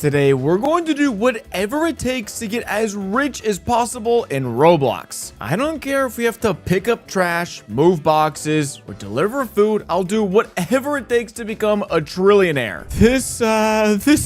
Today, we're going to do whatever it takes to get as rich as possible in Roblox. I don't care if we have to pick up trash, move boxes, or deliver food. I'll do whatever it takes to become a trillionaire. This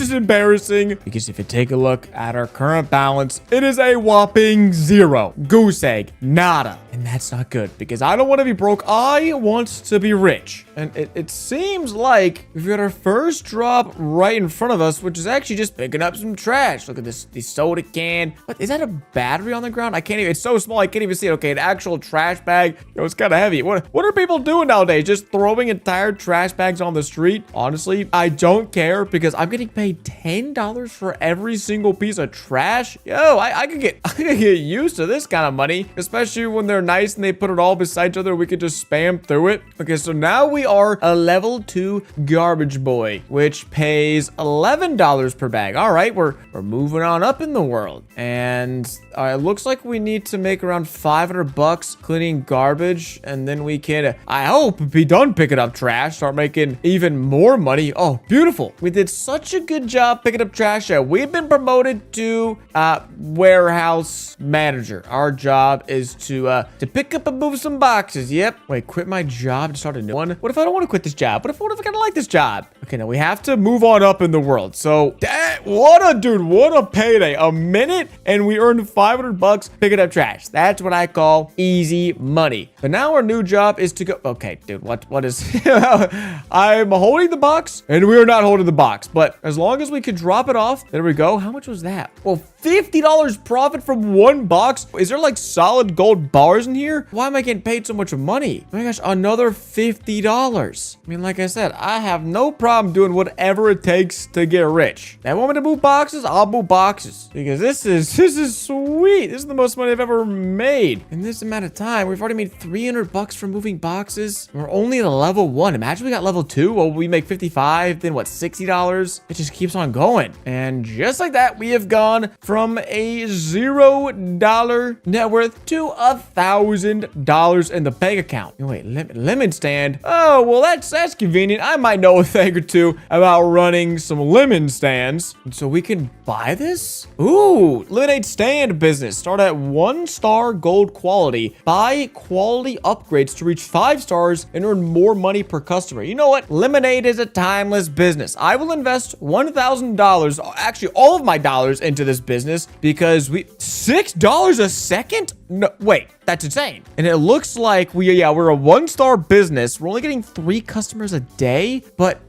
is embarrassing because if you take a look at our current balance, it is a whopping 0. Goose egg, nada. And that's not good because I don't want to be broke. I want to be rich. And it seems like we've got our first drop right in front of us, which is actually just picking up some trash. Look at this soda can. What is that, a battery on the ground? I can't even, it's so small I can't even see it. Okay, an actual trash bag. Yo, it's kind of heavy. What are people doing nowadays? Just throwing entire trash bags on the street? Honestly, I don't care because I'm getting paid $10 for every single piece of trash. Yo, I could get used to this kind of money, especially when they're nice and they put it all beside each other. We could just spam through it. Okay, so now we are a level 2 garbage boy, which pays $11 per bag. All right, we're moving on up in the world. And it looks like we need to make around $500 cleaning garbage, and then we can, I hope, be done picking up trash, start making even more money. Oh, beautiful. We did such a good job picking up trash that we've been promoted to warehouse manager. Our job is to pick up and move some boxes. Yep. Wait, quit my job to start a new one? What if I don't want to quit this job? What if I kind of like this job? Okay, now we have to move on up in the world. So, what a payday. A minute and we earned $500 picking up trash. That's what I call easy money. But now our new job is to go. Okay, dude, what is I'm holding the box and we are not holding the box, but as long as we can drop it off, there we go. How much was that? Well, $50 profit from one box. Is there like solid gold bars in here? Why am I getting paid so much money? Oh my gosh, another $50. I mean, like I said, I have no problem doing whatever it takes to get rich. They want me to move boxes? I'll move boxes because this is sweet. This is the most money I've ever made in this amount of time. We've already made $300 from moving boxes. We're only at a level 1. Imagine we got level 2. Well, we make 55, then what, $60? It just keeps on going. And just like that, we have gone from a $0 net worth to $1,000 in the bank account. Wait, lemon stand? Oh, well, that's convenient. I might know a thing or two about running some lemon stands. So we can buy this? Ooh, lemonade stand business. Start at 1-star gold quality. Buy quality upgrades to reach 5 stars and earn more money per customer. You know what? Lemonade is a timeless business. I will invest $1,000, actually all of my dollars, into this business because $6 a second? No, wait, that's insane. And it looks like we're a 1-star business. We're only getting 3 customers a day, but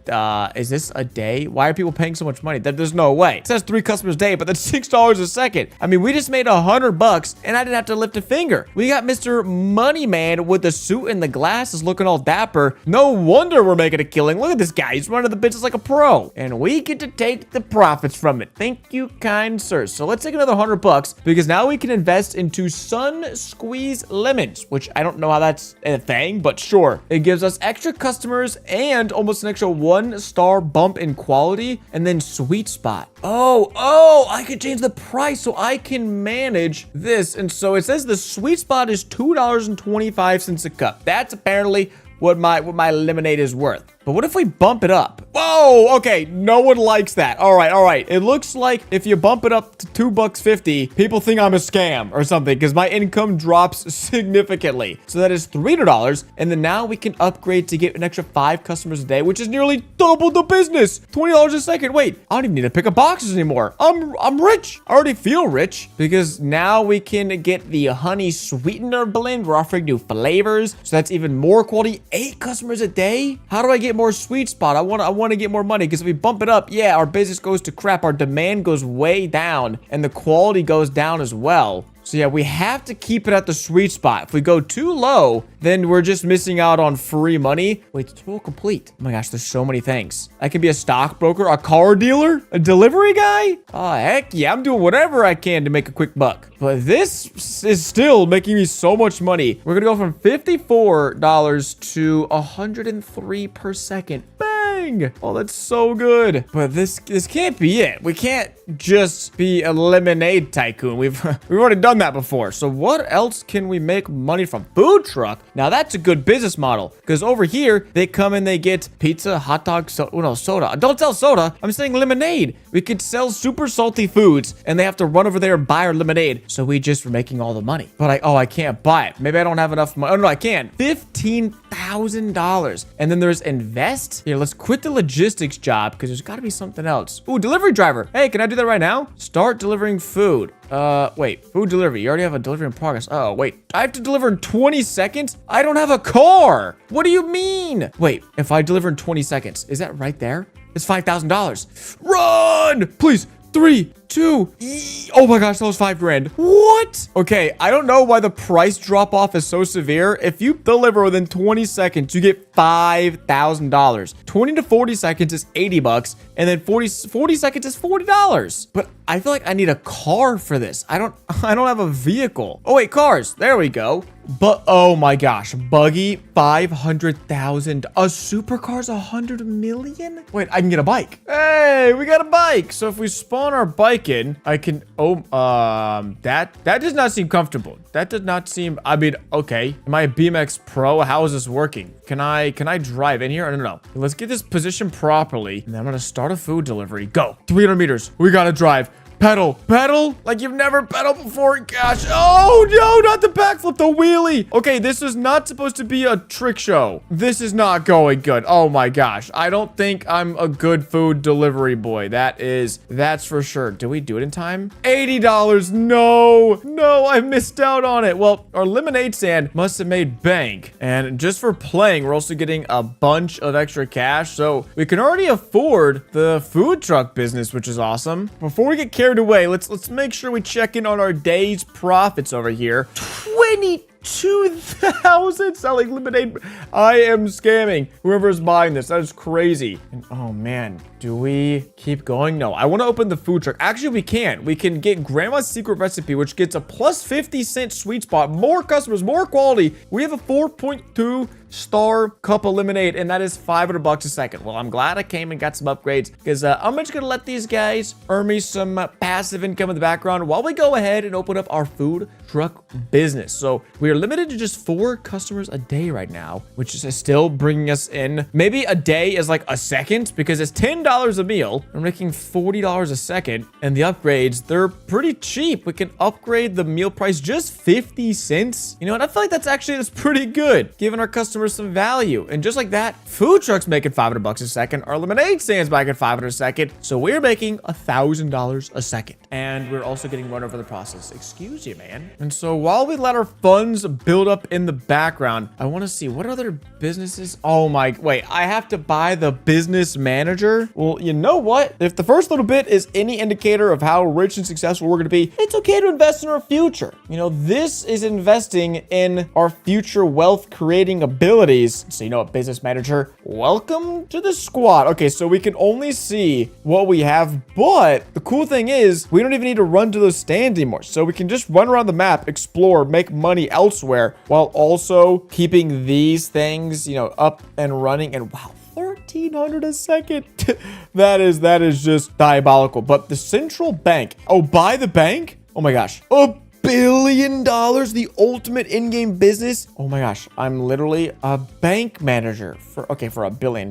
is this a day? Why are people paying so much money? There's no way. It says 3 customers a day, but that's $6 a second. I mean, we just made $100 and I didn't have to lift a finger. We got Mr. Money Man with the suit and the glasses looking all dapper. No wonder we're making a killing. Look at this guy. He's running the business like a pro. And we get to take the profits from it. Thank you, kind sir. So let's take another $100 because now we can invest into Sun Squeeze Lemons, which I don't know how that's a thing, but sure. It gives us extra customers and almost an extra 1-star bump in quality, and then Sweet Spot. Oh, I could change the price so I can manage this. And so it says the Sweet Spot is $2.25 a cup. That's apparently what my lemonade is worth. But what if we bump it up? Whoa, okay, no one likes that. All right. It looks like if you bump it up to $2.50, people think I'm a scam or something because my income drops significantly. So that is $300. And then now we can upgrade to get an extra 5 customers a day, which is nearly double the business. $20 a second. Wait, I don't even need to pick up boxes anymore. I'm rich. I already feel rich because now we can get the honey sweetener blend. We're offering new flavors. So that's even more quality. 8 customers a day. How do I get more Sweet Spot? I want to get more money because if we bump it up, yeah, our business goes to crap. Our demand goes way down and the quality goes down as well. So yeah, we have to keep it at the sweet spot. If we go too low, then we're just missing out on free money. Wait, it's all complete. Oh my gosh, there's so many things. I could be a stockbroker, a car dealer, a delivery guy. Oh, heck yeah, I'm doing whatever I can to make a quick buck. But this is still making me so much money. We're gonna go from $54 to $103 per second. Bang! Dang. Oh, that's so good. But this can't be it. We can't just be a lemonade tycoon. We've already done that before. So what else can we make money from? Food truck. Now that's a good business model because over here they come and they get pizza, hot dog, soda. Don't sell soda. I'm saying lemonade. We could sell super salty foods and they have to run over there and buy our lemonade. So we just were making all the money. But I can't buy it. Maybe I don't have enough money. Oh no, I can. $15,000. And then there's invest. Here, let's quit the logistics job because there's got to be something else. Ooh, delivery driver. Hey, can I do that right now? Start delivering food. Wait, food delivery. You already have a delivery in progress. Oh, wait. I have to deliver in 20 seconds? I don't have a car. What do you mean? Wait, if I deliver in 20 seconds, is that right there? It's $5,000. Run! Please. 3, 2, oh my gosh, that was $5 grand. What? Okay, I don't know why the price drop off is so severe. If you deliver within 20 seconds, you get $5,000. 20 to 40 seconds is 80 bucks, and then 40 seconds is $40. But I feel like I need a car for this. I don't have a vehicle. Oh wait, cars. There we go. But oh my gosh, buggy 500,000. A supercar's 100 million? Wait, I can get a bike. Hey, we got a bike. So if we spawn our bike in, I can that does not seem comfortable. That does not seem, I mean, okay. Am I a BMX pro? How is this working? Can I drive in here? No. Let's get this positioned properly. And then I'm gonna start a food delivery. Go. 300 meters. We gotta drive. Pedal like you've never pedaled before. Gosh. Oh no, not the backflip, the wheelie. Okay, this is not supposed to be a trick show. This is not going good. Oh my gosh, I don't think I'm a good food delivery boy. That's for sure. Do we do it in time? $80. No, I missed out on it. Well, our lemonade stand must have made bank, and just for playing, we're also getting a bunch of extra cash, so we can already afford the food truck business, which is awesome. Before we get carried away, let's make sure we check in on our day's profits over here. 22,000 selling lemonade. I am scamming whoever's buying this. That is crazy. And oh man, do we keep going? No, I want to open the food truck. Actually, we can. We can get Grandma's secret recipe, which gets a plus 50-cent sweet spot, more customers, more quality. We have a 4.2 star cup of lemonade, and that is $500 a second. Well, I'm glad I came and got some upgrades because I'm just gonna let these guys earn me some passive income in the background while we go ahead and open up our food truck business. So we are limited to just 4 customers a day right now, which is still bringing us in. Maybe a day is like a second because it's $10 a meal. We're making $40 a second, and the upgrades, they're pretty cheap. We can upgrade the meal price just 50 cents. You know what? I feel like that's pretty good, giving our customers some value. And just like that, food trucks making $500 a second. Our lemonade stands back at $500 a second. So we're making $1,000 a second. And we're also getting run over the process. Excuse you, man. And so while we let our funds build up in the background, I want to see what other businesses. Oh my, wait, I have to buy the business manager. Well, you know what? If the first little bit is any indicator of how rich and successful we're going to be, it's okay to invest in our future. You know, this is investing in our future wealth creating abilities. So you know what, business manager, welcome to the squad. Okay, so we can only see what we have, but the cool thing is we don't even need to run to those stands anymore. So we can just run around the map, explore, make money elsewhere while also keeping these things, you know, up and running. And wow, 1,300 a second. that is just diabolical. But the central bank, oh, buy the bank. Oh my gosh. $1 billion, the ultimate in-game business. Oh my gosh, I'm literally a bank manager for $1 billion.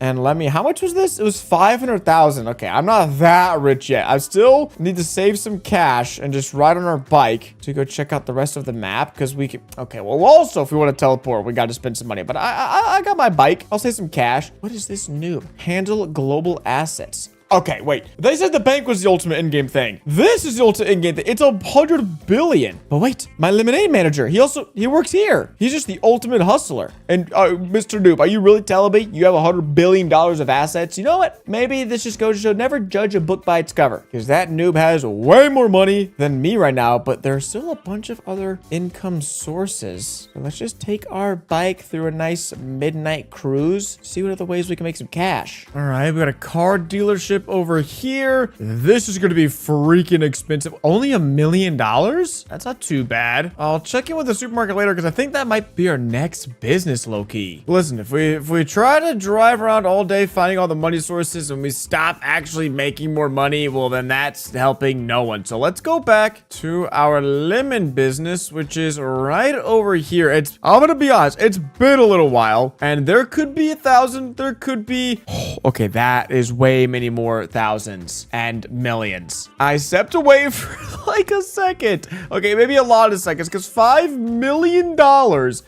And how much was this? It was 500,000. Okay, I'm not that rich yet. I still need to save some cash and just ride on our bike to go check out the rest of the map because we can. Okay, well, also if we want to teleport, we got to spend some money. But I got my bike. I'll save some cash. What is this new? Handle global assets. Okay, wait. They said the bank was the ultimate in-game thing. This is the ultimate in-game thing. It's 100 billion. But wait, my lemonade manager, he works here. He's just the ultimate hustler. And Mr. Noob, are you really telling me you have $100 billion of assets? You know what? Maybe this just goes to show never judge a book by its cover, because that noob has way more money than me right now, but there's still a bunch of other income sources. So let's just take our bike through a nice midnight cruise, see what other ways we can make some cash. All right, we got a car dealership dealership over here. This is going to be freaking expensive. Only $1 million? That's not too bad. I'll check in with the supermarket later because I think that might be our next business, low-key. Listen, if we try to drive around all day finding all the money sources and we stop actually making more money, well, then that's helping no one. So let's go back to our lemon business, which is right over here. I'm going to be honest, it's been a little while and there could be 1,000. There could be, okay, that is way many more thousands and millions. I stepped away for like a second. Okay, maybe a lot of seconds because $5 million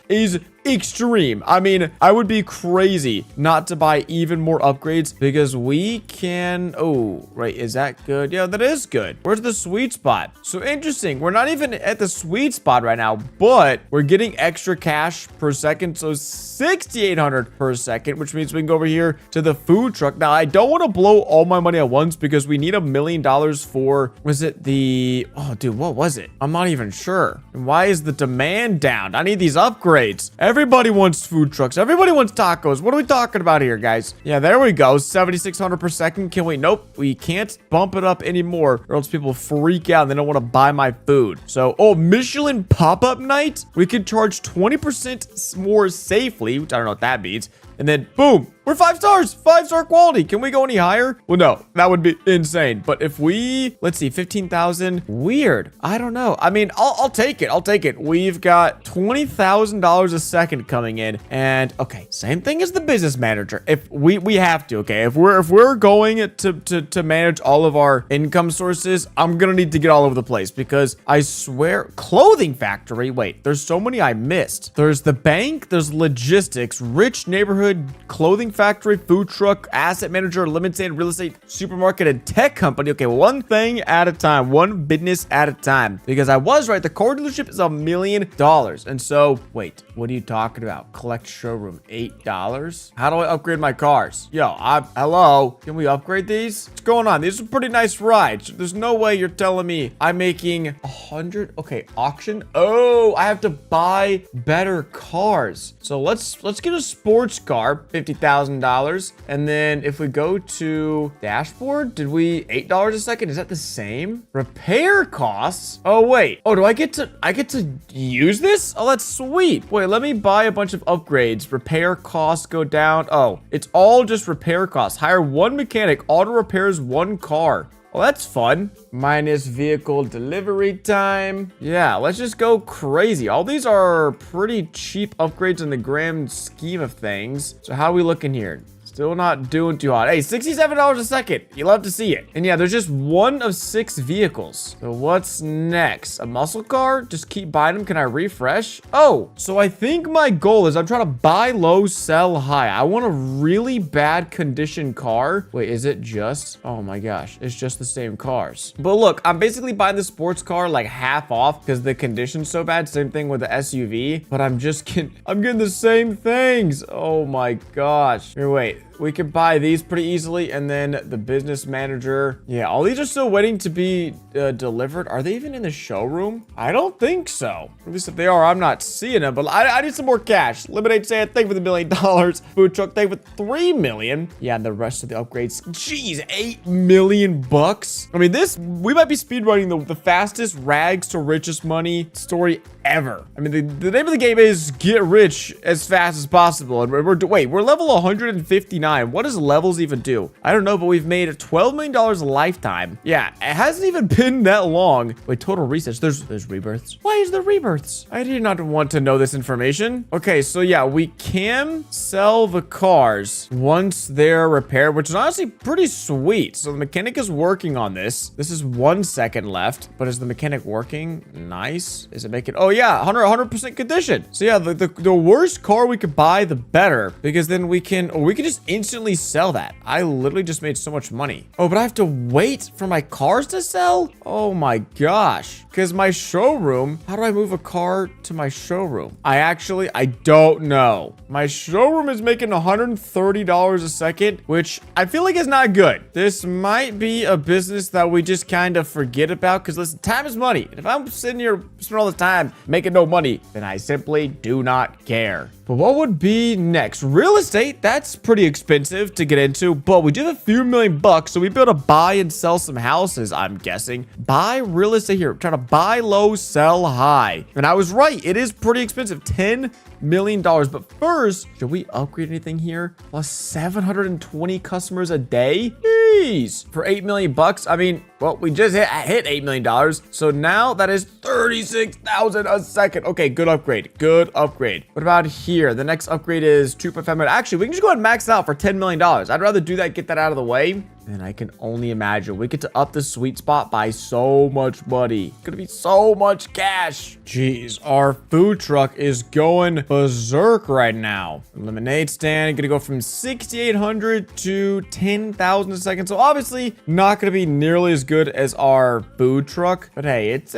is extreme. I mean, I would be crazy not to buy even more upgrades because we can, oh, right, is that good? Yeah, that is good. Where's the sweet spot? So interesting. We're not even at the sweet spot right now, but we're getting extra cash per second. So 6,800 per second, which means we can go over here to the food truck. Now, I don't want to blow all my money at once because we need $1 million for, was it the, oh, dude, what was it? I'm not even sure. And why is the demand down? I need these upgrades. Everybody wants food trucks. Everybody wants tacos. What are we talking about here, guys? Yeah, there we go. 7,600 per second. Can we? Nope. We can't bump it up anymore or else people freak out and they don't want to buy my food. So, oh, Michelin pop-up night. We can charge 20% more safely, which I don't know what that means. And then, boom, we're 5 stars, 5-star quality. Can we go any higher? Well, no, that would be insane. But if we, let's see, 15,000, weird. I don't know. I mean, I'll take it. I'll take it. We've got $20,000 a second coming in. And okay, same thing as the business manager. If we have to, okay, if we're going to manage all of our income sources, I'm gonna need to get all over the place because I swear, clothing factory. Wait, there's so many I missed. There's the bank, there's logistics, rich neighborhood, clothing factory, food truck, asset manager, limited real estate, supermarket, and tech company. Okay, one thing at a time, one business at a time. Because I was right, the car dealership is $1 million. And so, wait, what are you talking about? Collect showroom, $8. How do I upgrade my cars? Yo, hello, can we upgrade these? What's going on? These are pretty nice rides. There's no way you're telling me I'm making 100. Okay, auction. Oh, I have to buy better cars. So let's get a sports car. $50,000. And then if we go to dashboard, did we $8 a second? Is that the same? Repair costs. Oh, wait. Oh, do I get to use this? Oh, that's sweet. Wait, let me buy a bunch of upgrades. Repair costs go down. Oh, it's all just repair costs. Hire 1 mechanic. Auto repairs 1 car. Well, that's fun. Minus vehicle delivery time. Yeah, let's just go crazy. All these are pretty cheap upgrades in the grand scheme of things. So how are we looking here? Still not doing too hot. Hey, $67 a second. You love to see it. And yeah, there's just 1 of 6 vehicles. So what's next? A muscle car? Just keep buying them. Can I refresh? Oh, so I think my goal is I'm trying to buy low, sell high. I want a really bad condition car. Wait, is it just? Oh my gosh, it's just the same cars. But look, I'm basically buying the sports car like half off because the condition's so bad. Same thing with the SUV. But I'm getting the same things. Oh my gosh. Here, wait. We could buy these pretty easily. And then the business manager. Yeah, all these are still waiting to be delivered. Are they even in the showroom? I don't think so. At least if they are, I'm not seeing them. But I need some more cash. Lemonade stand, thank you for the $1 million. Food truck, thank you for $3 million. Yeah, and the rest of the upgrades. Jeez, $8 million bucks. I mean, we might be speedrunning the fastest rags to richest money story ever. I mean, the name of the game is get rich as fast as possible. And we're level 159. What does levels even do? I don't know, but we've made $12 million a lifetime. Yeah, it hasn't even been that long. Wait, total resets. There's rebirths. Why is there rebirths? I did not want to know this information. Okay, so yeah, we can sell the cars once they're repaired, which is honestly pretty sweet. So the mechanic is working on this. This is 1 second left, but is the mechanic working? Nice. Is it making? Oh yeah, 100% condition. So yeah, the worse car we could buy, the better, because then we can just instantly sell that. I literally just made so much money. Oh, but I have to wait for my cars to sell? Oh my gosh. Because my showroom, how do I move a car to my showroom? I don't know. My showroom is making $130 a second, which I feel like is not good. This might be a business that we just kind of forget about because listen, time is money. And if I'm sitting here spending all the time making no money, then I simply do not care. But what would be next? Real estate? That's pretty expensive. expensive to get into, but we do have a few million bucks, so we'd be able to buy and sell some houses, I'm guessing. Buy real estate here. I'm trying to buy low, sell high. And I was right. It is pretty expensive. $10 million. But first, should we upgrade anything here? Plus 720 customers a day? Jeez. For 8 million bucks, I mean, well, we just hit $8 million. So now that is 36,000 a second. Okay, good upgrade. Good upgrade. What about here? The next upgrade is 2.5 million. Actually, we can just go ahead and max it out for $10 million. I'd rather do that, get that out of the way. And I can only imagine we get to up the sweet spot by so much money. Gonna be so much cash. Jeez, our food truck is going berserk right now. Lemonade stand gonna go from 6,800 to 10,000 a second. So obviously not gonna be nearly as good as our food truck, but hey, it's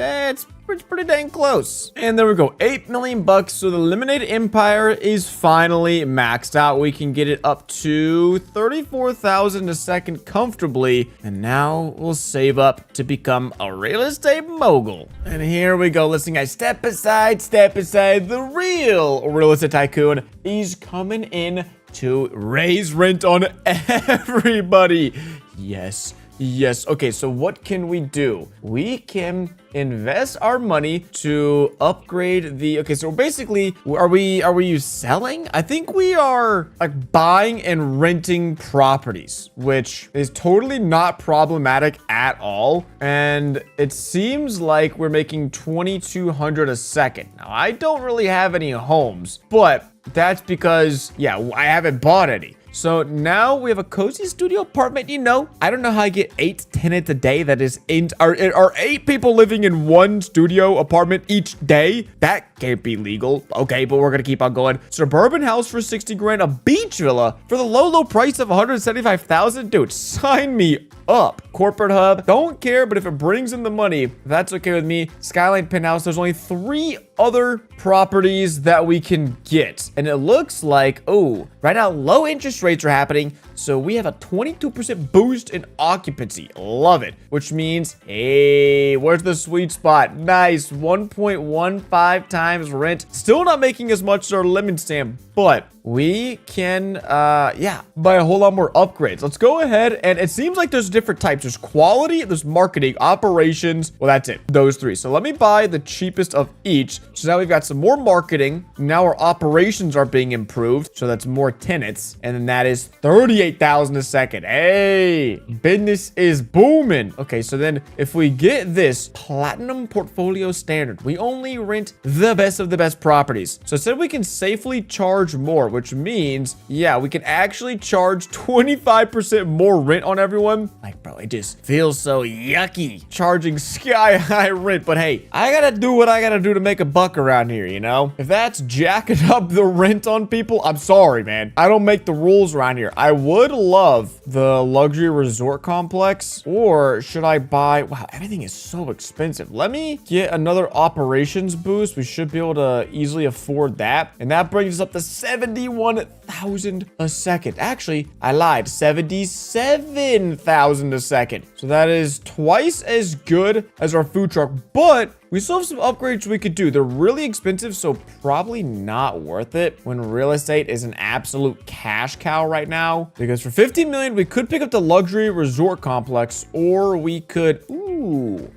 pretty dang close. And there we go, 8 million bucks. So the lemonade empire is finally maxed out. We can get it up to 34,000 a second comfortably. And now we'll save up to become a real estate mogul. And here we go. Listen, guys, step aside. The real estate tycoon is coming in to raise rent on everybody. Yes. Okay, so what can we do? We can invest our money to upgrade the... Okay, so basically, are we selling? I think we are like buying and renting properties, which is totally not problematic at all. And it seems like we're making 2,200 a second. Now, I don't really have any homes, but that's because, yeah, I haven't bought any. So now we have a cozy studio apartment. You know, I don't know how I get 8 tenants a day. That is are 8 people living in one studio apartment each day. That can't be legal. Okay, but we're gonna keep on going. Suburban house for 60 grand, a beach villa for the low price of 175,000. Dude, sign me up. Corporate hub, don't care, but if it brings in the money, that's okay with me. Skyline penthouse, there's only 3 other properties that we can get. And it looks like, oh, right now low interest rates are happening. So we have a 22% boost in occupancy. Love it. Which means, hey, where's the sweet spot? Nice, 1.15 times rent. Still not making as much as our lemon stand, but we can, yeah, buy a whole lot more upgrades. Let's go ahead, and it seems like there's different types. There's quality, there's marketing, operations. Well, that's it, those 3. So let me buy the cheapest of each. So now we've got some more marketing. Now our operations are being improved. So that's more tenants. And then that is 38,000 a second. Hey, business is booming. Okay, so then if we get this platinum portfolio standard, we only rent the best of the best properties. So it said we can safely charge more, which means, yeah, we can actually charge 25% more rent on everyone. Like, bro, it just feels so yucky charging sky high rent. But hey, I gotta do what I gotta do to make a buck around here, you know? If that's jacking up the rent on people, I'm sorry, man. I don't make the rules around here. I would love the luxury resort complex, or should I buy... Wow, everything is so expensive. Let me get another operations boost. We should be able to easily afford that. And that brings us up to 71,000 a second. Actually, I lied. 77,000 a second. So that is twice as good as our food truck, but we still have some upgrades we could do. They're really expensive, so probably not worth it when real estate is an absolute cash cow right now. Because for 15 million, we could pick up the luxury resort complex, or we could,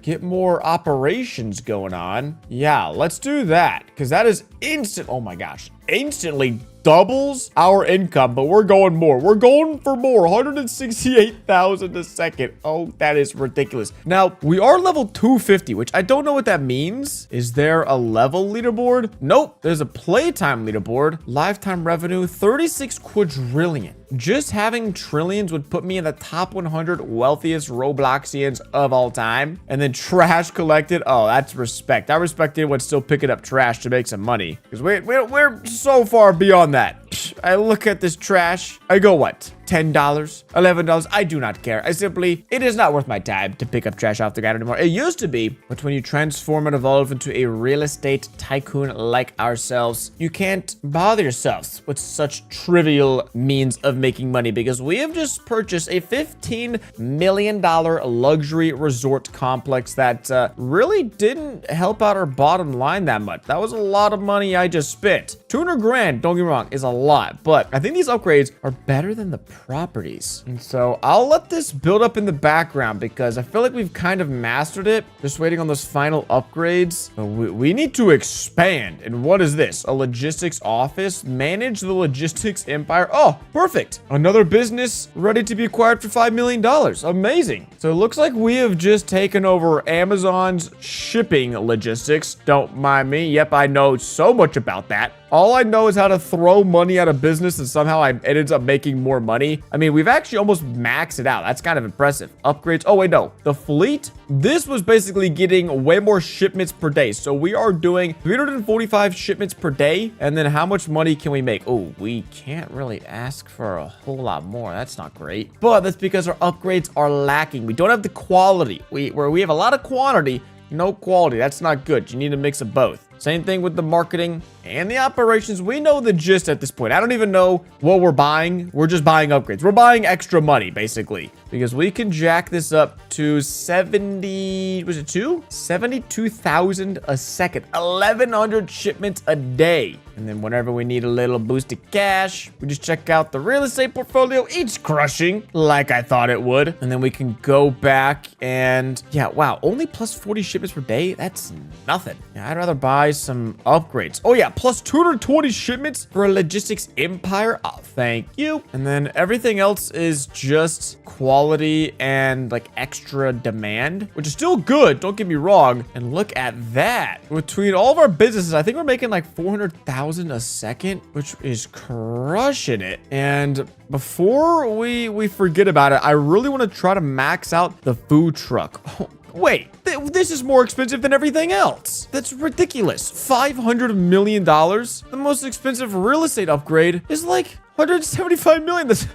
get more operations going on. Yeah, let's do that, because that is instant. Oh my gosh, instantly doubles our income, but we're going more. We're going for more. 168,000 a second. Oh, that is ridiculous. Now, we are level 250, which I don't know what that means. Is there a level leaderboard? Nope. There's a playtime leaderboard. Lifetime revenue, 36 quadrillion. Just having trillions would put me in the top 100 wealthiest Robloxians of all time. And then trash collected. Oh, that's respect. I respect anyone still picking up trash to make some money, because we're so far beyond that. I look at this trash. I go, what? $10, $11. I do not care. It is not worth my time to pick up trash off the ground anymore. It used to be, but when you transform and evolve into a real estate tycoon like ourselves, you can't bother yourselves with such trivial means of making money, because we have just purchased a $15 million luxury resort complex that really didn't help out our bottom line that much. That was a lot of money I just spent. 200 grand, don't get me wrong, is a lot, but I think these upgrades are better than the properties. And so I'll let this build up in the background because I feel like we've kind of mastered it. Just waiting on those final upgrades. But we need to expand. And what is this? A logistics office? Manage the logistics empire. Oh, perfect. Another business ready to be acquired for $5 million. Amazing. So it looks like we have just taken over Amazon's shipping logistics. Don't mind me. Yep, I know so much about that. All I know is how to throw money at a business and somehow it ends up making more money. I mean, we've actually almost maxed it out. That's kind of impressive. Upgrades. Oh, wait, no. The fleet. This was basically getting way more shipments per day. So we are doing 345 shipments per day. And then how much money can we make? Oh, we can't really ask for a whole lot more. That's not great. But that's because our upgrades are lacking. We don't have the quality. Where we have a lot of quantity, no quality. That's not good. You need a mix of both. Same thing with the marketing and the operations. We know the gist at this point. I don't even know what we're buying. We're just buying upgrades. We're buying extra money, basically, because we can jack this up to 72,000 a second, 1,100 shipments a day. And then whenever we need a little boost of cash, we just check out the real estate portfolio. It's crushing like I thought it would. And then we can go back and yeah, wow, only plus 40 shipments per day. That's nothing. Yeah, I'd rather buy some upgrades. Oh yeah, plus 220 shipments for a logistics empire. Oh, thank you. And then everything else is just quality and like extra demand, which is still good. Don't get me wrong. And look at that. Between all of our businesses, I think we're making like 400,000 a second, which is crushing it. And before we forget about it, I really want to try to max out the food truck. Oh, wait, this is more expensive than everything else. That's ridiculous. $500 million. The most expensive real estate upgrade is like 175 million. That's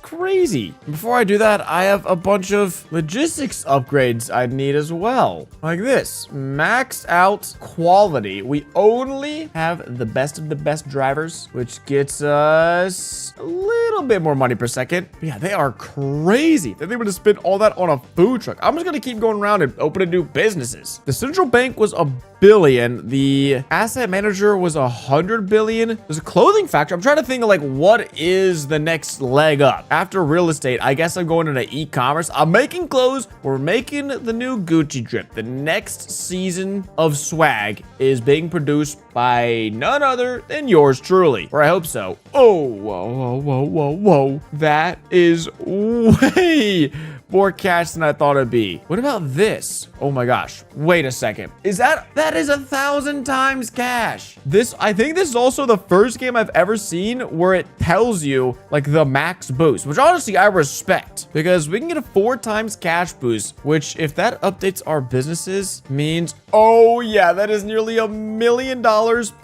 crazy. Before I do that, I have a bunch of logistics upgrades I need as well. Like this. Max out quality. We only have the best of the best drivers, which gets us a little bit more money per second. But yeah, they are crazy that they would have spent all that on a food truck. I'm just going to keep going around and opening new businesses. The central bank was $1 billion. The asset manager was $100 billion. There's a clothing factory. I'm trying to think of like what is the next leg up after real estate. I guess I'm going into e-commerce. I'm making clothes. We're making the new Gucci drip. The next season of swag is being produced by none other than yours truly, or I hope so. Oh, whoa. That is way more cash than I thought it'd be. What about this? Oh my gosh. Wait a second. That is 1,000 times cash. I think this is also the first game I've ever seen where it tells you like the max boost, which honestly I respect because we can get a 4 times cash boost, which if that updates our businesses means, oh yeah, that is nearly $1 million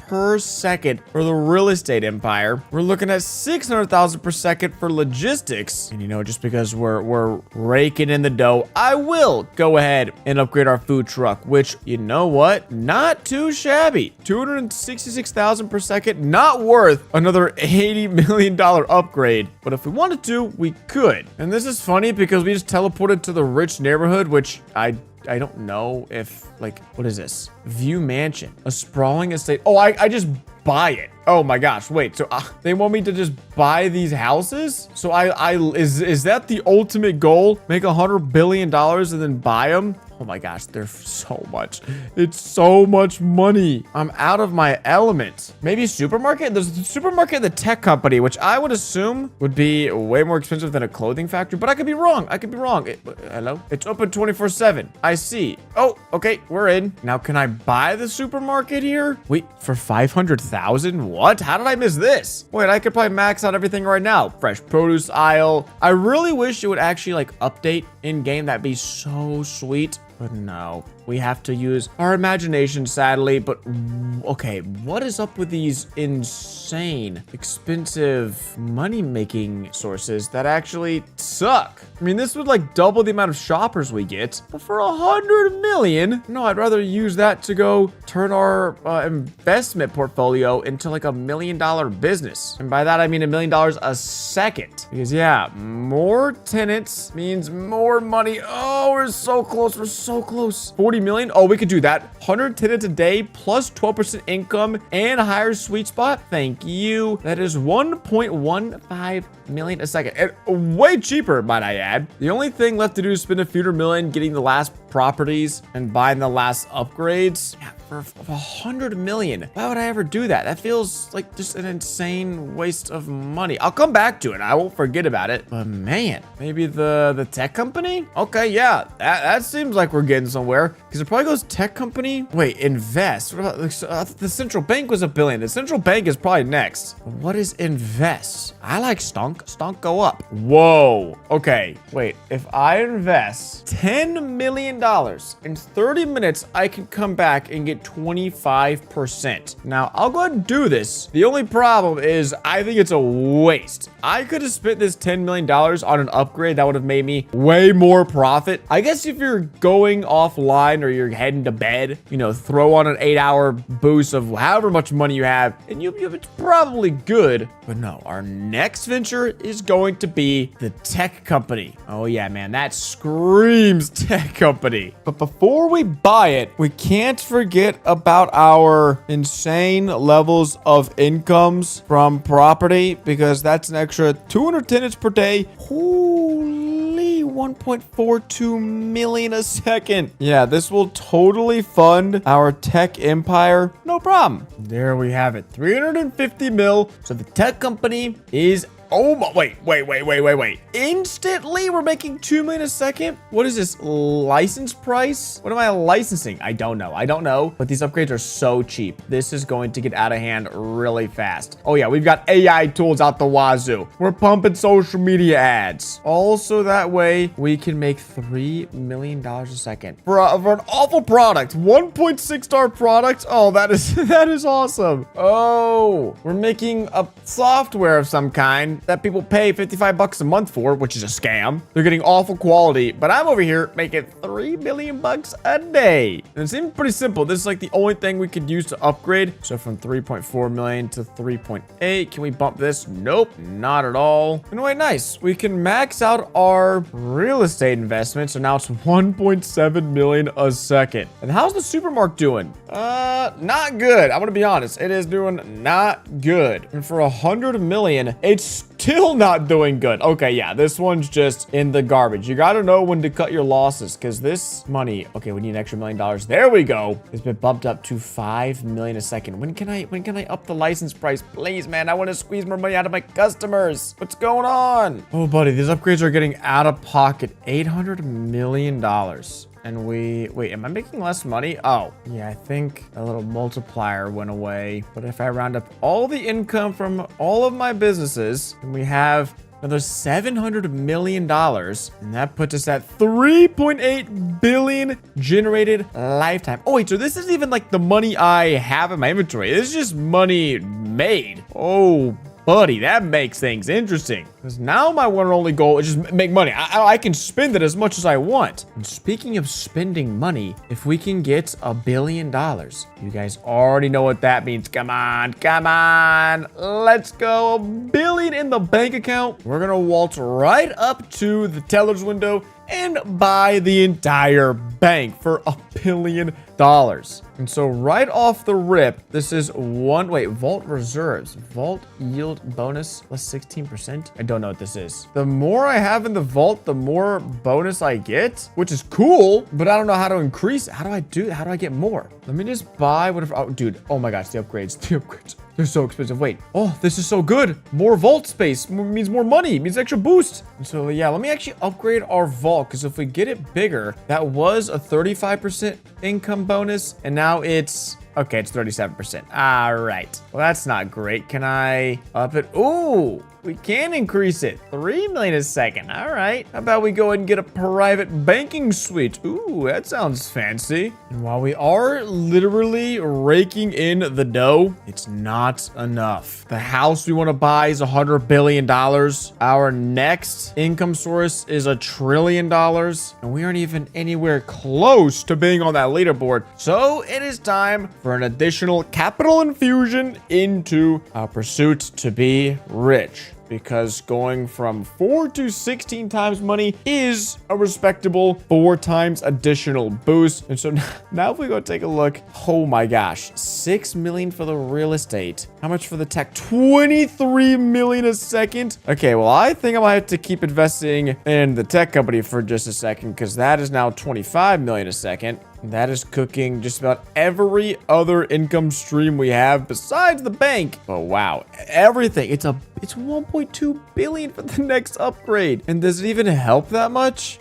per second for the real estate empire. We're looking at 600,000 per second for logistics. And you know, just because we're raking in the dough, I will go ahead and upgrade our food truck, which, you know what? Not too shabby. 266,000 per second, not worth another $80 million upgrade. But if we wanted to, we could. And this is funny because we just teleported to the rich neighborhood, which I don't know if, like, what is this? View mansion, a sprawling estate. Oh, I just buy it. Oh my gosh, wait, so they want me to just buy these houses? So is that the ultimate goal? Make $100 billion and then buy them? Oh my gosh, they're so much. It's so much money. I'm out of my element. Maybe supermarket? There's a supermarket, the tech company, which I would assume would be way more expensive than a clothing factory, but I could be wrong. Hello? It's open 24/7. I see. Oh, okay, we're in. Now, can I buy the supermarket here? Wait, for 500,000? What? How did I miss this? Wait, I could probably max out everything right now. Fresh produce aisle. I really wish it would actually like update in game. That'd be so sweet. But no, we have to use our imagination, sadly. But okay, what is up with these insane, expensive money-making sources that actually suck? I mean, this would like double the amount of shoppers we get, but for 100 million? No, I'd rather use that to go turn our investment portfolio into like like $1 million business. And by that, I mean $1 million a second. Because yeah, more tenants means more money. Oh, we're so close. We're so close. 40 million. Oh, we could do that. 100 tenants a day plus 12% income and a higher sweet spot. Thank you. That is 1.15 million a second. And way cheaper, might I add. The only thing left to do is spend a few hundred million getting the last properties and buying the last upgrades. Yeah, for 100 million. Why would I ever do that? That feels like just an insane waste of money. I'll come back to it. I won't forget about it. But man, maybe the tech company? Okay, yeah, that seems like we're getting somewhere. Because it probably goes tech company. Wait, invest. What about the central bank was $1 billion. The central bank is probably next. What is invest? I like stonk. Stonk go up. Whoa. Okay, wait. If I invest $10 million in 30 minutes, I can come back and get 25%. Now, I'll go ahead and do this. The only problem is I think it's a waste. I could have spent this $10 million on an upgrade that would have made me way more profit. I guess if you're going offline or you're heading to bed, you know, throw on an 8-hour boost of however much money you have, and it's probably good. But no, our next venture is going to be the tech company. Oh yeah, man, that screams tech company. But before we buy it, we can't forget about our insane levels of incomes from property, because that's an extra 200 tenants per day. Holy 1.42 million a second. Yeah, this will totally fund our tech empire. No problem. There we have it. 350 mil. So the tech company is... Oh my, wait. Instantly, we're making 2 million a second? What is this, license price? What am I licensing? I don't know. But these upgrades are so cheap. This is going to get out of hand really fast. Oh yeah, we've got AI tools out the wazoo. We're pumping social media ads. Also, that way, we can make $3 million a second. For an awful product, 1.6 star product. Oh, that is awesome. Oh, we're making a software of some kind that people pay $55 a month for, which is a scam. They're getting awful quality, but I'm over here making $3 million a day. And it seems pretty simple. This is like the only thing we could use to upgrade. So from 3.4 million to 3.8, can we bump this? Nope, not at all. And wait, nice. We can max out our real estate investment. So now it's 1.7 million a second. And how's the supermarket doing? Not good. I'm gonna be honest. It is doing not good. And for 100 million, it's still not doing good. Okay, yeah, this one's just in the garbage. You gotta know when to cut your losses, because this money, okay, we need an extra $1 million. There we go. It's been bumped up to 5 million a second. When can I up the license price? Please, man, I want to squeeze more money out of my customers. What's going on? Oh, buddy, these upgrades are getting out of pocket. $800 million. And wait, am I making less money? Oh, yeah, I think a little multiplier went away. But if I round up all the income from all of my businesses, then we have another $700 million. And that puts us at 3.8 billion generated lifetime. Oh, wait, so this isn't even like the money I have in my inventory. This is just money made. Oh, buddy, that makes things interesting. Because now my one and only goal is just make money. I can spend it as much as I want. And speaking of spending money, if we can get $1 billion, you guys already know what that means. Come on. Let's go. $1 billion in the bank account. We're gonna waltz right up to the teller's window and buy the entire bank for $1 billion. And so right off the rip, this is vault reserves, vault yield bonus plus 16%. I don't know what this is. The more I have in the vault, the more bonus I get, which is cool, but I don't know how to increase it. How do I get more? Let me just buy whatever. Oh, dude. Oh my gosh, the upgrades. They're so expensive. Wait. Oh, this is so good. More vault space means more money, means extra boost. And so yeah, let me actually upgrade our vault, because if we get it bigger, that was a 35% income bonus, and now it's... Okay, it's 37%. All right. Well, that's not great. Can I up it? Ooh, we can increase it. 3 million a second. All right. How about we go ahead and get a private banking suite? Ooh, that sounds fancy. And while we are literally raking in the dough, it's not enough. The house we want to buy is $100 billion. Our next income source is $1 trillion. And we aren't even anywhere close to being on that leaderboard. So it is time for an additional capital infusion into our pursuit to be rich. Because going from 4 to 16 times money is a respectable 4 times additional boost. And so now if we go take a look, oh my gosh, 6 million for the real estate. How much for the tech? 23 million a second. Okay, well, I think I might have to keep investing in the tech company for just a second, because that is now 25 million a second. That is cooking just about every other income stream we have besides the bank. Oh, wow. Everything. It's 1.2 billion for the next upgrade. And does it even help that much?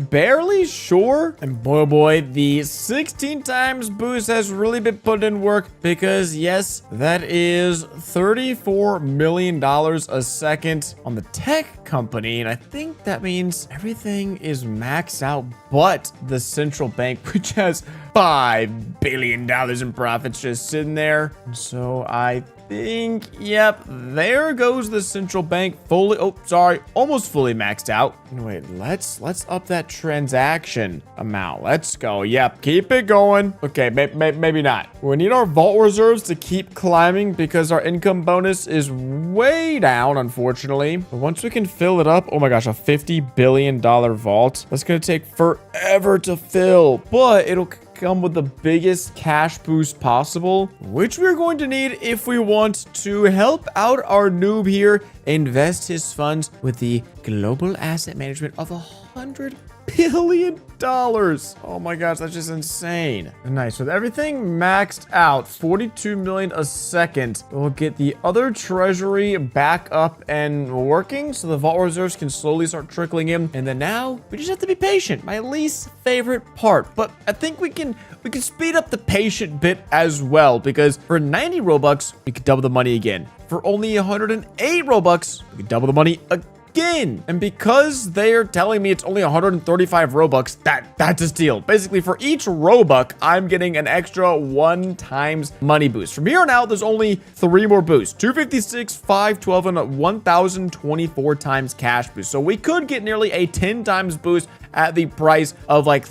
Barely, sure. And boy, oh boy, the 16 times boost has really been put in work, because yes, that is $34 million a second on the tech company. And I think that means everything is maxed out but the central bank, which has $5 billion in profits just sitting there. So I think, yep, there goes the central bank fully, almost fully maxed out. Wait, let's up that transaction amount. Let's go. Yep, keep it going. Okay, maybe not. We need our vault reserves to keep climbing because our income bonus is way down, unfortunately. But once we can fill it up, oh my gosh, a $50 billion vault. That's gonna take forever to fill, but it'll come with the biggest cash boost possible, which we're going to need if we want to help out our noob here invest his funds with the global asset management of $100 billion. Oh my gosh, that's just insane. Nice. With everything maxed out, 42 million a second, we'll get the other treasury back up and working so the vault reserves can slowly start trickling in. And then now we just have to be patient. My least favorite part, but I think we can speed up the patient bit as well, because for 90 Robux, we could double the money again. For only 108 Robux, we could double the money again. And because they are telling me it's only 135 Robux, that's a steal. Basically, for each Robux, I'm getting an extra 1 times money boost. From here on out, there's only 3 more boosts: 256, 512, and 1024 times cash boost. So we could get nearly a 10 times boost at the price of like a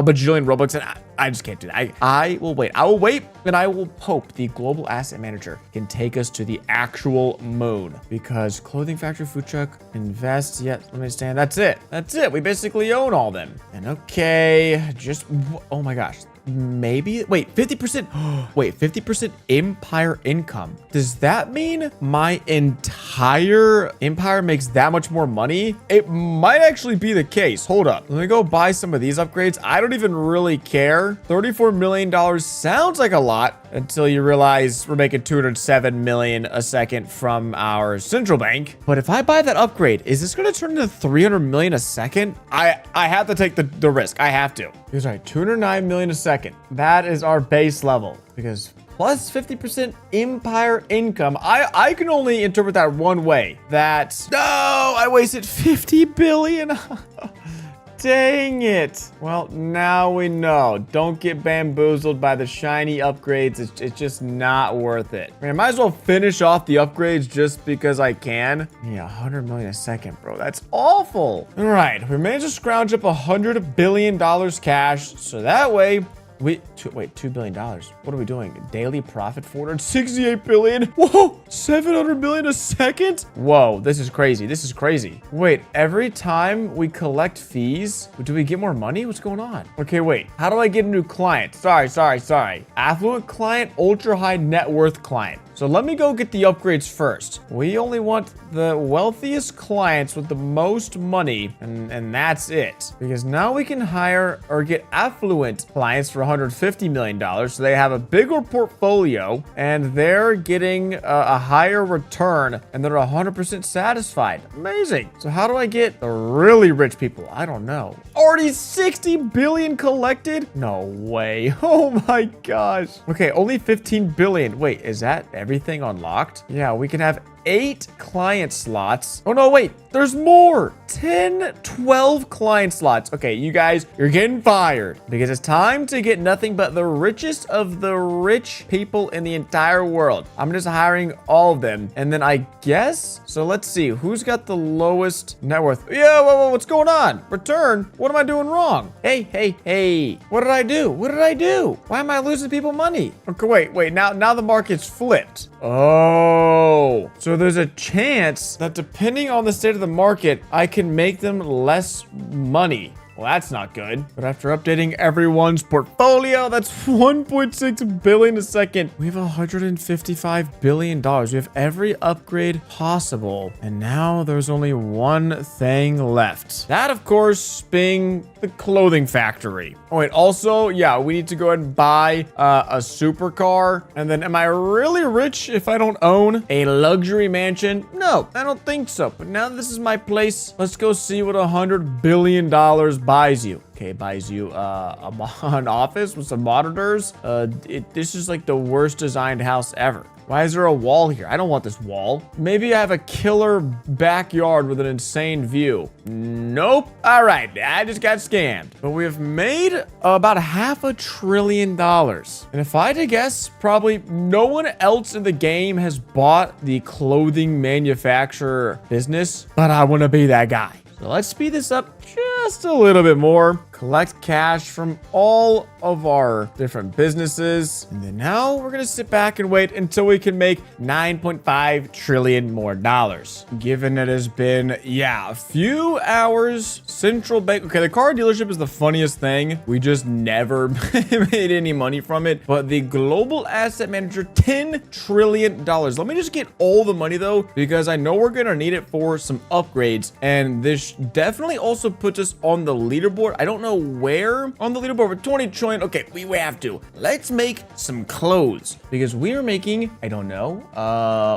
bajillion Robux. And I just can't do that. I will wait. I will wait, and I will hope the global asset manager can take us to the actual moon, because clothing factory, food truck, invest, yet let me stand. That's it. We basically own all them. And okay, oh my gosh. Maybe, wait, 50%. Wait, 50% empire income. Does that mean my entire empire makes that much more money? It might actually be the case. Hold up. Let me go buy some of these upgrades. I don't even really care. $34 million sounds like a lot until you realize we're making 207 million a second from our central bank. But if I buy that upgrade, is this going to turn into 300 million a second? I have to take the risk. I have to. He's right. 209 million a second. That is our base level, because plus 50% empire income. I can only interpret that one way. That, no, I wasted 50 billion. Dang it. Well, now we know. Don't get bamboozled by the shiny upgrades. It's just not worth it. I mean, I might as well finish off the upgrades just because I can. Yeah, 100 million a second, bro. That's awful. All right, we managed to scrounge up $100 billion cash. So that way, wait, $2 billion. What are we doing? Daily profit, 468 billion. Whoa, 700 million a second. Whoa, this is crazy. Wait, every time we collect fees, do we get more money? What's going on? Okay, wait, how do I get a new client? Sorry. Affluent client, ultra high net worth client. So let me go get the upgrades first. We only want the wealthiest clients with the most money, and that's it. Because now we can hire or get affluent clients for $150 million. So they have a bigger portfolio, and they're getting a higher return, and they're 100% satisfied. Amazing. So how do I get the really rich people? I don't know. Already 60 billion collected? No way. Oh my gosh. Okay, only 15 billion. Wait, is that everything unlocked? Yeah, we can have 8 client slots. Oh, no, wait. There's more. 10, 12 client slots. Okay, you guys, you're getting fired because it's time to get nothing but the richest of the rich people in the entire world. I'm just hiring all of them. And then I guess, so let's see, who's got the lowest net worth? Yeah, whoa, what's going on? Return? What am I doing wrong? Hey. What did I do? What did I do? Why am I losing people money? Okay, wait, now the market's flipped. Oh, so there's a chance that depending on the state of the market, I can make them less money. Well, that's not good. But after updating everyone's portfolio, that's 1.6 billion a second. We have $155 billion. We have every upgrade possible. And now there's only one thing left. That, of course, being the clothing factory. Oh, wait, also, yeah, we need to go ahead and buy a supercar. And then am I really rich if I don't own a luxury mansion? No, I don't think so. But now this is my place. Let's go see what $100 billion buys you. Okay, buys you an office with some monitors. This is like the worst designed house ever. Why is there a wall here? I don't want this wall. Maybe I have a killer backyard with an insane view. Nope. All right, I just got scammed. But we have made about $500 billion. And if I had to guess, probably no one else in the game has bought the clothing manufacturer business, but I want to be that guy. So let's speed this up just a little bit more. Collect cash from all of our different businesses. And then now we're going to sit back and wait until we can make $9.5 trillion more dollars. Given it has been, a few hours. Central bank. Okay, the car dealership is the funniest thing. We just never made any money from it. But the global asset manager, $10 trillion. Let me just get all the money though, because I know we're going to need it for some upgrades. And this definitely also puts us on the leaderboard. I don't know where on the leaderboard, but 20 trillion. Okay, we have to. Let's make some clothes because we are making, I don't know.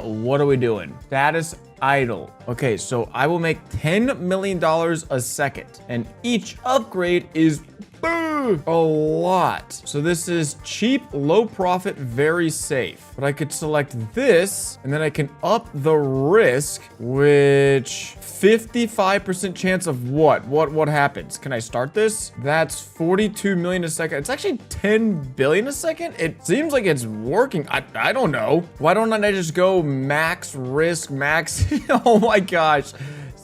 What are we doing? Status idle. Okay, so I will make $10 million a second, and each upgrade is a lot. So this is cheap, low profit, very safe. But I could select this, and then I can up the risk, which 55% chance of what happens? Can I start this? That's 42 million a second. It's actually 10 billion a second. It seems like it's working. I don't know. Why don't I just go max risk, max? Oh my gosh.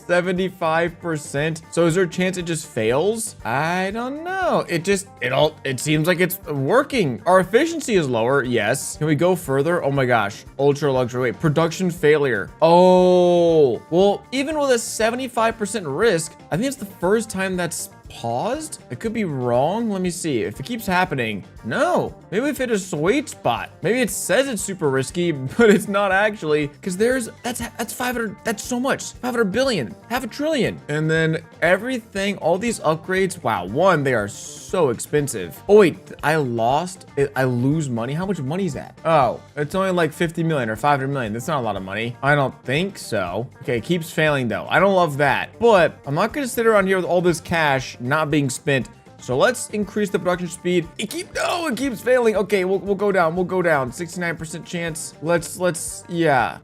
75%. So is there a chance it just fails? I don't know. It seems like it's working. Our efficiency is lower. Yes. Can we go further? Oh my gosh. Ultra luxury. Wait, production failure. Oh, well, even with a 75% risk, I think it's the first time that's paused. It could be wrong. Let me see if it keeps happening. No, maybe we've hit a sweet spot. Maybe it says it's super risky, but it's not actually, because that's 500. That's so much. 500 billion, $500 billion. And then everything, all these upgrades. Wow. One, they are so expensive. Oh wait, I lost it. I lose money. How much money is that? Oh, it's only like 50 million or 500 million. That's not a lot of money. I don't think so. Okay. It keeps failing though. I don't love that, but I'm not going to sit around here with all this cash not being spent. So let's increase the production speed. It keeps failing. Okay, we'll go down. We'll go down. 69% chance. Let's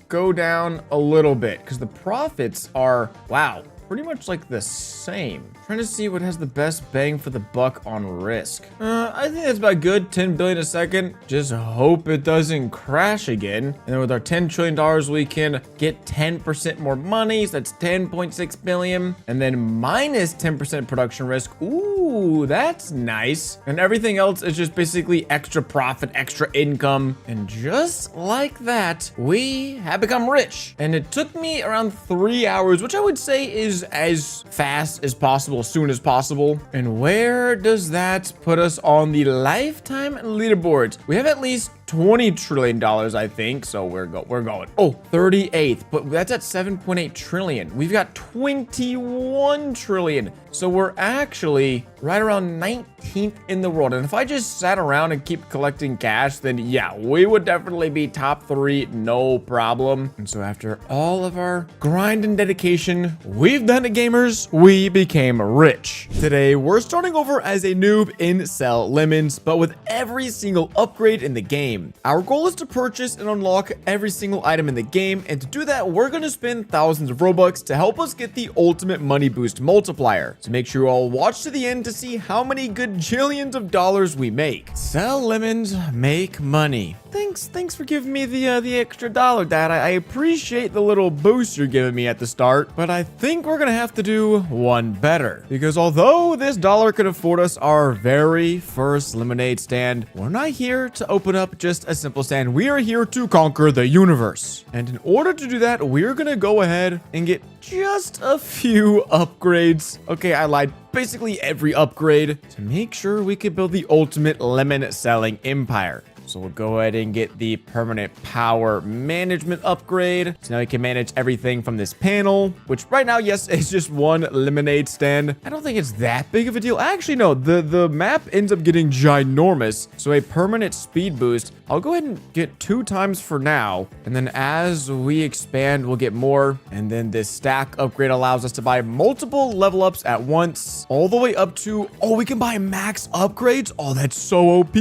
go down a little bit because the profits are, wow, pretty much like the same. Trying to see what has the best bang for the buck on risk. I think that's about good. 10 billion a second. Just hope it doesn't crash again. And then with our $10 trillion, we can get 10% more money. So that's 10.6 billion. And then minus 10% production risk. Ooh, that's nice. And everything else is just basically extra profit, extra income. And just like that, we have become rich. And it took me around 3 hours, which I would say is as fast as possible, as soon as possible. And where does that put us on the lifetime leaderboards? We have at least $20 trillion, I think. So we're going. Oh, 38th, but that's at 7.8 trillion. We've got 21 trillion. So we're actually right around 19th in the world. And if I just sat around and keep collecting cash, then yeah, we would definitely be top 3, no problem. And so after all of our grind and dedication, we've done it, gamers. We became rich. Today, we're starting over as a noob in Sell Lemons, but with every single upgrade in the game. game. Our goal is to purchase and unlock every single item in the game, and to do that, we're going to spend thousands of Robux to help us get the ultimate money boost multiplier. So make sure you all watch to the end to see how many gajillions of dollars we make. Sell lemons, make money. Thanks for giving me the extra dollar, Dad. I appreciate the little boost you're giving me at the start, but I think we're gonna have to do one better. Because although this dollar could afford us our very first lemonade stand, we're not here to open up just a simple stand. We are here to conquer the universe. And in order to do that, we're gonna go ahead and get just a few upgrades. Okay, I lied. Basically every upgrade to make sure we can build the ultimate lemon selling empire. So we'll go ahead and get the permanent power management upgrade. So now we can manage everything from this panel, which right now, yes, is just one lemonade stand. I don't think it's that big of a deal. Actually, no, the map ends up getting ginormous. So a permanent speed boost, I'll go ahead and get 2 times for now. And then as we expand, we'll get more. And then this stack upgrade allows us to buy multiple level ups at once, all the way up to, oh, we can buy max upgrades. Oh, that's so OP.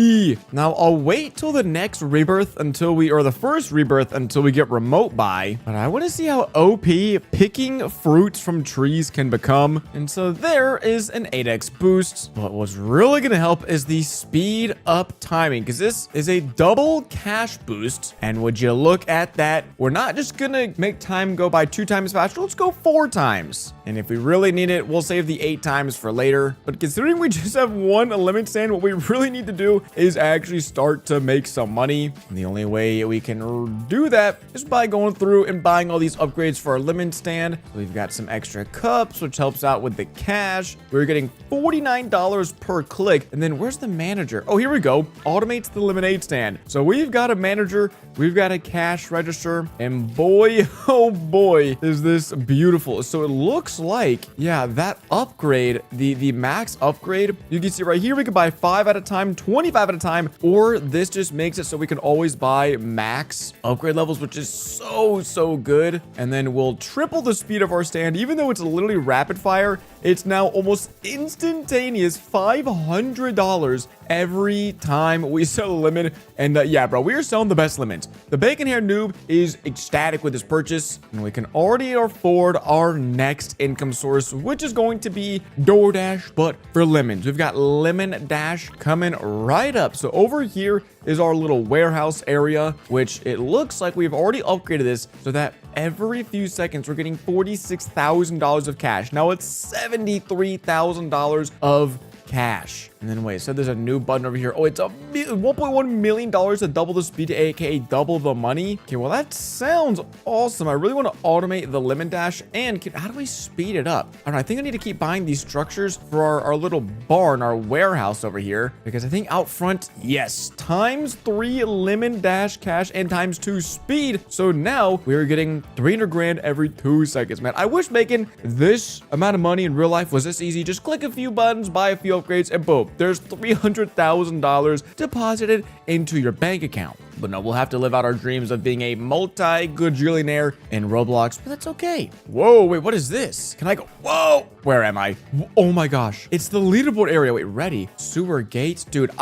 Now I'll wait till the next rebirth or the first rebirth until we get remote buy. But I want to see how OP picking fruits from trees can become. And so there is an 8x boost. But what's really going to help is the speed up timing, because this is a double cash boost. And would you look at that? We're not just going to make time go by 2 times faster. Let's go 4 times. And if we really need it, we'll save the 8 times for later. But considering we just have one lemon stand, what we really need to do is actually start to make some money. And the only way we can do that is by going through and buying all these upgrades for our lemon stand. So we've got some extra cups, which helps out with the cash. We're getting $49 per click. And then where's the manager? Oh, here we go. Automates the lemonade stand. So we've got a manager, we've got a cash register, and boy, oh boy, is this beautiful. So it looks like, yeah, that upgrade, the max upgrade, you can see right here, we can buy 5 at a time, 25 at a time, or this just makes it so we can always buy max upgrade levels, which is so good. And then we'll triple the speed of our stand. Even though it's literally rapid fire, it's now almost instantaneous $500 every time we sell a lemon. And yeah, bro, we are selling the best lemons. The bacon hair noob is ecstatic with this purchase, and we can already afford our next income source, which is going to be DoorDash, but for lemons. We've got Lemon Dash coming right up. So over here is our little warehouse area, which it looks like we've already upgraded this so that every few seconds we're getting $46,000 of cash. Now it's $73,000 of cash. And then wait, so there's a new button over here. Oh, it's a $1.1 million to double the speed, aka double the money. Okay, well, that sounds awesome. I really want to automate the lemon dash. And how do we speed it up? I don't know. I think I need to keep buying these structures for our little barn, our warehouse over here, because I think out front, yes, ×3 lemon dash cash and ×2 speed. So now we're getting 300 grand every 2 seconds, man. I wish making this amount of money in real life was this easy. Just click a few buttons, buy a few upgrades, and boom, there's $300,000 deposited into your bank account. But no, we'll have to live out our dreams of being a multi-gajillionaire in Roblox, but that's okay. Whoa, wait, what is this? Can I go? Whoa, where am I? Oh my gosh, it's the leaderboard area. Wait, ready? Sewer gates? Dude,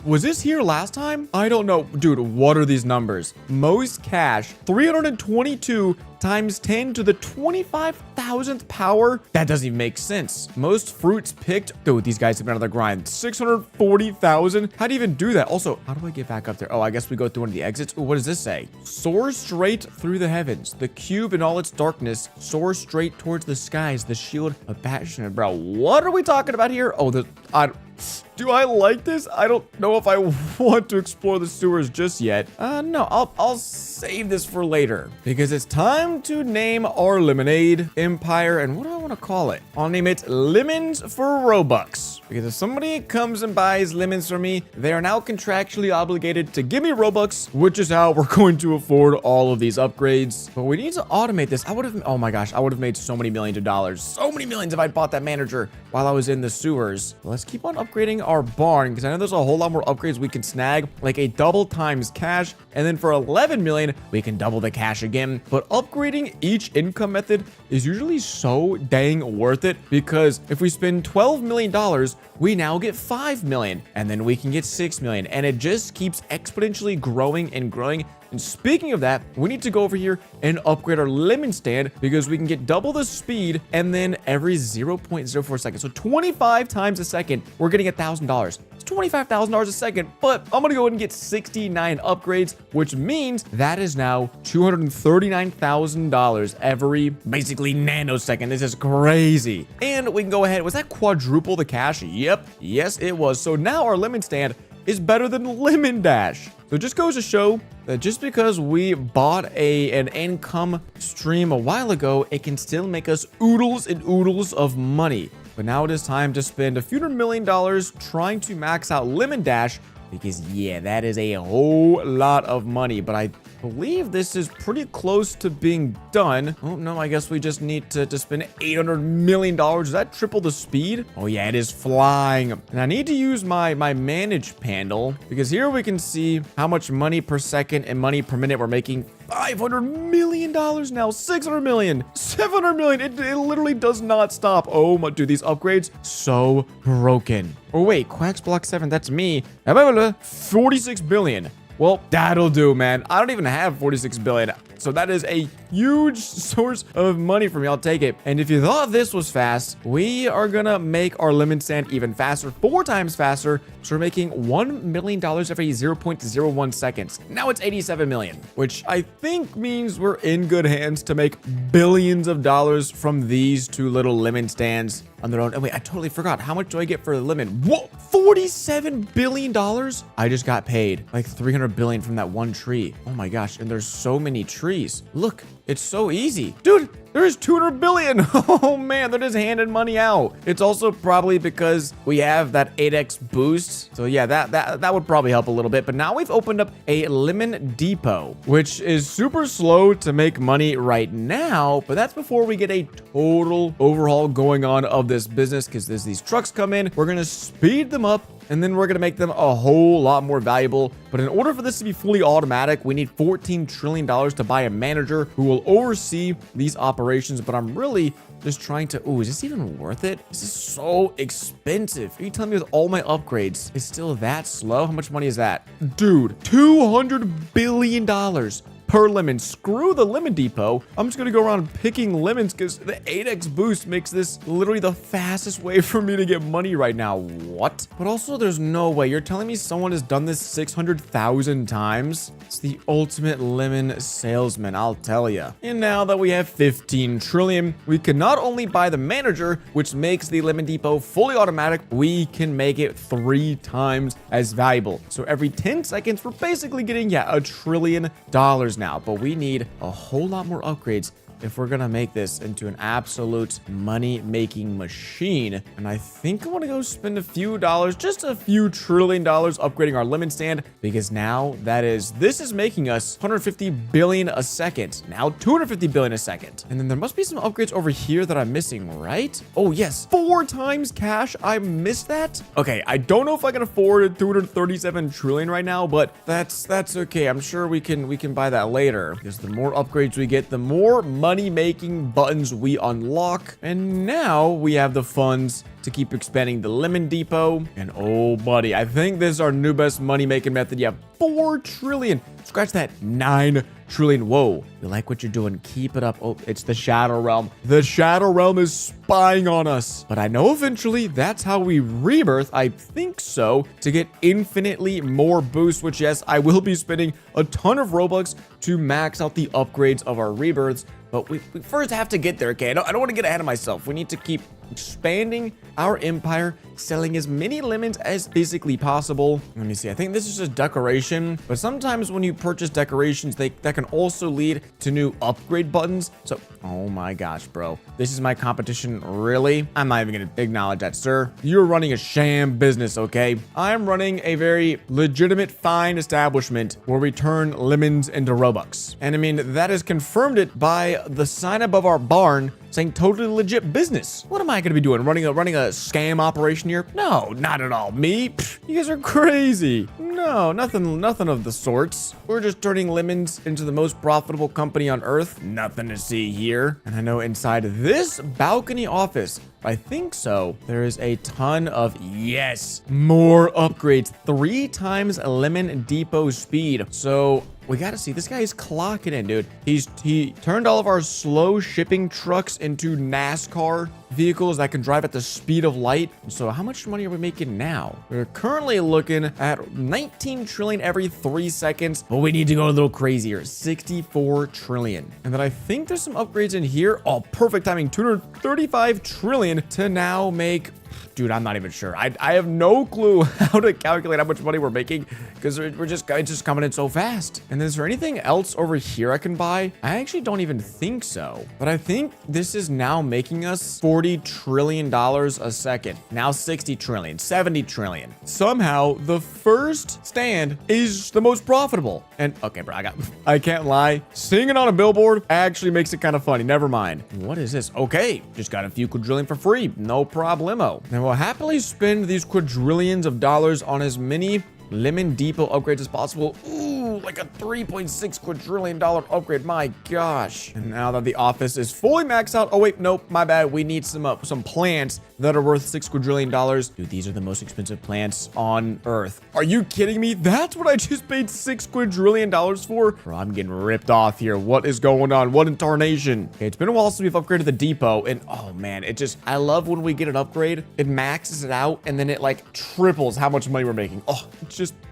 was this here last time? I don't know. Dude, what are these numbers? Most cash, 322 times 10 to the 25,000th power? That doesn't even make sense. Most fruits picked. Dude, these guys have been on the grind. 640,000. How do you even do that? Also, how do I get back up there? Oh, I guess we go through one of the exits. Ooh, what does this say? Soar straight through the heavens. The cube in all its darkness soars straight towards the skies. The shield of passion. Bro, what are we talking about here? Oh, do I like this? I don't know if I want to explore the sewers just yet. No, I'll save this for later because it's time to name our lemonade empire. And what do I want to call it? I'll name it Lemons for Robux. Because if somebody comes and buys lemons from me, they are now contractually obligated to give me Robux, which is how we're going to afford all of these upgrades. But we need to automate this. Oh my gosh, I would have made so many millions of dollars. So many millions if I'd bought that manager while I was in the sewers. Let's keep on upgrading our barn, because I know there's a whole lot more upgrades we can snag, like a double times cash, and then for 11 million, we can double the cash again. But upgrading each income method is usually so dang worth it, because if we spend $12 million, we now get 5 million, and then we can get 6 million, and it just keeps exponentially growing and growing. And speaking of that, we need to go over here and upgrade our lemon stand, because we can get double the speed, and then every 0.04 seconds. So 25 times a second, we're getting $1,000. It's $25,000 a second, but I'm gonna go ahead and get 69 upgrades, which means that is now $239,000 every basically nanosecond. This is crazy. And we can go ahead, was that quadruple the cash? Yep, yes it was. So now our lemon stand is better than Lemon Dash. So it just goes to show that just because we bought an income stream a while ago, it can still make us oodles and oodles of money. But now it is time to spend a few $100 million trying to max out Lemon Dash, because yeah, that is a whole lot of money. But I believe this is pretty close to being done. Oh no, I guess we just need to spend $800 million. Does that triple the speed? Oh yeah, it is flying. And I need to use my manage panel, because here we can see how much money per second and money per minute we're making. $500 million now, 600 million, 700 million. It literally does not stop. Oh my, dude, these upgrades so broken. Oh wait, Quacks Block 7, that's me. 46 billion. Well, that'll do, man. I don't even have 46 billion. So that is a huge source of money for me. I'll take it. And if you thought this was fast, we are gonna make our lemon stand even faster, 4 times faster. So we're making $1 million every 0.01 seconds. Now it's 87 million, which I think means we're in good hands to make billions of dollars from these 2 little lemon stands on their own. And wait, I totally forgot. How much do I get for the lemon? Whoa, $47 billion? I just got paid like 300 billion from that one tree. Oh my gosh. And there's so many trees. Look, it's so easy. Dude, there's 200 billion. Oh man, they're just handing money out. It's also probably because we have that 8x boost. So yeah, that would probably help a little bit. But now we've opened up a lemon depot, which is super slow to make money right now. But that's before we get a total overhaul going on of this business, because as these trucks come in, we're going to speed them up, and then we're going to make them a whole lot more valuable. But in order for this to be fully automatic, we need $14 trillion to buy a manager who will oversee these operations. But I'm really just trying to, is this even worth it? This is so expensive. Are you telling me with all my upgrades, it's still that slow? How much money is that? Dude, $200 billion per lemon. Screw the lemon depot. I'm just gonna go around picking lemons, because the 8x boost makes this literally the fastest way for me to get money right now. What? But also, there's no way. You're telling me someone has done this 600,000 times? It's the ultimate lemon salesman, I'll tell you. And now that we have 15 trillion, we can not only buy the manager, which makes the lemon depot fully automatic, we can make it 3 times as valuable. So every 10 seconds, we're basically getting, $1 trillion now. But we need a whole lot more upgrades if we're gonna make this into an absolute money-making machine. And I think I want to go spend a few dollars, just a few $1 trillion upgrading our lemon stand, because now this is making us 150 billion a second. Now 250 billion a second. And then there must be some upgrades over here that I'm missing, right? Oh yes, 4 times cash. I missed that. Okay, I don't know if I can afford 237 trillion right now, but that's okay. I'm sure we can buy that later, because the more upgrades we get, the more money-making buttons we unlock. And now we have the funds to keep expanding the lemon depot. And oh buddy, I think this is our new best money-making method. You have 4 trillion. Scratch that, 9 trillion. Whoa, you like what you're doing? Keep it up. Oh, it's the Shadow Realm. The Shadow Realm is spying on us. But I know eventually that's how we rebirth. I think so, to get infinitely more boosts, which yes, I will be spending a ton of Robux to max out the upgrades of our rebirths. But we first have to get there, okay? I don't want to get ahead of myself. We need to keep expanding our empire, selling as many lemons as physically possible. Let me see. I think this is just decoration, but sometimes when you purchase decorations, that can also lead to new upgrade buttons. So, oh my gosh, bro. This is my competition, really? I'm not even going to acknowledge that, sir. You're running a sham business, okay? I'm running a very legitimate, fine establishment where we turn lemons into Robux. And I mean, that has confirmed it by the sign above our barn saying totally legit business. What am I going to be doing? Running a scam operation here? No, not at all. Me? Pfft, you guys are crazy. No, nothing of the sorts. We're just turning lemons into the most profitable company on earth. Nothing to see here. And I know inside this balcony office, I think so, there is a ton of, yes, more upgrades. 3 times Lemon Depot speed. So we gotta see, this guy is clocking in, dude. He turned all of our slow shipping trucks into NASCAR vehicles that can drive at the speed of light. So how much money are we making now? We're currently looking at 19 trillion every 3 seconds, but we need to go a little crazier. 64 trillion. And then I think there's some upgrades in here. Oh, perfect timing. 235 trillion to now make... Dude, I'm not even sure. I have no clue how to calculate how much money we're making because it's just coming in so fast. And is there anything else over here I can buy? I actually don't even think so. But I think this is now making us $40 trillion a second. Now 60 trillion, 70 trillion. Somehow the first stand is the most profitable. And okay, bro, I can't lie. Seeing it on a billboard actually makes it kind of funny. Never mind. What is this? Okay, just got a few quadrillion for free. No problemo. And we'll happily spend these quadrillions of dollars on as many Lemon Depot upgrades as possible. Ooh, like a $3.6 quadrillion upgrade. My gosh. And now that the office is fully maxed out. Oh, wait, nope, my bad. We need some plants that are worth $6 quadrillion. Dude, these are the most expensive plants on Earth. Are you kidding me? That's what I just paid $6 quadrillion for? Bro, I'm getting ripped off here. What is going on? What in tarnation? Okay, it's been a while since we've upgraded the depot. And oh man, I love when we get an upgrade. It maxes it out and then it like triples how much money we're making. Oh,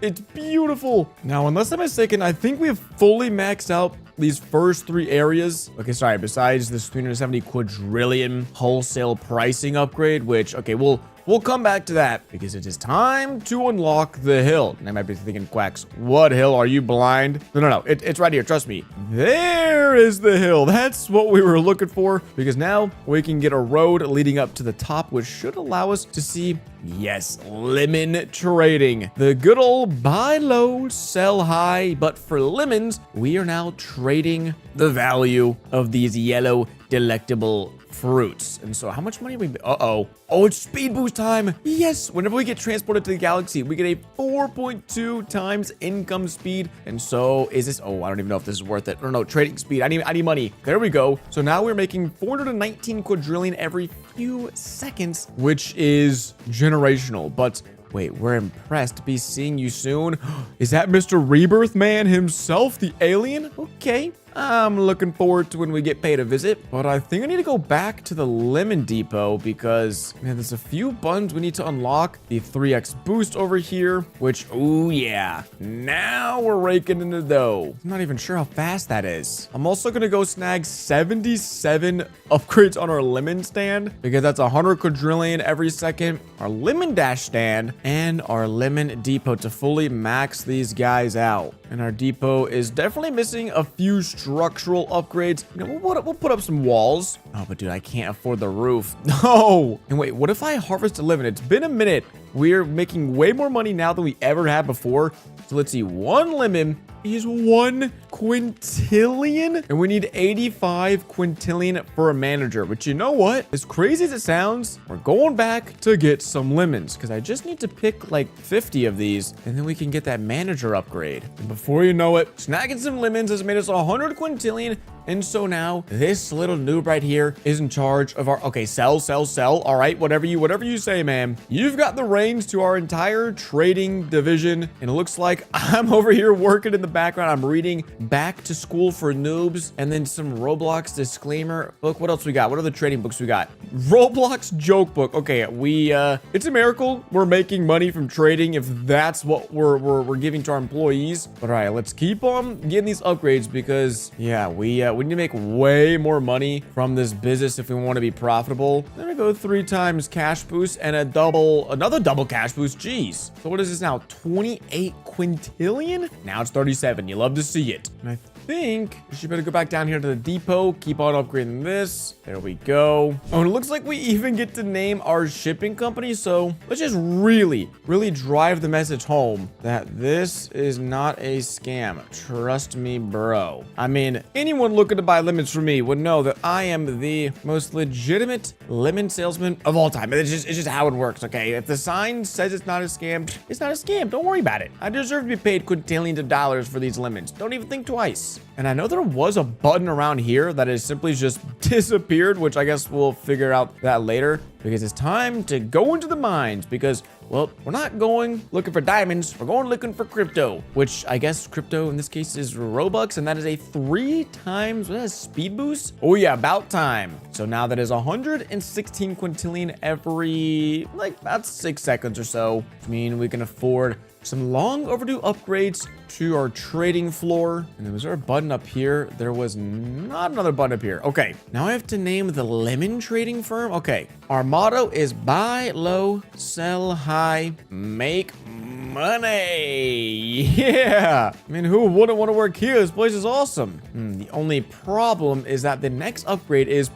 it's beautiful. Now, unless I'm mistaken, I think we have fully maxed out these first 3 areas. Okay, sorry, besides this 370 quadrillion wholesale pricing upgrade, which, okay, we'll come back to that because it is time to unlock the hill. And I might be thinking, Quacks, what hill? Are you blind? No. It's right here. Trust me. There is the hill. That's what we were looking for because now we can get a road leading up to the top, which should allow us to see, yes, lemon trading. The good old buy low, sell high. But for lemons, we are now trading the value of these yellow delectable fruits. And so how much money are we... Oh, it's speed boost time. Yes. Whenever we get transported to the galaxy, we get a 4.2 times income speed. And so is this... Oh, I don't even know if this is worth it. No, trading speed. I need money. There we go. So now we're making 419 quadrillion every few seconds, which is generational. But wait, we're impressed to be seeing you soon. Is that Mr. Rebirth Man himself, the alien? Okay. I'm looking forward to when we get paid a visit, but I think I need to go back to the Lemon Depot because, man, there's a few buttons we need to unlock. The 3x boost over here, which, oh yeah, now we're raking in the dough. I'm not even sure how fast that is. I'm also going to go snag 77 upgrades on our lemon stand because that's 100 quadrillion every second. Our lemon dash stand and our Lemon Depot to fully max these guys out. And our depot is definitely missing a few structural upgrades. You know, we'll put up some walls. Oh, but dude, I can't afford the roof. No. And wait, what if I harvest a lemon? It's been a minute. We're making way more money now than we ever had before. So let's see. 1 lemon is 1 quintillion. And we need 85 quintillion for a manager. But you know what? As crazy as it sounds, we're going back to get some lemons. Because I just need to pick like 50 of these. And then we can get that manager upgrade. And before you know it, snagging some lemons has made us 100 quintillion. And so now this little noob right here is in charge of our... Okay, sell. All right, whatever you say, man. You've got the reins to our entire trading division. And it looks like I'm over here working in the background. I'm reading Back to School for Noobs and then some Roblox disclaimer book. What else we got? What are the trading books we got? Roblox joke book. Okay, it's a miracle we're making money from trading if that's what we're giving to our employees. But all right, let's keep on getting these upgrades because, yeah, we need to make way more money from this business if we want to be profitable. Then we go 3 times cash boost and another double cash boost. Jeez. So what is this now? 28 quintillion? Now it's 37. You love to see it. And I think we should better go back down here to the depot. Keep on upgrading this. There we go. Oh, and it looks like we even get to name our shipping company. So let's just really drive the message home that this is not a scam. Trust me, bro. I mean, anyone looking to buy lemons from me would know that I am the most legitimate lemon salesman of all time. It's just how it works, okay? If the sign says it's not a scam, it's not a scam. Don't worry about it. I deserve to be paid quintillions of dollars for these lemons. Don't even think twice. And I know there was a button around here that has simply just disappeared, which I guess we'll figure out that later, because it's time to go into the mines because, well, we're not going looking for diamonds. We're going looking for crypto, which I guess crypto in this case is Robux, and that is a 3 times speed boost. Oh yeah, about time. So now that is 116 quintillion every, like, about 6 seconds or so, which means we can afford some long overdue upgrades to our trading floor. And then was there a button up here? There was not another button up here. Okay, now I have to name the lemon trading firm. Okay, our motto is buy low, sell high, make money. Yeah, I mean, who wouldn't want to work here? This place is awesome. The only problem is that the next upgrade is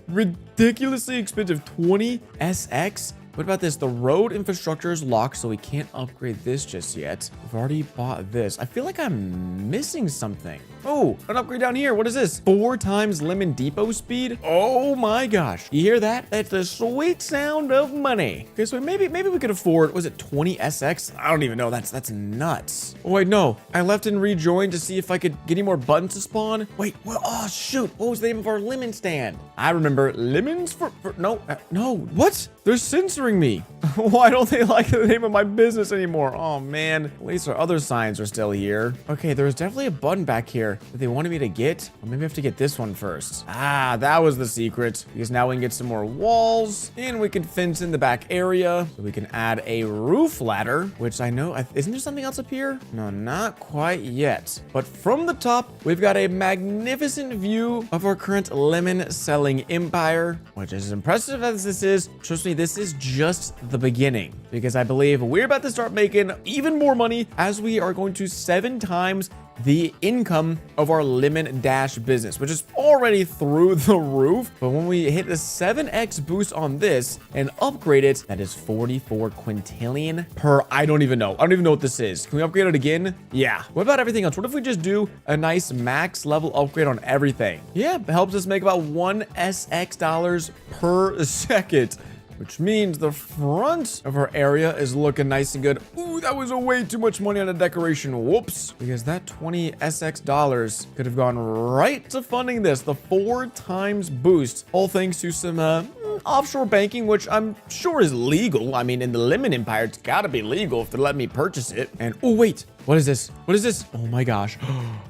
ridiculously expensive, 20 SX. What about this? The road infrastructure is locked, so we can't upgrade this just yet. We've already bought this. I feel like I'm missing something. Oh, an upgrade down here. What is this? 4 times lemon depot speed? Oh my gosh. You hear that? That's the sweet sound of money. Okay, so maybe we could afford, was it 20 SX? I don't even know. That's nuts. Oh wait, no. I left and rejoined to see if I could get any more buttons to spawn. Wait, well, oh shoot. What was the name of our lemon stand? I remember lemons for no. What? They're censoring me. Why don't they like the name of my business anymore? Oh man, at least our other signs are still here. Okay, there was definitely a button back here that they wanted me to get. Or maybe I have to get this one first. Ah, that was the secret. Because now we can get some more walls and we can fence in the back area. So we can add a roof ladder, which I know, isn't there something else up here? No, not quite yet. But from the top, we've got a magnificent view of our current lemon selling empire, which is as impressive as this is. Trust me, this is just the beginning, because I believe we're about to start making even more money as we are going to 7 times the income of our lemon dash business, which is already through the roof. But when we hit the 7x boost on this and upgrade it, that is 44 quintillion per, I don't even know what this is. Can we upgrade it again? Yeah. What about everything else? What if we just do a nice max level upgrade on everything? Yeah, it helps us make about 1 SX dollars per second, which means the front of our area is looking nice and good. Ooh, that was way too much money on a decoration. Whoops. Because that 20 SX dollars could have gone right to funding this, the 4 times boost, all thanks to some offshore banking, which I'm sure is legal. I mean, in the lemon empire, it's gotta be legal if they let me purchase it. And oh wait, what is this? What is this? Oh my gosh.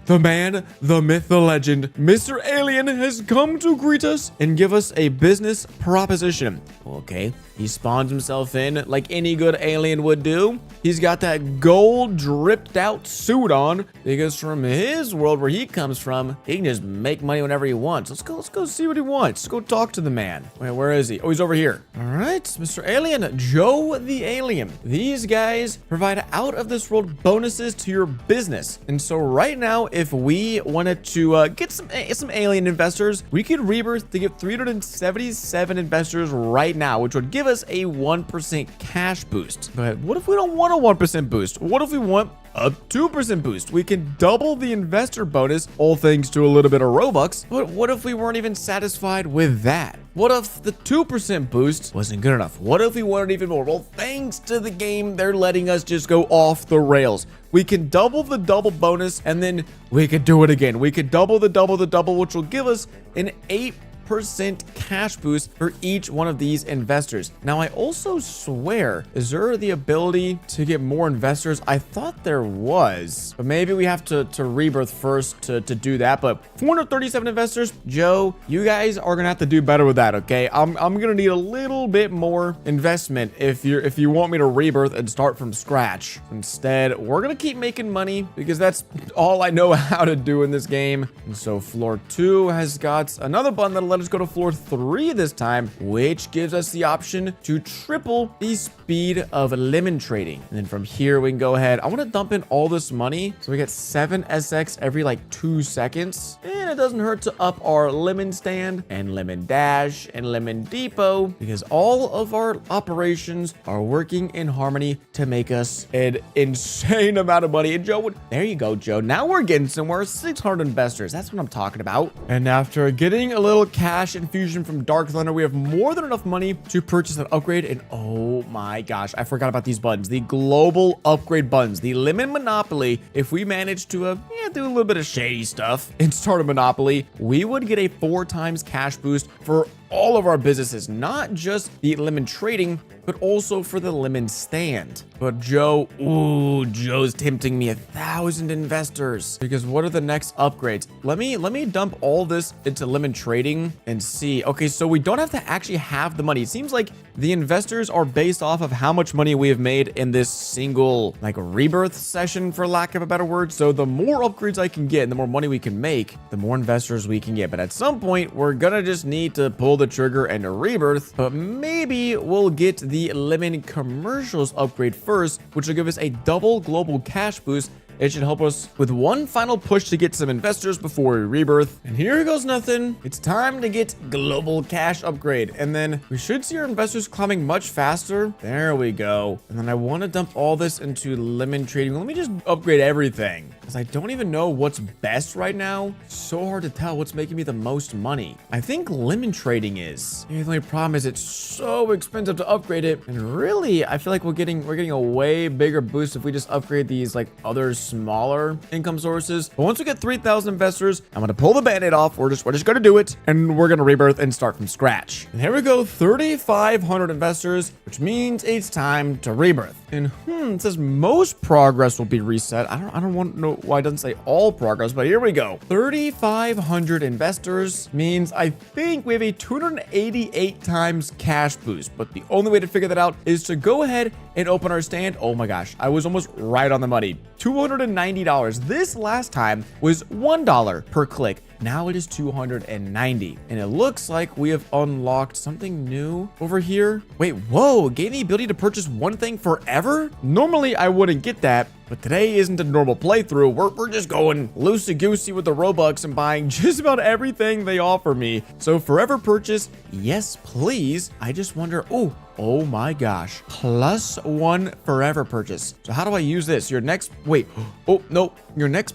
The man, the myth, the legend, Mr. Alien has come to greet us and give us a business proposition. Okay, he spawns himself in like any good alien would do. He's got that gold dripped out suit on because from his world where he comes from, he can just make money whenever he wants. Let's go see what he wants. Let's go talk to the man. Wait, where is he? Oh, he's over here. All right, Mr. Alien, Joe the Alien. These guys provide out of this world bonuses to your business. And so right now, if we wanted to get some alien investors, we could rebirth to get 377 investors right now, which would give us a 1% cash boost. But what if we don't want a 1% boost? What if we want a 2% boost? We can double the investor bonus, all thanks to a little bit of Robux. But what if we weren't even satisfied with that? What if the 2% boost wasn't good enough? What if we wanted even more? Well, thanks to the game, they're letting us just go off the rails. We can double the double bonus, and then we could do it again. We could double the double, which will give us an 8% cash boost for each one of these investors. Now, I also swear, is there the ability to get more investors? I thought there was, but maybe we have to rebirth first to do that. But 437 investors, Joe, you guys are gonna have to do better with that, okay? I'm gonna need a little bit more investment if you want me to rebirth and start from scratch. Instead, we're gonna keep making money because that's all I know how to do in this game. And so floor 2 has got another button that'll let us go to floor 3 this time, which gives us the option to triple the speed of lemon trading. And then from here, we can go ahead. I want to dump in all this money so we get 7 SX every like 2 seconds. And it doesn't hurt to up our lemon stand and lemon dash and lemon depot, because all of our operations are working in harmony to make us an insane amount of money. And Joe, there you go, Joe. Now we're getting somewhere. 600 investors. That's what I'm talking about. And after getting a little cash infusion from Dark Thunder, we have more than enough money to purchase an upgrade. And oh my gosh, I forgot about these buttons. The global upgrade buttons, the lemon monopoly. If we manage to do a little bit of shady stuff and start a monopoly, we would get a 4 times cash boost for all of our businesses, not just the lemon trading, but also for the lemon stand. But Joe, Joe's tempting me 1,000 investors, because what are the next upgrades? Let me dump all this into lemon trading and see. Okay, so we don't have to actually have the money. It seems like the investors are based off of how much money we have made in this single like rebirth session, for lack of a better word. So the more upgrades I can get and the more money we can make, the more investors we can get. But at some point, we're gonna just need to pull the trigger and a rebirth. But maybe we'll get the lemon commercials upgrade first, which will give us a double global cash boost. It should help us with one final push to get some investors before we rebirth. And here goes nothing. It's time to get global cash upgrade. And then we should see our investors climbing much faster. There we go. And then I want to dump all this into lemon trading. Let me just upgrade everything, because I don't even know what's best right now. So hard to tell what's making me the most money. I think lemon trading is. The only problem is it's so expensive to upgrade it. And really, I feel like we're getting a way bigger boost if we just upgrade these like other smaller income sources. But once we get 3,000 investors, I'm gonna pull the band-aid off. We're just gonna do it, and we're gonna rebirth and start from scratch. And here we go, 3,500 investors, which means it's time to rebirth. And it says most progress will be reset. I don't want to know why it doesn't say all progress, but here we go. 3,500 investors means I think we have a 288 times cash boost. But the only way to figure that out is to go ahead and open our stand. Oh my gosh, I was almost right on the money. $290. This last time was $1 per click. Now it is 290. And it looks like we have unlocked something new over here. Wait, whoa, it gave me the ability to purchase one thing forever? Normally I wouldn't get that, but today isn't a normal playthrough. We're just going loosey-goosey with the Robux and buying just about everything they offer me. So forever purchase, yes please. I just wonder, oh my gosh, +1 forever purchase. So how do I use this? Your next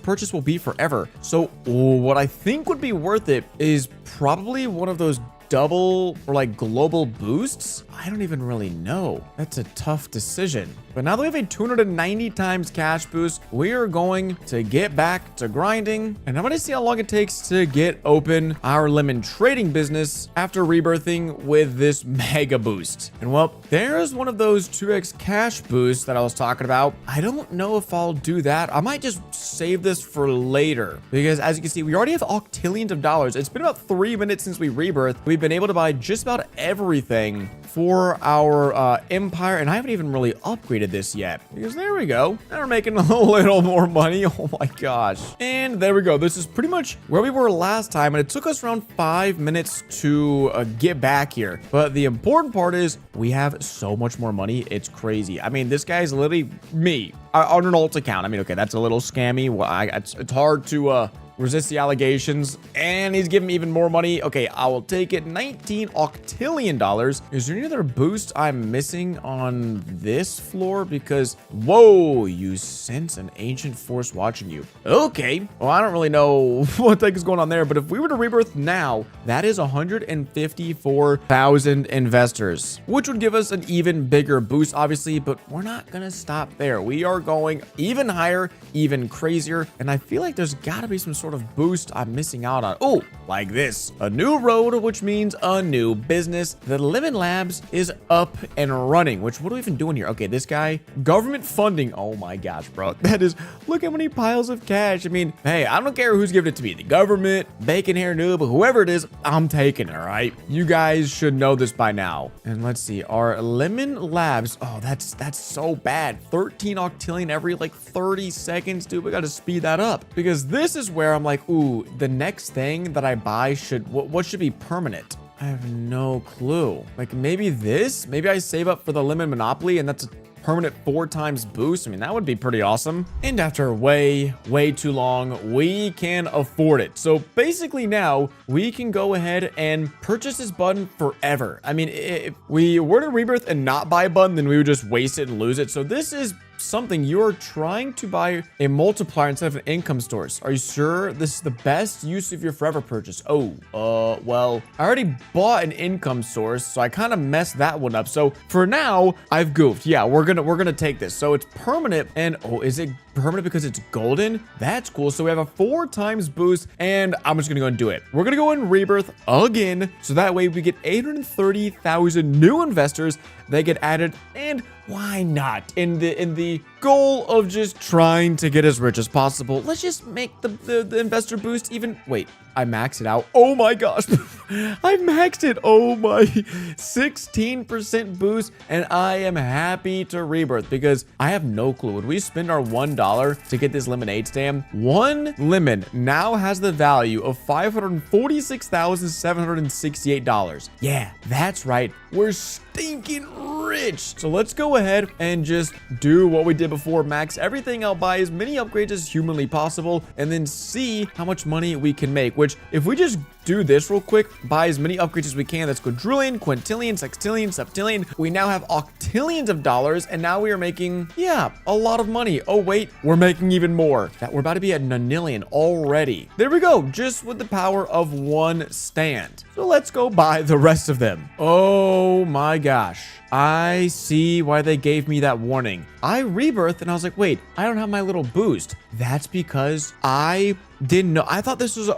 purchase will be forever. So what I think would be worth it is probably one of those double or like global boosts. I don't even really know. That's a tough decision. But now that we have a 290 times cash boost, we are going to get back to grinding. And I'm going to see how long it takes to get open our lemon trading business after rebirthing with this mega boost. And well, there's one of those 2x cash boosts that I was talking about. I don't know if I'll do that. I might just save this for later, because as you can see, we already have octillions of dollars. It's been about 3 minutes since we rebirthed. We've been able to buy just about everything for our empire, and I haven't even really upgraded this yet, because there we go. Now we're making a little more money. Oh my gosh. And there we go. This is pretty much where we were last time, and it took us around 5 minutes to get back here. But the important part is we have so much more money. It's crazy. I mean, this guy's literally me on an alt account. I mean, okay, that's a little scammy. Well, it's hard to resist the allegations, and he's giving me even more money. Okay, I will take it. 19 octillion dollars. Is there any other boost I'm missing on this floor? Because, whoa, you sense an ancient force watching you. Okay, well, I don't really know what the heck is going on there, but if we were to rebirth now, that is 154,000 investors, which would give us an even bigger boost, obviously, but we're not gonna stop there. We are going even higher, even crazier, and I feel like there's gotta be some sort of boost I'm missing out on. Oh, like this. A new road, which means a new business. The Lemon Labs is up and running, which what are we even doing here? Okay, this guy, government funding. Oh my gosh, bro. That is, look how many piles of cash. I mean, hey, I don't care who's giving it to me. The government, bacon hair noob, whoever it is, I'm taking it, all right? You guys should know this by now. And let's see, our Lemon Labs. Oh, that's so bad. 13 octillion every like 30 seconds, dude. We got to speed that up, because this is where I'm like, ooh, the next thing that I buy what should be permanent? I have no clue. Like maybe this? Maybe I save up for the lemon monopoly and that's a permanent 4 times boost. I mean, that would be pretty awesome. And after way too long, we can afford it. So basically now we can go ahead and purchase this button forever. I mean, if we were to rebirth and not buy a button, then we would just waste it and lose it. So this is something you're trying to buy a multiplier instead of an income source. Are you sure this is the best use of your forever purchase? Well, I already bought an income source, so I kind of messed that one up. So for now, I've goofed. Yeah, we're gonna take this. So it's permanent, and is it permanent because it's golden? That's cool. So we have a 4 times boost, and I'm just gonna go and do it. We're gonna go and rebirth again, so that way we get 830,000 new investors that get added, and why not? In the goal of just trying to get as rich as possible, let's just make the investor boost even. Wait, I maxed it out. Oh my gosh. I maxed it. Oh my, 16% boost, and I am happy to rebirth because I have no clue. Would we spend our $1 to get this lemonade stand? One lemon now has the value of $546,768. Yeah, that's right. We're stinking rich. So let's go ahead and just do what we did before. Max everything out, buy as many upgrades as humanly possible, and then see how much money we can make. Which, if we just do this real quick, buy as many upgrades as we can. That's quadrillion, quintillion, sextillion, septillion. We now have octillions of dollars, and now we are making, yeah, a lot of money. Oh wait, we're making even more. That we're about to be at nonillion already. There we go, just with the power of 1 stand. So let's go buy the rest of them. Oh my gosh, I see why they gave me that warning. I rebirthed and I was like, wait, I don't have my little boost. That's because I didn't know. I thought this was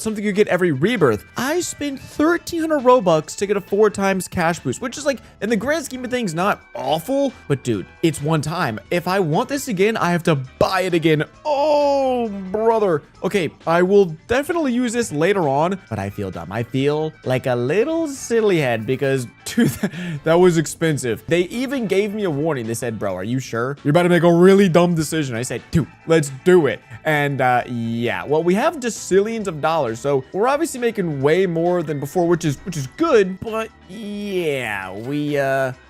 something you get every rebirth. I spent 1,300 Robux to get a 4 times cash boost, which is like, in the grand scheme of things, not awful. But dude, it's one time. If I want this again, I have to buy it again. Oh, brother. Okay, I will definitely use this later on, but I feel dumb. I feel like a little silly head because, dude, that was expensive. They even gave me a warning. They said, bro, are you sure? You're about to make a really dumb decision. I said, dude, let's do it. And yeah, well, we have decillions of dollars, so we're obviously making way more than before, which is good. But yeah, we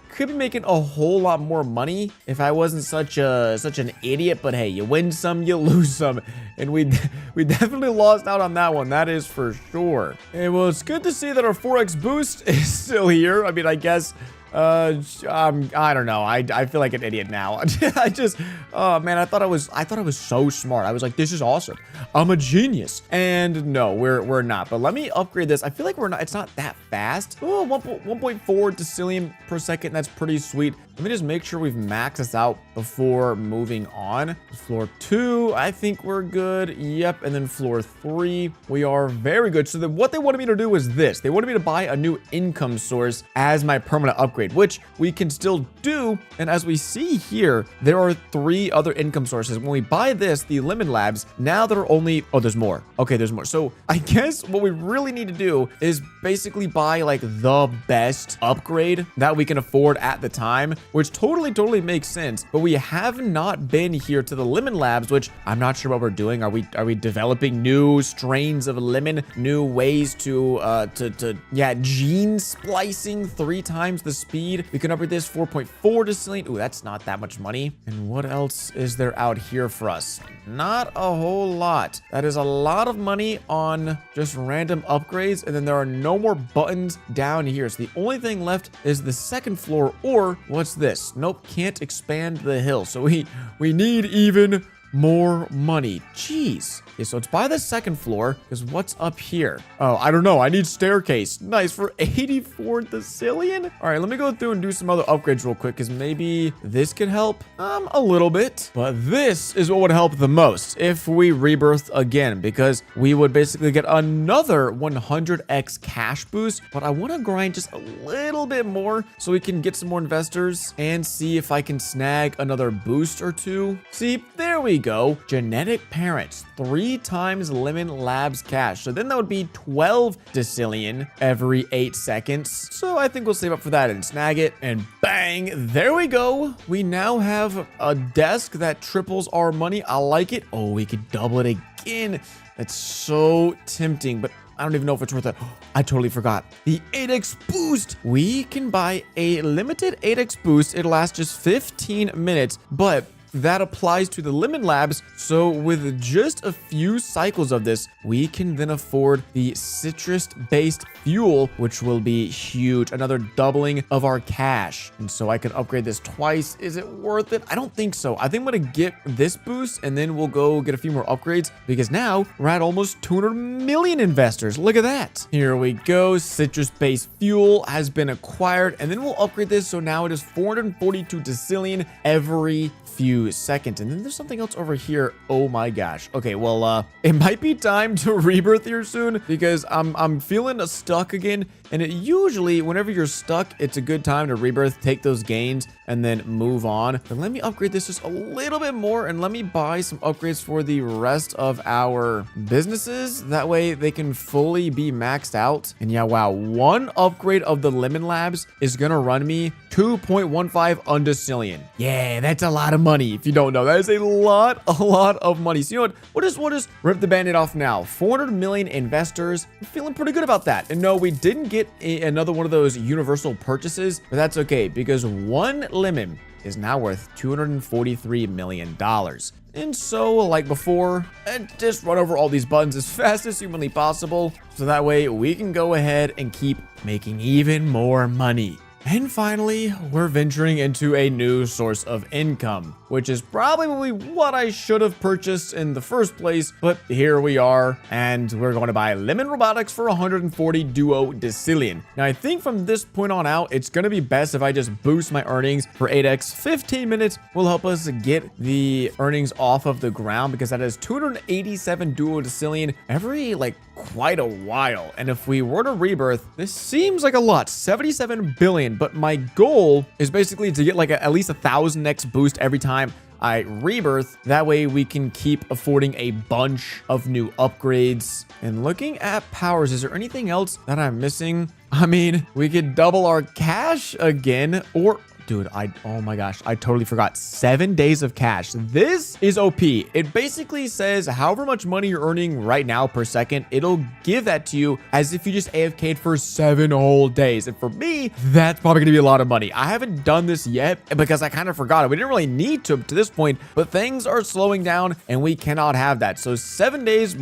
could be making a whole lot more money if I wasn't such an idiot. But hey, you win some, you lose some, and we definitely lost out on that one. That is for sure. And well, it's good to see that our 4x boost is still here. I mean, I guess. I don't know. I feel like an idiot now. Oh man, I thought I was so smart. I was like, this is awesome. I'm a genius. And no, we're not. But let me upgrade this. I feel like it's not that fast. Oh, 1.4 decillion per second. That's pretty sweet. Let me just make sure we've maxed this out before moving on. Floor 2, I think we're good. Yep. And then floor 3, we are very good. So what they wanted me to do was this. They wanted me to buy a new income source as my permanent upgrade, which we can still do. And as we see here, there are 3 other income sources. When we buy this, the Lemon Labs, now there are only, oh, there's more. Okay, there's more. So I guess what we really need to do is basically buy like the best upgrade that we can afford at the time, which totally makes sense. But we have not been here to the Lemon Labs, which I'm not sure what we're doing. Are we developing new strains of lemon, new ways to gene splicing 3 times the speed? We can upgrade this 4.4 decillion. Ooh, that's not that much money. And what else is there out here for us? Not a whole lot. That is a lot of money on just random upgrades, and then there are no more buttons down here. So the only thing left is the second floor, or what's this? Nope, can't expand the hill. So we need even more money. Jeez. Okay, so it's by the second floor, because what's up here? Oh, I don't know. I need staircase. Nice, for 84 decillion. All right, let me go through and do some other upgrades real quick, because maybe this could help a little bit. But this is what would help the most if we rebirth again, because we would basically get another 100x cash boost. But I want to grind just a little bit more so we can get some more investors and see if I can snag another boost or 2. See, there we go. Genetic parents, 3 times Lemon Labs cash. So then that would be 12 decillion every 8 seconds. So I think we'll save up for that and snag it. And bang, there we go. We now have a desk that triples our money. I like it. Oh, we could double it again. That's so tempting, but I don't even know if it's worth it. I totally forgot. The 8x boost. We can buy a limited 8x boost. It'll last just 15 minutes, but that applies to the Lemon Labs. So with just a few cycles of this, we can then afford the citrus-based fuel, which will be huge. Another doubling of our cash. And so I can upgrade this twice. Is it worth it? I don't think so. I think I'm going to get this boost and then we'll go get a few more upgrades because now we're at almost 200 million investors. Look at that. Here we go. Citrus-based fuel has been acquired and then we'll upgrade this. So now it is 442 decillion every few seconds. And then there's something else over here. Oh my gosh. Okay, well, it might be time to rebirth here soon because I'm feeling stuck again. And it usually, whenever you're stuck, it's a good time to rebirth, take those gains, and then move on. But let me upgrade this just a little bit more, and let me buy some upgrades for the rest of our businesses. That way, they can fully be maxed out. And yeah, wow, one upgrade of the Lemon Labs is gonna run me 2.15 undecillion. Yeah, that's a lot of money. If you don't know, that is a lot of money. So you know what? We'll just rip the band-aid off now. 400 million investors. I'm feeling pretty good about that. And no, we didn't get another one of those universal purchases, but that's okay because one lemon is now worth $243 million. And so, like before, just run over all these buttons as fast as humanly possible, so that way we can go ahead and keep making even more money. And finally, we're venturing into a new source of income, which is probably what I should have purchased in the first place, but here we are, and we're going to buy Lemon Robotics for 140 duo decillion. Now, I think from this point on out, it's going to be best if I just boost my earnings for 8x. 15 minutes will help us get the earnings off of the ground because that is 287 duo decillion every, like, quite a while. And if we were to rebirth, this seems like a lot, 77 billion. But my goal is basically to get like at least 1,000x boost every time I rebirth. That way we can keep affording a bunch of new upgrades. And looking at powers, is there anything else that I'm missing? I mean, we could double our cash again, or dude, oh my gosh, I totally forgot. 7 days of cash. This is OP. It basically says however much money you're earning right now per second, it'll give that to you as if you just AFK'd for 7 whole days. And for me, that's probably gonna be a lot of money. I haven't done this yet because I kind of forgot it. We didn't really need to this point, but things are slowing down and we cannot have that. So 7 days,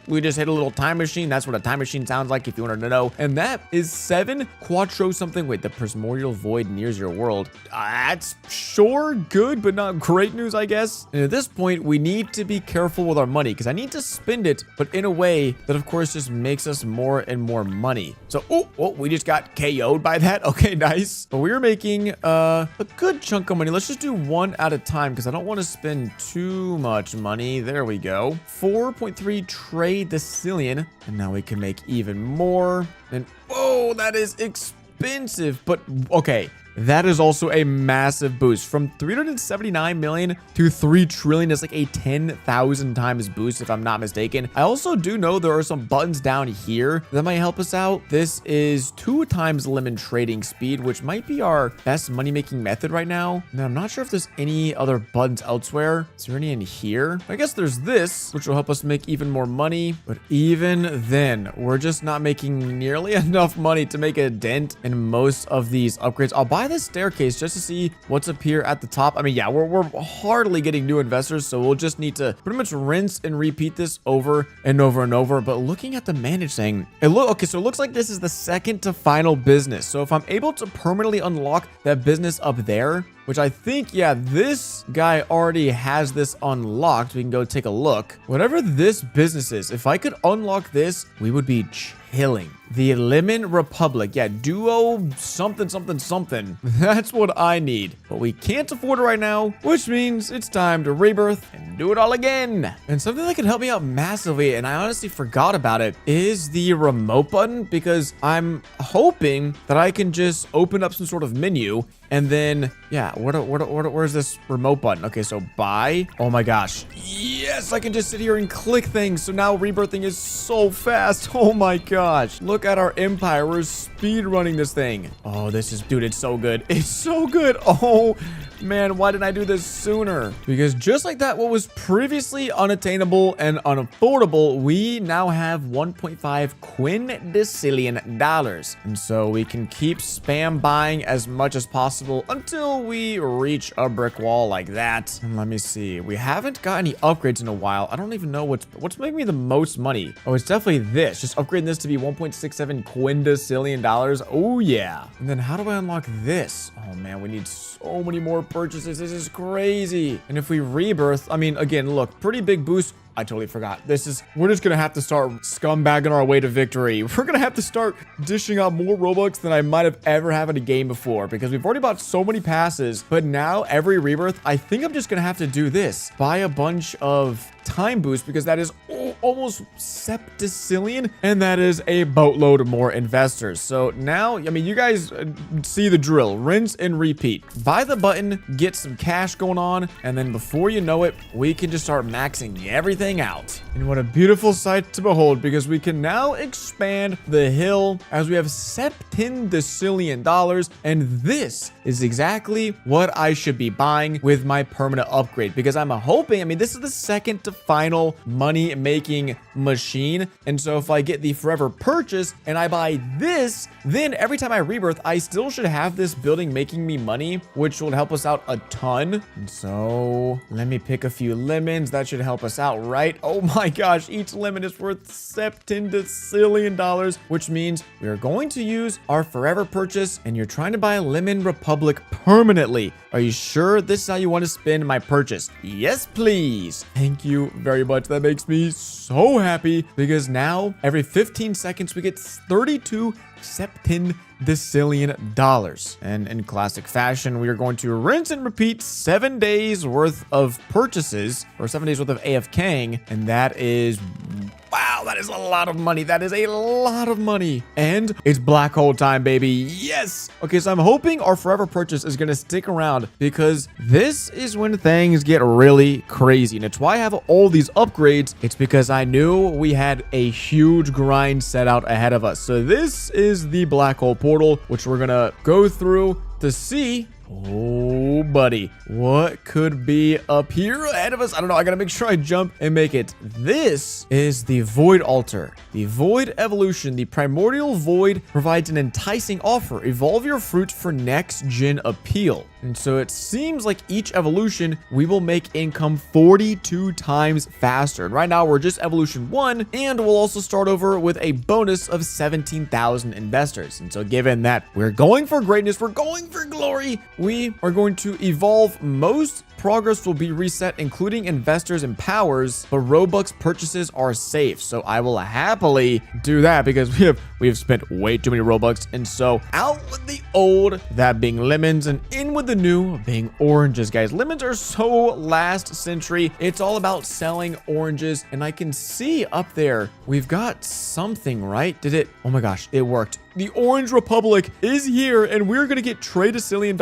we just hit a little time machine. That's what a time machine sounds like if you wanted to know. And that is 7 quattro something. Wait, the primordial void nears your world. That's sure good, but not great news, I guess. And at this point, we need to be careful with our money because I need to spend it, but in a way that, of course, just makes us more and more money. So, oh, we just got KO'd by that. Okay, nice. But we are making a good chunk of money. Let's just do one at a time because I don't want to spend too much money. There we go. 4.3 trade decillion. And now we can make even more. And, oh, that is expensive. But, okay. That is also a massive boost from 379 million to 3 trillion. It's like a 10,000 times boost if I'm not mistaken. I also do know there are some buttons down here that might help us out. This is 2 times lemon trading speed, which might be our best money making method right now. And I'm not sure if there's any other buttons elsewhere. Is there any in here? I guess there's this, which will help us make even more money. But even then, we're just not making nearly enough money to make a dent in most of these upgrades. I'll buy this staircase just to see what's up here at the top. I mean, yeah, we're hardly getting new investors, so we'll just need to pretty much rinse and repeat this over and over and over. But looking at the manage thing, okay, so it looks like this is the second to final business. So if I'm able to permanently unlock that business up there, which I think, yeah, this guy already has this unlocked. We can go take a look. Whatever this business is, if I could unlock this, we would be chilling. The Lemon Republic. Yeah, duo something, something, something. That's what I need. But we can't afford it right now, which means it's time to rebirth and do it all again. And something that could help me out massively, and I honestly forgot about it, is the remote button, because I'm hoping that I can just open up some sort of menu And then, yeah, where's this remote button? Okay, so buy. Oh my gosh. Yes, I can just sit here and click things. So now rebirthing is so fast. Oh my gosh. Look at our empire. We're speed running this thing. Oh, this is, dude, it's so good. It's so good. Oh man, why didn't I do this sooner? Because just like that, what was previously unattainable and unaffordable, we now have 1.5 quindecillion dollars. And so we can keep spam buying as much as possible until we reach a brick wall like that. And let me see. We haven't got any upgrades in a while. I don't even know what's making me the most money. Oh, it's definitely this. Just upgrading this to be 1.67 quindecillion dollars. Oh yeah. And then how do I unlock this? Oh man, we need so many more purchases. This is crazy. And if we rebirth, I mean, again, look, pretty big boost. I totally forgot. We're just gonna have to start scumbagging our way to victory. We're gonna have to start dishing out more Robux than I might have ever had in a game before, because we've already bought so many passes. But now every rebirth, I think I'm just gonna have to do this. Buy a bunch of time boost, because that is almost septicillion, and that is a boatload more investors. So now, I mean, you guys see the drill. Rinse and repeat. Buy the button, get some cash going on, and then before you know it, we can just start maxing everything out. And what a beautiful sight to behold, because we can now expand the hill as we have septindecillion dollars, and this is exactly what I should be buying with my permanent upgrade, because I'm hoping, I mean, this is the second to final money making machine, and so if I get the forever purchase and I buy this, then every time I rebirth, I still should have this building making me money, which will help us out a ton. And so let me pick a few lemons. That should help us out, right? Oh my gosh, each lemon is worth septindecillion dollars, which means we are going to use our forever purchase, and you're trying to buy Lemon Republic permanently. Are you sure this is how you want to spend my purchase? Yes, please. Thank you very much. That makes me so happy, because now every 15 seconds we get 32 septindecillion dollars. And in classic fashion, we are going to rinse and repeat 7 days worth of purchases, or 7 days worth of AFKing, and that is, wow, that is a lot of money. That is a lot of money. And it's black hole time, baby. Yes. Okay, so I'm hoping our forever purchase is going to stick around, because this is when things get really crazy. And it's why I have all these upgrades. It's because I knew we had a huge grind set out ahead of us. So this is the black hole portal, which we're going to go through to see. Oh, buddy, what could be up here ahead of us? I don't know. I gotta make sure I jump and make it. This is the Void Altar. The Void Evolution, the Primordial Void, provides an enticing offer. Evolve your fruit for next gen appeal. And so it seems like each evolution, we will make income 42 times faster. And right now we're just evolution 1, and we'll also start over with a bonus of 17,000 investors. And so given that we're going for greatness, we're going for glory, we are going to evolve. Most progress will be reset, including investors and powers, but Robux purchases are safe. So I will happily do that, because we have spent way too many Robux. And so out with the old, that being lemons, and in with the new, being oranges, guys. Lemons are so last century. It's all about selling oranges. And I can see up there, we've got something, right? Did it? Oh my gosh, it worked. The Orange Republic is here, and we're gonna get $1 trillion.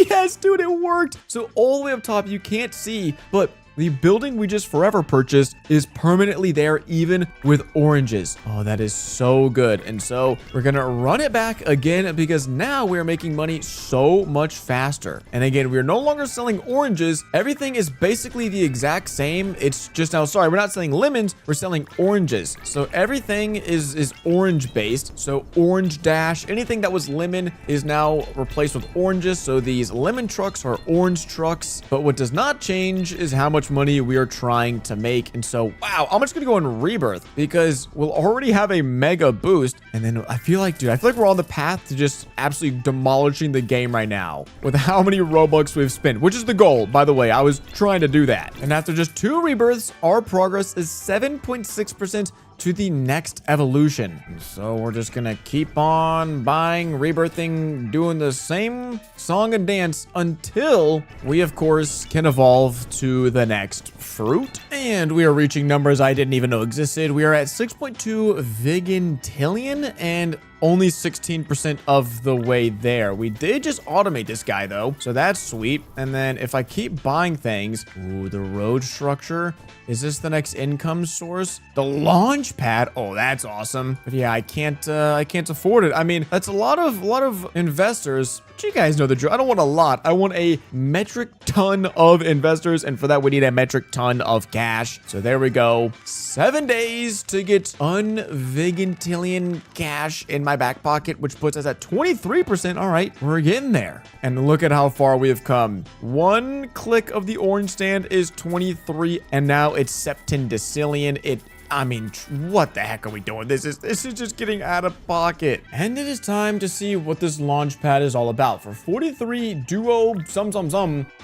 Yes, dude, it worked. So all the way up top, you can't see, but the building we just forever purchased is permanently there, even with oranges. Oh, that is so good. And so we're gonna run it back again, because now we're making money so much faster. And again, we're no longer selling oranges. Everything is basically the exact same. It's just now, sorry, we're not selling lemons, we're selling oranges. So everything is orange based. So orange dash, anything that was lemon is now replaced with oranges. So these lemon trucks are orange trucks. But what does not change is how much money we are trying to make. And so, wow, I'm just gonna go in rebirth, because we'll already have a mega boost. And then I feel like we're on the path to just absolutely demolishing the game right now with how many Robux we've spent, which is the goal, by the way. I was trying to do that. And after just 2 rebirths, our progress is 7.6% to the next evolution. And so we're just gonna keep on buying, rebirthing, doing the same song and dance until we, of course, can evolve to the next fruit. And we are reaching numbers I didn't even know existed. We are at 6.2 vigintillion, and only 16% of the way there. We did just automate this guy though, so that's sweet. And then if I keep buying things, ooh, the road structure. Is this the next income source? The launch pad. Oh, that's awesome. But yeah, I can't afford it. I mean, that's a lot of investors. But you guys know the drill. I don't want a lot. I want a metric ton of investors, and for that we need a metric ton of cash. So there we go. 7 days to get unvigintillion cash in my back pocket, which puts us at 23%. All right, we're getting there. And look at how far we have come. One click of the orange stand is 23, and now it's septendecillion. I mean, what the heck are we doing? This is just getting out of pocket. And it is time to see what this launch pad is all about. For 43 duo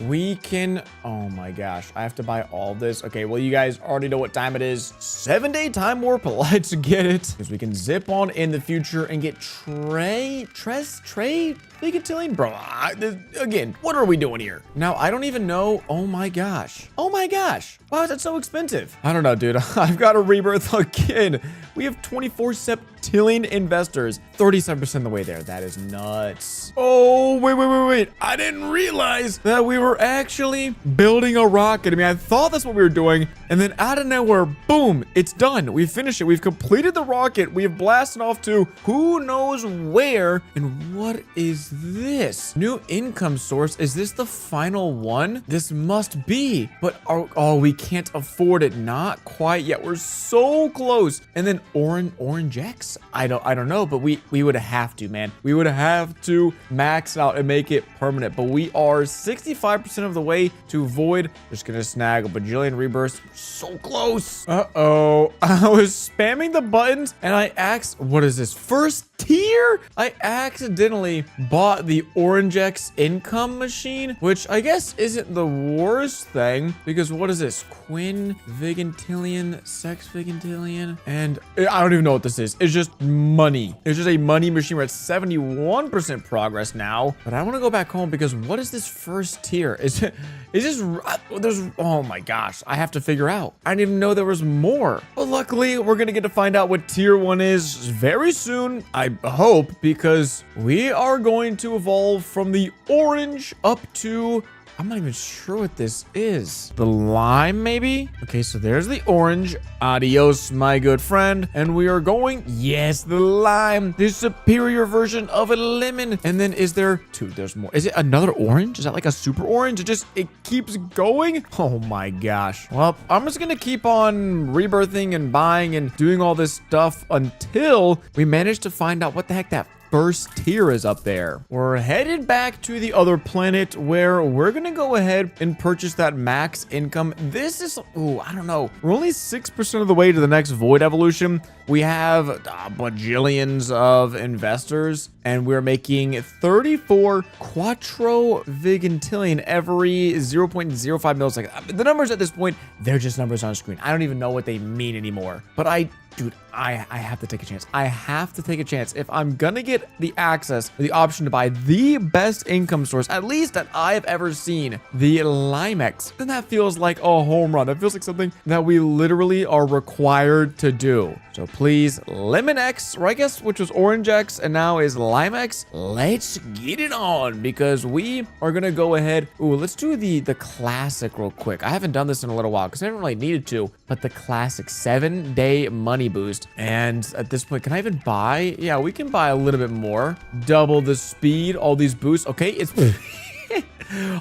we can, oh my gosh, I have to buy all this. Okay, well, you guys already know what time it is. 7-day time warp. Let's get it. Because we can zip on in the future and get Trey Vigintillion? Bro, again, what are we doing here? Now, I don't even know. Oh my gosh. Oh my gosh. Why is that so expensive? I don't know, dude. I've got to rebirth again. We have 24 septillion investors. 37% of the way there. That is nuts. Oh, wait. I didn't realize that we were actually building a rocket. I mean, I thought that's what we were doing. And then out of nowhere, boom, it's done. We finished it. We've completed the rocket. We have blasted off to who knows where. And what is this? New income source. Is this the final one? This must be. But, oh, we can't afford it. Not quite yet. We're so close. And then Orange X? I don't know, but we would have to, man. We would have to max out and make it permanent. But we are 65% of the way to void. Just gonna snag a bajillion rebirths. So close. Uh-oh. I was spamming the buttons and I asked, what is this? First tier? I accidentally bought the Orange X income machine, which I guess isn't the worst thing, because what is this? Quinn Vigintillion, Sex Vigintillion, and I don't even know what this is. It's just money. It's just a money machine. We're at 71% progress now, but I want to go back home because what is this first tier? Is this, there's, oh my gosh, I have to figure out. I didn't even know there was more. But luckily, we're going to get to find out what tier 1 is very soon, I hope, because we are going to evolve from the orange up to, I'm not even sure what this is. The lime, maybe? Okay, so there's the orange. Adios, my good friend. And we are going, yes, the lime. The superior version of a lemon. And then is there, dude, there's more. Is it another orange? Is that like a super orange? It keeps going? Oh my gosh. Well, I'm just gonna keep on rebirthing and buying and doing all this stuff until we manage to find out what the heck that first tier is up there. We're headed back to the other planet where we're gonna go ahead and purchase that max income. This is, ooh, I don't know. We're only 6% of the way to the next void evolution. We have bajillions of investors, and we're making 34 quattro vigintillion every 0.05 milliseconds. The numbers at this point, they're just numbers on screen. I don't even know what they mean anymore. But dude, I have to take a chance. I have to take a chance. If I'm gonna get the access, the option to buy the best income source, at least that I've ever seen, the Limex, then that feels like a home run. That feels like something that we literally are required to do. So please, Lemon X, or I guess, which was Orange X, and now is Lime X. Let's get it on, because we are gonna go ahead. Ooh, let's do the classic real quick. I haven't done this in a little while, because I haven't really needed to, but the classic 7-day money boost. And at this point, can I even buy? Yeah, we can buy a little bit more. Double the speed, all these boosts. Okay, it's...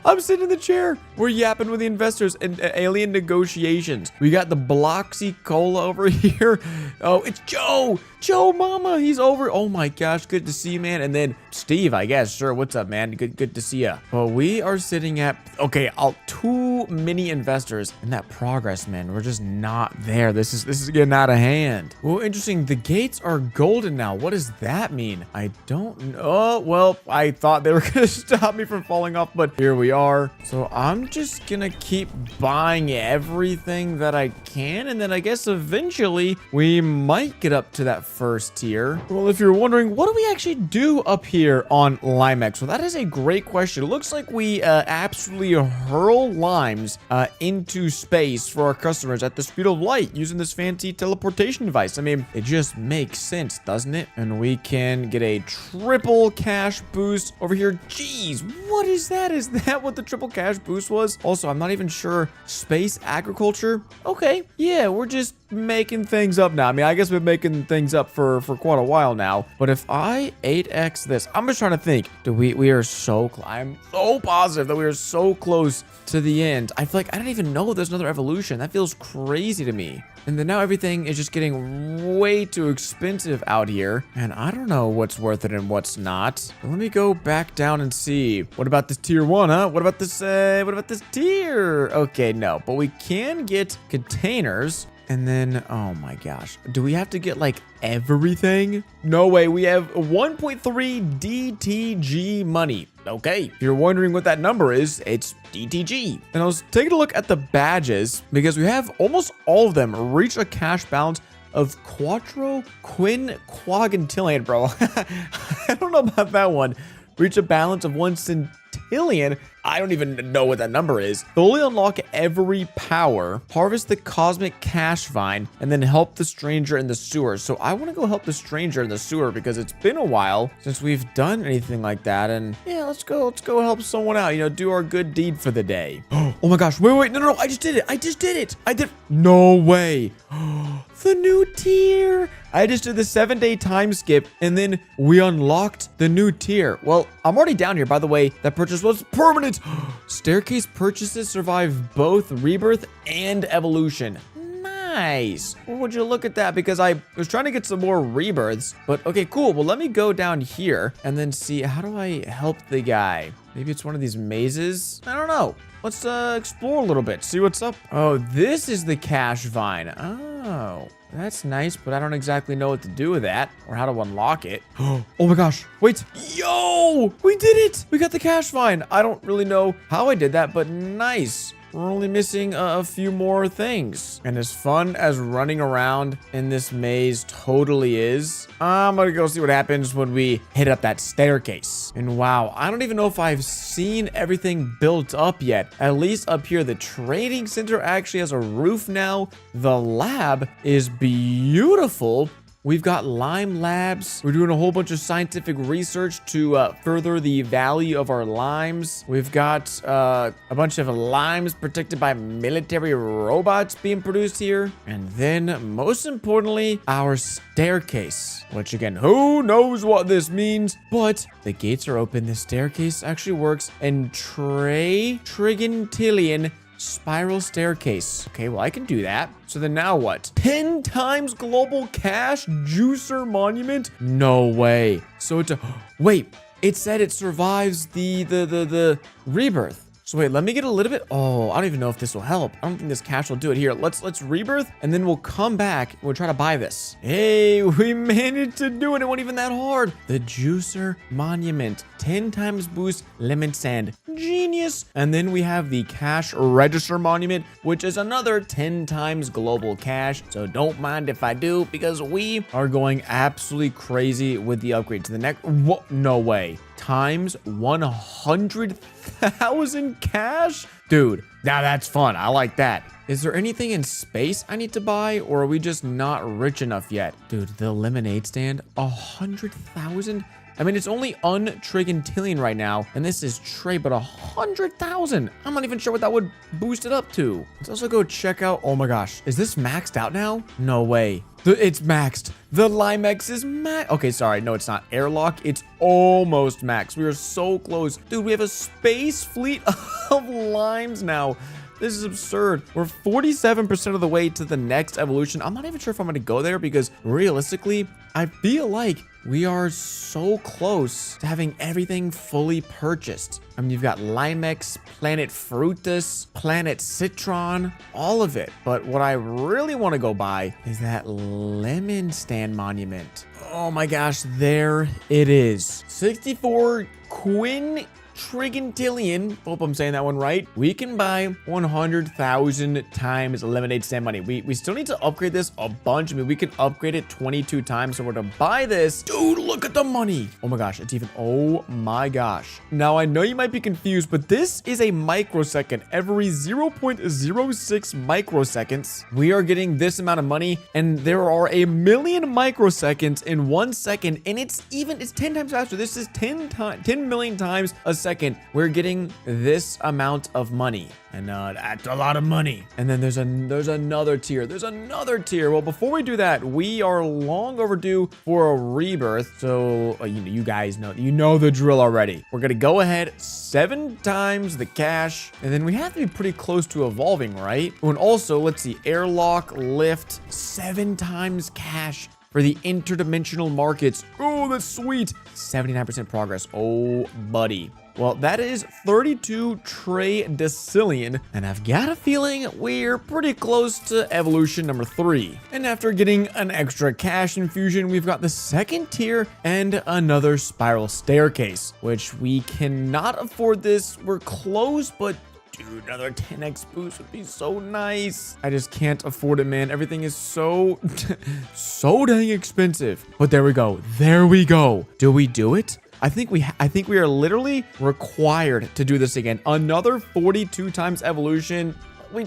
I'm sitting in the chair. We're yapping with the investors and alien negotiations. We got the Bloxy Cola over here. Oh, it's Joe. Joe Mama, he's over. Oh my gosh, good to see you, man. And then Steve, I guess. Sure, what's up, man? Good to see you. Well, we are sitting at, okay, too many investors. And that progress, man, we're just not there. This is getting out of hand. Well, interesting. The gates are golden now. What does that mean? I don't know. Oh, well, I thought they were going to stop me from falling off, but here we are. So I'm just going to keep buying everything that I can. And then I guess eventually we might get up to that first tier. Well, if you're wondering, what do we actually do up here? tier on Limex? Well, that is a great question. It looks like we absolutely hurl limes into space for our customers at the speed of light using this fancy teleportation device. I mean, it just makes sense, doesn't it? And we can get a triple cash boost over here. Jeez, what is that? Is that what the triple cash boost was? Also, I'm not even sure. Space agriculture? Okay, yeah, we're just making things up now. I mean, I guess we've been making things up for quite a while now. But if I 8x this, I'm just trying to think. We are so I'm so positive that we are so close to the end. I feel like I don't even know there's another evolution. That feels crazy to me. And then now everything is just getting way too expensive out here. And I don't know what's worth it and what's not. But let me go back down and see. What about this tier 1, huh? What about this tier? Okay, no. But we can get containers. And then, oh my gosh. Do we have to get like everything? No way. We have 1.3 DTG money. Okay, if you're wondering what that number is, it's DTG. And I was taking a look at the badges because we have almost all of them reach a cash balance of quinquagintillion, bro. I don't know about that one. Reach a balance of 1 centillion. I don't even know what that number is. Fully unlock every power, harvest the cosmic cash vine, and then help the stranger in the sewer. So I want to go help the stranger in the sewer because it's been a while since we've done anything like that. And yeah, let's go help someone out, you know, do our good deed for the day. Oh my gosh. Wait. No. I just did it. No way. The new tier. I just did the 7-day time skip and then we unlocked the new tier. Well, I'm already down here. By the way, that purchase was permanent. Staircase purchases survive both rebirth and evolution. Nice. Well, would you look at that? Because I was trying to get some more rebirths, but okay, cool. Well, let me go down here and then see, how do I help the guy? Maybe it's one of these mazes. I don't know. Let's explore a little bit, see what's up. Oh, this is the cash vine. Oh, that's nice, but I don't exactly know what to do with that or how to unlock it. Oh my gosh, wait. Yo, we did it. We got the cash vine. I don't really know how I did that, but nice. We're only missing a few more things. And as fun as running around in this maze totally is, I'm gonna go see what happens when we hit up that staircase. And wow, I don't even know if I've seen everything built up yet. At least up here, the trading center actually has a roof now. The lab is beautiful. We've got lime labs. We're doing a whole bunch of scientific research to further the value of our limes. We've got a bunch of limes protected by military robots being produced here. And then, most importantly, our staircase. Which again, who knows what this means? But the gates are open. The staircase actually works in trigintillion spiral staircase. Okay, well, I can do that. So then now what? 10 times global cash juicer monument? No way. So it's a... Wait, it said it survives the rebirth. So wait, let me get a little bit. Oh, I don't even know if this will help. I don't think this cash will do it. Here, let's rebirth, and then we'll come back and we'll try to buy this. Hey, we managed to do it. It wasn't even that hard. The juicer monument, 10 times boost lemon sand. Genius. And then we have the cash register monument, which is another 10 times global cash. So don't mind if I do, because we are going absolutely crazy with the upgrade to the next. What? No way. Times 100,000 cash? Dude, now that's fun. I like that. Is there anything in space I need to buy, or are we just not rich enough yet? Dude, the lemonade stand, 100,000? I mean, it's only untrigintillion right now, and this is trade, but 100,000. I'm not even sure what that would boost it up to. Let's also go check out. Oh my gosh, is this maxed out now? No way. It's maxed. The Limex is maxed. Okay, sorry. No, it's not. Airlock. It's almost maxed. We are so close. Dude, we have a space fleet of limes now. This is absurd. We're 47% of the way to the next evolution. I'm not even sure if I'm going to go there because realistically, I feel like we are so close to having everything fully purchased. I mean, you've got Limex, Planet Fruitus, Planet Citron, all of it. But what I really want to go buy is that lemon stand monument. Oh my gosh, there it is. 64 quinquagintillion quadrillion, hope I'm saying that one right, we can buy 100,000 times lemonade stand money. We still need to upgrade this a bunch. I mean, we can upgrade it 22 times. So we're to buy this. Dude, look at the money. Oh my gosh, it's even, oh my gosh. Now, I know you might be confused, but this is a microsecond. Every 0.06 microseconds, we are getting this amount of money, and there are a million microseconds in 1 second, and it's 10 times faster. This is 10 million times a second. We're getting this amount of money, and that's a lot of money. And then there's another tier. Well, before we do that, we are long overdue for a rebirth. So you guys know the drill already. We're gonna go ahead 7 times the cash, and then we have to be pretty close to evolving, right? And also, let's see, airlock lift 7 times cash for the interdimensional markets. Oh, that's sweet. 79% progress. Oh, buddy. Well, that is 32 trillion, and I've got a feeling we're pretty close to evolution number 3. And after getting an extra cash infusion, we've got the second tier and another spiral staircase, which we cannot afford this. We're close, but dude, another 10x boost would be so nice. I just can't afford it, man. Everything is so dang expensive. But there we go. Do we do it? I think we are literally required to do this again. Another 42 times evolution.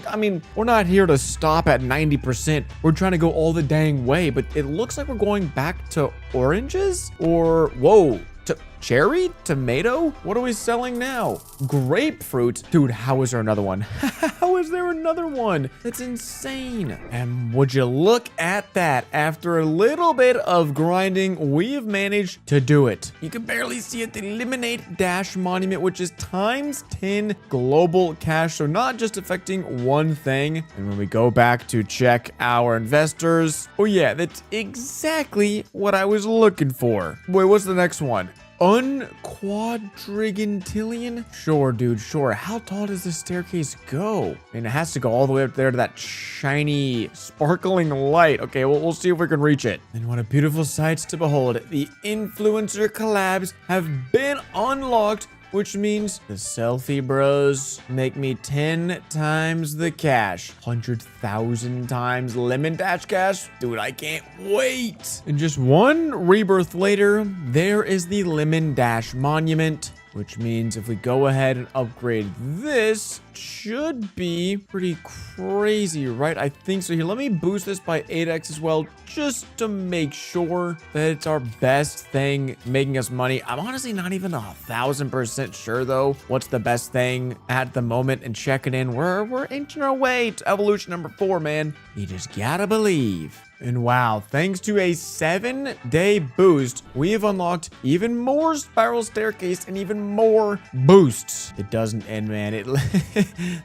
I mean, we're not here to stop at 90%. We're trying to go all the dang way, but it looks like we're going back to oranges, or whoa, to cherry, tomato. What are we selling now? Grapefruit. Dude, how is there another one? How is there another one? That's insane. And would you look at that? After a little bit of grinding, we've managed to do it. You can barely see it. The Eliminate Dash Monument, which is times 10 global cash. So not just affecting one thing. And when we go back to check our investors, oh yeah, that's exactly what I was looking for. Wait, what's the next one? Unquadrillion? Sure, dude, sure. How tall does this staircase go? I mean, it has to go all the way up there to that shiny, sparkling light. Okay, well, we'll see if we can reach it. And what a beautiful sight to behold. The influencer collabs have been unlocked, which means the selfie bros make me 10 times the cash. 100,000 times lemon dash cash. Dude, I can't wait. And just one rebirth later, there is the lemon dash monument, which means if we go ahead and upgrade this, should be pretty crazy, right? I think so. Here, let me boost this by 8x as well, just to make sure that it's our best thing making us money. I'm honestly not even 1,000% sure though what's the best thing at the moment, and checking in, we're inching our way to evolution number 4, man. You just gotta believe. And wow, thanks to a 7-day boost, we have unlocked even more spiral staircase and even more boosts. It doesn't end, man.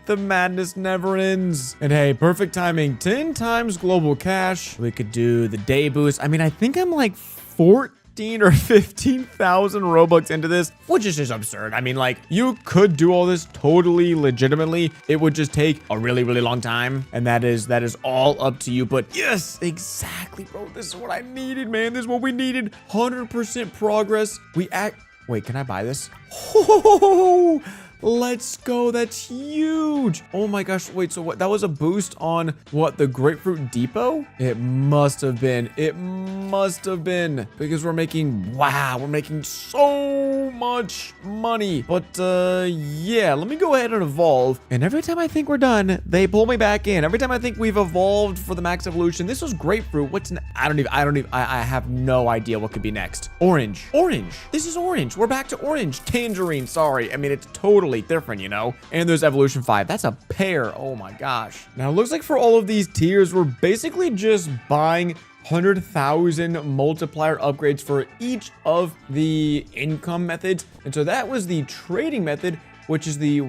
The madness never ends. And hey, perfect timing. 10 times global cash. We could do the day boost. I mean, I think I'm like 14 or 15,000 Robux into this, which is just absurd. I mean, like, you could do all this totally legitimately. It would just take a really, really long time, and that is all up to you. But yes, exactly, bro. This is what I needed, man. This is what we needed. 100% progress. Wait, can I buy this? Oh, let's go. That's huge. Oh my gosh. Wait, so what? That was a boost on what? The Grapefruit Depot? It must have been. Because we're making so much money. But yeah, let me go ahead and evolve. And every time I think we're done, they pull me back in. Every time I think we've evolved for the max evolution, this was grapefruit. I have no idea what could be next. Orange. This is orange. We're back to orange. Tangerine. Sorry. I mean, it's totally different, you know? And there's evolution 5. That's a pear. Oh my gosh. Now, it looks like for all of these tiers, we're basically just buying 100,000 multiplier upgrades for each of the income methods. And so that was the trading method, which is the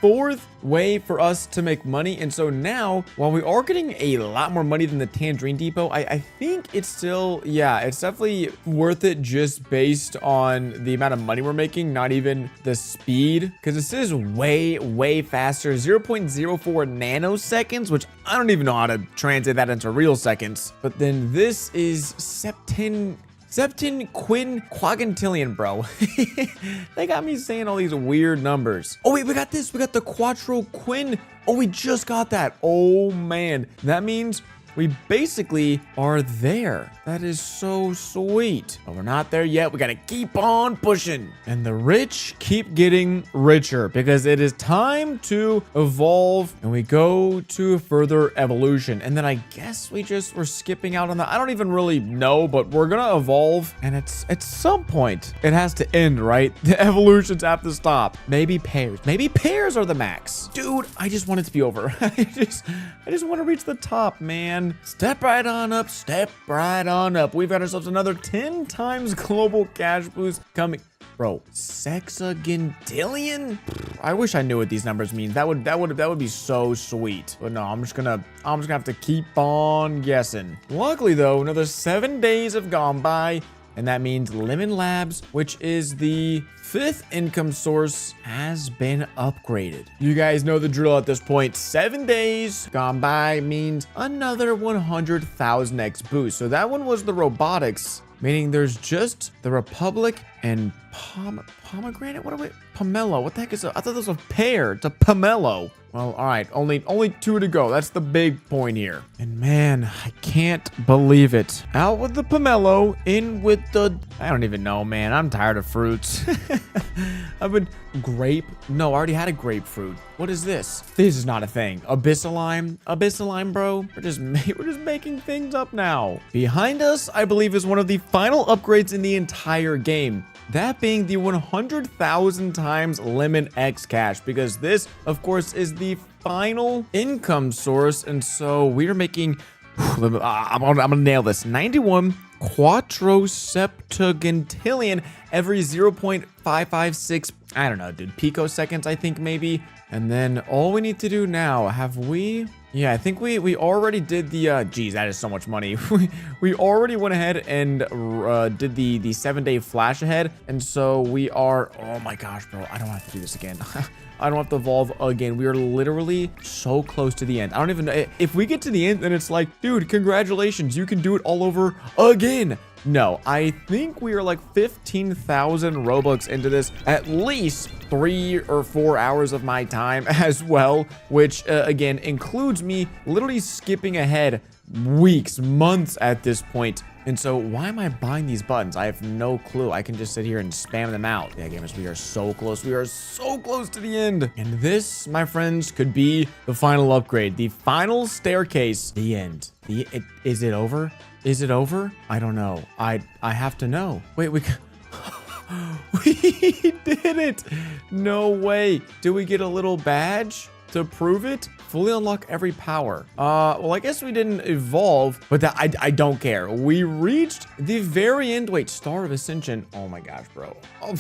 4th way for us to make money. And so now, while we are getting a lot more money than the Tangerine Depot, I think it's still, yeah, it's definitely worth it just based on the amount of money we're making, not even the speed, because this is way faster. 0.04 nanoseconds, which I don't even know how to translate that into real seconds. But then this is 10 Septin Quin Quagantillion, bro. They got me saying all these weird numbers. Oh, wait, we got this. We got the Quattro Quin. Oh, we just got that. Oh, man. That means we basically are there. That is so sweet. But we're not there yet. We gotta keep on pushing. And the rich keep getting richer because it is time to evolve and we go to further evolution. And then I guess we're skipping out on that. I don't even really know, but we're gonna evolve. And it's at some point it has to end, right? The evolutions have to stop. Maybe pairs. Maybe pairs are the max. Dude, I just want it to be over. I just want to reach the top, man. Step right on up. Step right on up. We've got ourselves another 10 times global cash boost coming. Bro, sexagentillion? I wish I knew what these numbers mean. That would be so sweet. But no, I'm just gonna have to keep on guessing. Luckily though, another 7 days have gone by, and that means Lemon Labs, which is the 5th income source, has been upgraded. You guys know the drill at this point. 7 days gone by means another 100,000x boost. So that one was the robotics, meaning there's just the Republic and pomegranate. What are we? Pomelo. What the heck is it? I thought this was a pear. It's a pomelo. Well, all right. Only 2 to go. That's the big point here. And man, I can't believe it. Out with the pomelo, in with the... I don't even know, man. I'm tired of fruits. I've been... Grape? No, I already had a grapefruit. What is this? This is not a thing. Abyssaline? Abyssaline, bro? We're just making things up now. Behind us, I believe, is one of the final upgrades in the entire game. That being the 100,000 times Lemon X cash, because this, of course, is the final income source. And so we are making, I'm gonna nail this, 91 quattroseptuagentillion every 0.556, I don't know, dude, picoseconds, I think maybe. And then all we need to do now, have we... Yeah, I think we already did the, geez, that is so much money. we already went ahead and did the 7-day flash ahead. And so we are, oh my gosh, bro, I don't have to do this again. I don't have to evolve again. We are literally so close to the end. I don't even know. If we get to the end, then it's like, dude, congratulations, you can do it all over again. No, I think we are like 15,000 Robux into this, at least 3 or 4 hours of my time as well, which again includes me literally skipping ahead weeks, months at this point. And so why am I buying these buttons? I have no clue. I can just sit here and spam them out. Yeah, gamers, we are so close. We are so close to the end. And this, my friends, could be the final upgrade, the final staircase, the end. Is it over? Is it over? I don't know. I have to know. Wait, we did it. No way. Do we get a little badge to prove it? Fully unlock every power. Well, I guess we didn't evolve, but that I don't care. We reached the very end. Wait, Star of Ascension. Oh my gosh, bro. Oh,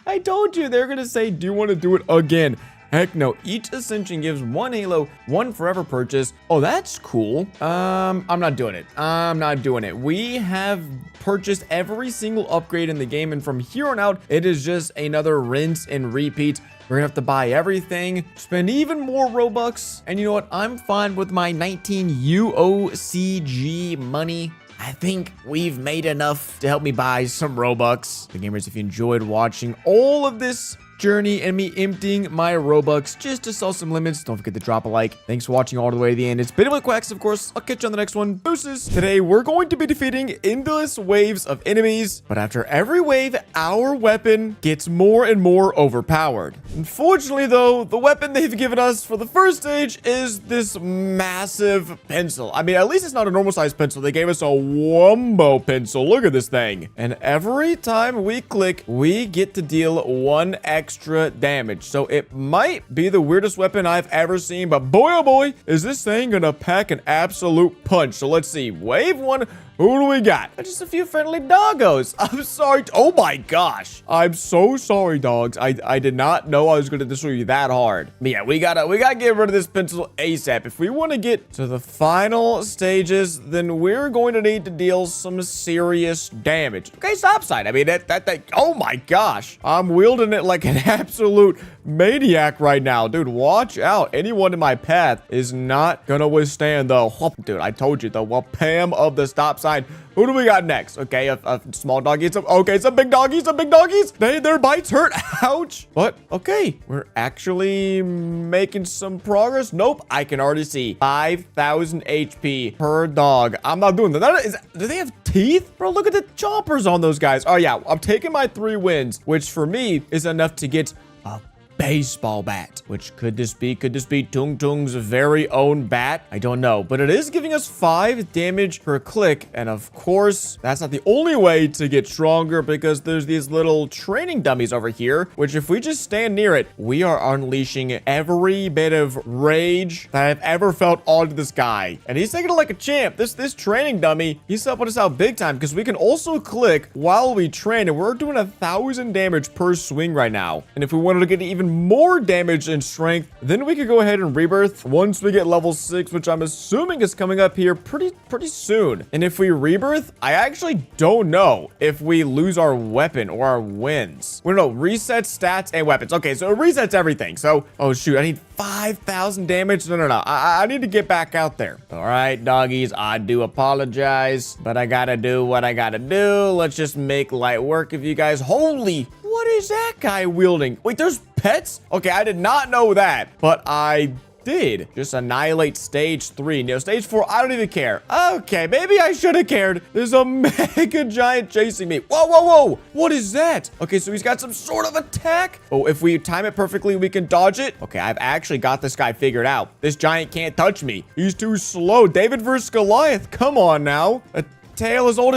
I told you they're gonna say, do you want to do it again? Heck no. Each ascension gives 1 halo, 1 forever purchase. Oh, that's cool. I'm not doing it. I'm not doing it. We have purchased every single upgrade in the game, and from here on out, it is just another rinse and repeat. We're gonna have to buy everything, spend even more Robux, and you know what? I'm fine with my 19 UOCG money. I think we've made enough to help me buy some Robux. The gamers, if you enjoyed watching all of this journey and me emptying my Robux just to sell some limits, don't forget to drop a like. Thanks for watching all the way to the end. It's been with Quacks, of course. I'll catch you on the next one. Deuces. Today, we're going to be defeating endless waves of enemies, but after every wave, our weapon gets more and more overpowered. Unfortunately, though, the weapon they've given us for the first stage is this massive pencil. I mean, at least it's not a normal size pencil. They gave us a wumbo pencil. Look at this thing. And every time we click, we get to deal 1 extra damage. So it might be the weirdest weapon I've ever seen, but boy, oh boy, is this thing gonna pack an absolute punch. So let's see. Wave 1. Who do we got? Just a few friendly doggos. I'm sorry. Oh my gosh. I'm so sorry, dogs. I did not know I was going to destroy you that hard. But yeah, we gotta get rid of this pencil ASAP. If we want to get to the final stages, then we're going to need to deal some serious damage. Okay, stop sign. I mean, that, oh my gosh. I'm wielding it like an absolute maniac right now. Dude, watch out. Anyone in my path is not gonna withstand the, dude, I told you, the wham of the stop sign. outside. Who do we got next? Okay, a small doggy. Okay, some big doggies, some big doggies. Their bites hurt. Ouch. But, okay, we're actually making some progress. Nope, I can already see 5,000 HP per dog. I'm not doing that. Do they have teeth? Bro, look at the chompers on those guys. Oh, yeah, I'm taking my 3 wins, which for me is enough to get a baseball bat. Which could this be Tung Tung's very own bat? I don't know, but it is giving us 5 damage per click, and of course that's not the only way to get stronger, because there's these little training dummies over here, which if we just stand near it, we are unleashing every bit of rage that I've ever felt onto this guy, and he's taking it like a champ. This training dummy, he's helping us out big time, because we can also click while we train, and we're doing 1,000 damage per swing right now. And if we wanted to get even more damage and strength, then we could go ahead and rebirth once we get level 6, which I'm assuming is coming up here pretty soon. And if we rebirth, I actually don't know if we lose our weapon or our wins. Well, no, reset stats and weapons. Okay, so it resets everything. So, oh shoot, I need 5,000 damage. No. I need to get back out there. All right, doggies, I do apologize, but I gotta do what I gotta do. Let's just make light work of you guys. Holy, what is that guy wielding? Wait, there's pets? Okay, I did not know that, but I did just annihilate stage 3. Now, stage 4, I don't even care. Okay, maybe I should have cared. There's a mega giant chasing me. Whoa. What is that? Okay, so he's got some sort of attack. Oh, if we time it perfectly, we can dodge it. Okay, I've actually got this guy figured out. This giant can't touch me. He's too slow. David versus Goliath. Come on now. A tail as old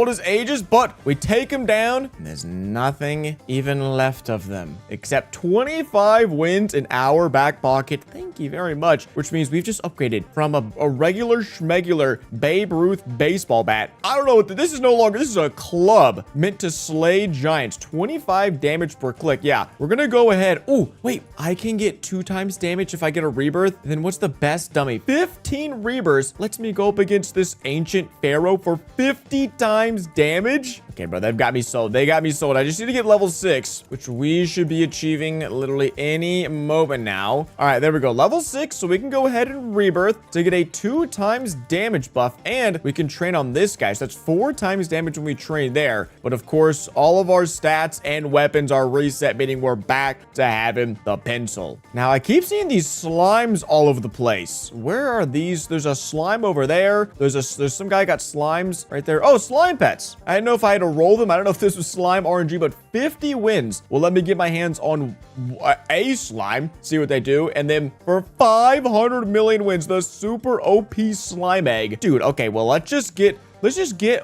as ages, but we take him down, and there's nothing even left of them except 25 wins in our back pocket. Thank you very much. Which means we've just upgraded from a regular schmegular Babe Ruth baseball bat. I don't know what this is. No longer, this is a club meant to slay giants. 25 damage per click. Yeah, we're gonna go ahead. Oh wait, I can get 2 times damage if I get a rebirth. And then what's the best dummy? 15 rebirths lets me go up against this ancient pharaoh for 50 times damage. Okay, bro, they've got me sold. They got me sold. I just need to get level 6, which we should be achieving literally any moment now. All right, there we go. Level 6, so we can go ahead and rebirth to get a 2 times damage buff, and we can train on this guy. So that's 4 times damage when we train there. But of course, all of our stats and weapons are reset, meaning we're back to having the pencil. Now, I keep seeing these slimes all over the place. Where are these? There's a slime over there. There's some guy got slimes right there. Oh, slime pets. I didn't know if I had to roll them. I don't know if this was slime RNG, but 50 wins will let me get my hands on a slime, see what they do, and then for 500 million wins, the super OP slime egg. Dude, okay, well, let's just get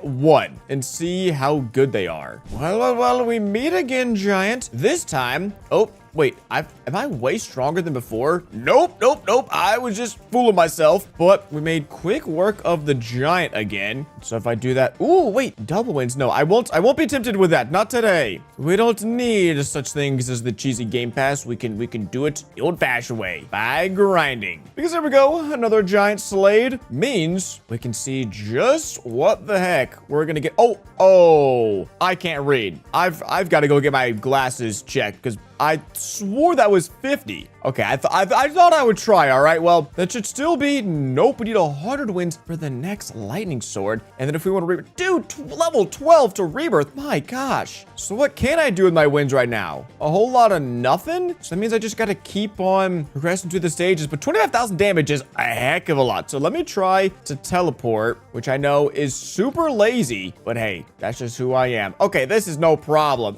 1 and see how good they are. Well, we meet again, giant. This time, oh, wait, am I way stronger than before? Nope. I was just fooling myself, but we made quick work of the giant again. So if I do that, ooh, wait, double wins. No, I won't be tempted with that. Not today. We don't need such things as the cheesy game pass. We can do it the old-fashioned way by grinding. Because there we go. Another giant slayed means we can see just what the heck we're gonna get. Oh, I can't read. I've got to go get my glasses checked because I swore that was 50. Okay, I thought I would try, all right? Well, that should still be, nope, we need 100 wins for the next lightning sword. And then if we want to rebirth, dude, level 12 to rebirth, my gosh. So what can I do with my wins right now? A whole lot of nothing? So that means I just got to keep on progressing through the stages, but 25,000 damage is a heck of a lot. So let me try to teleport, which I know is super lazy, but hey, that's just who I am. Okay, this is no problem.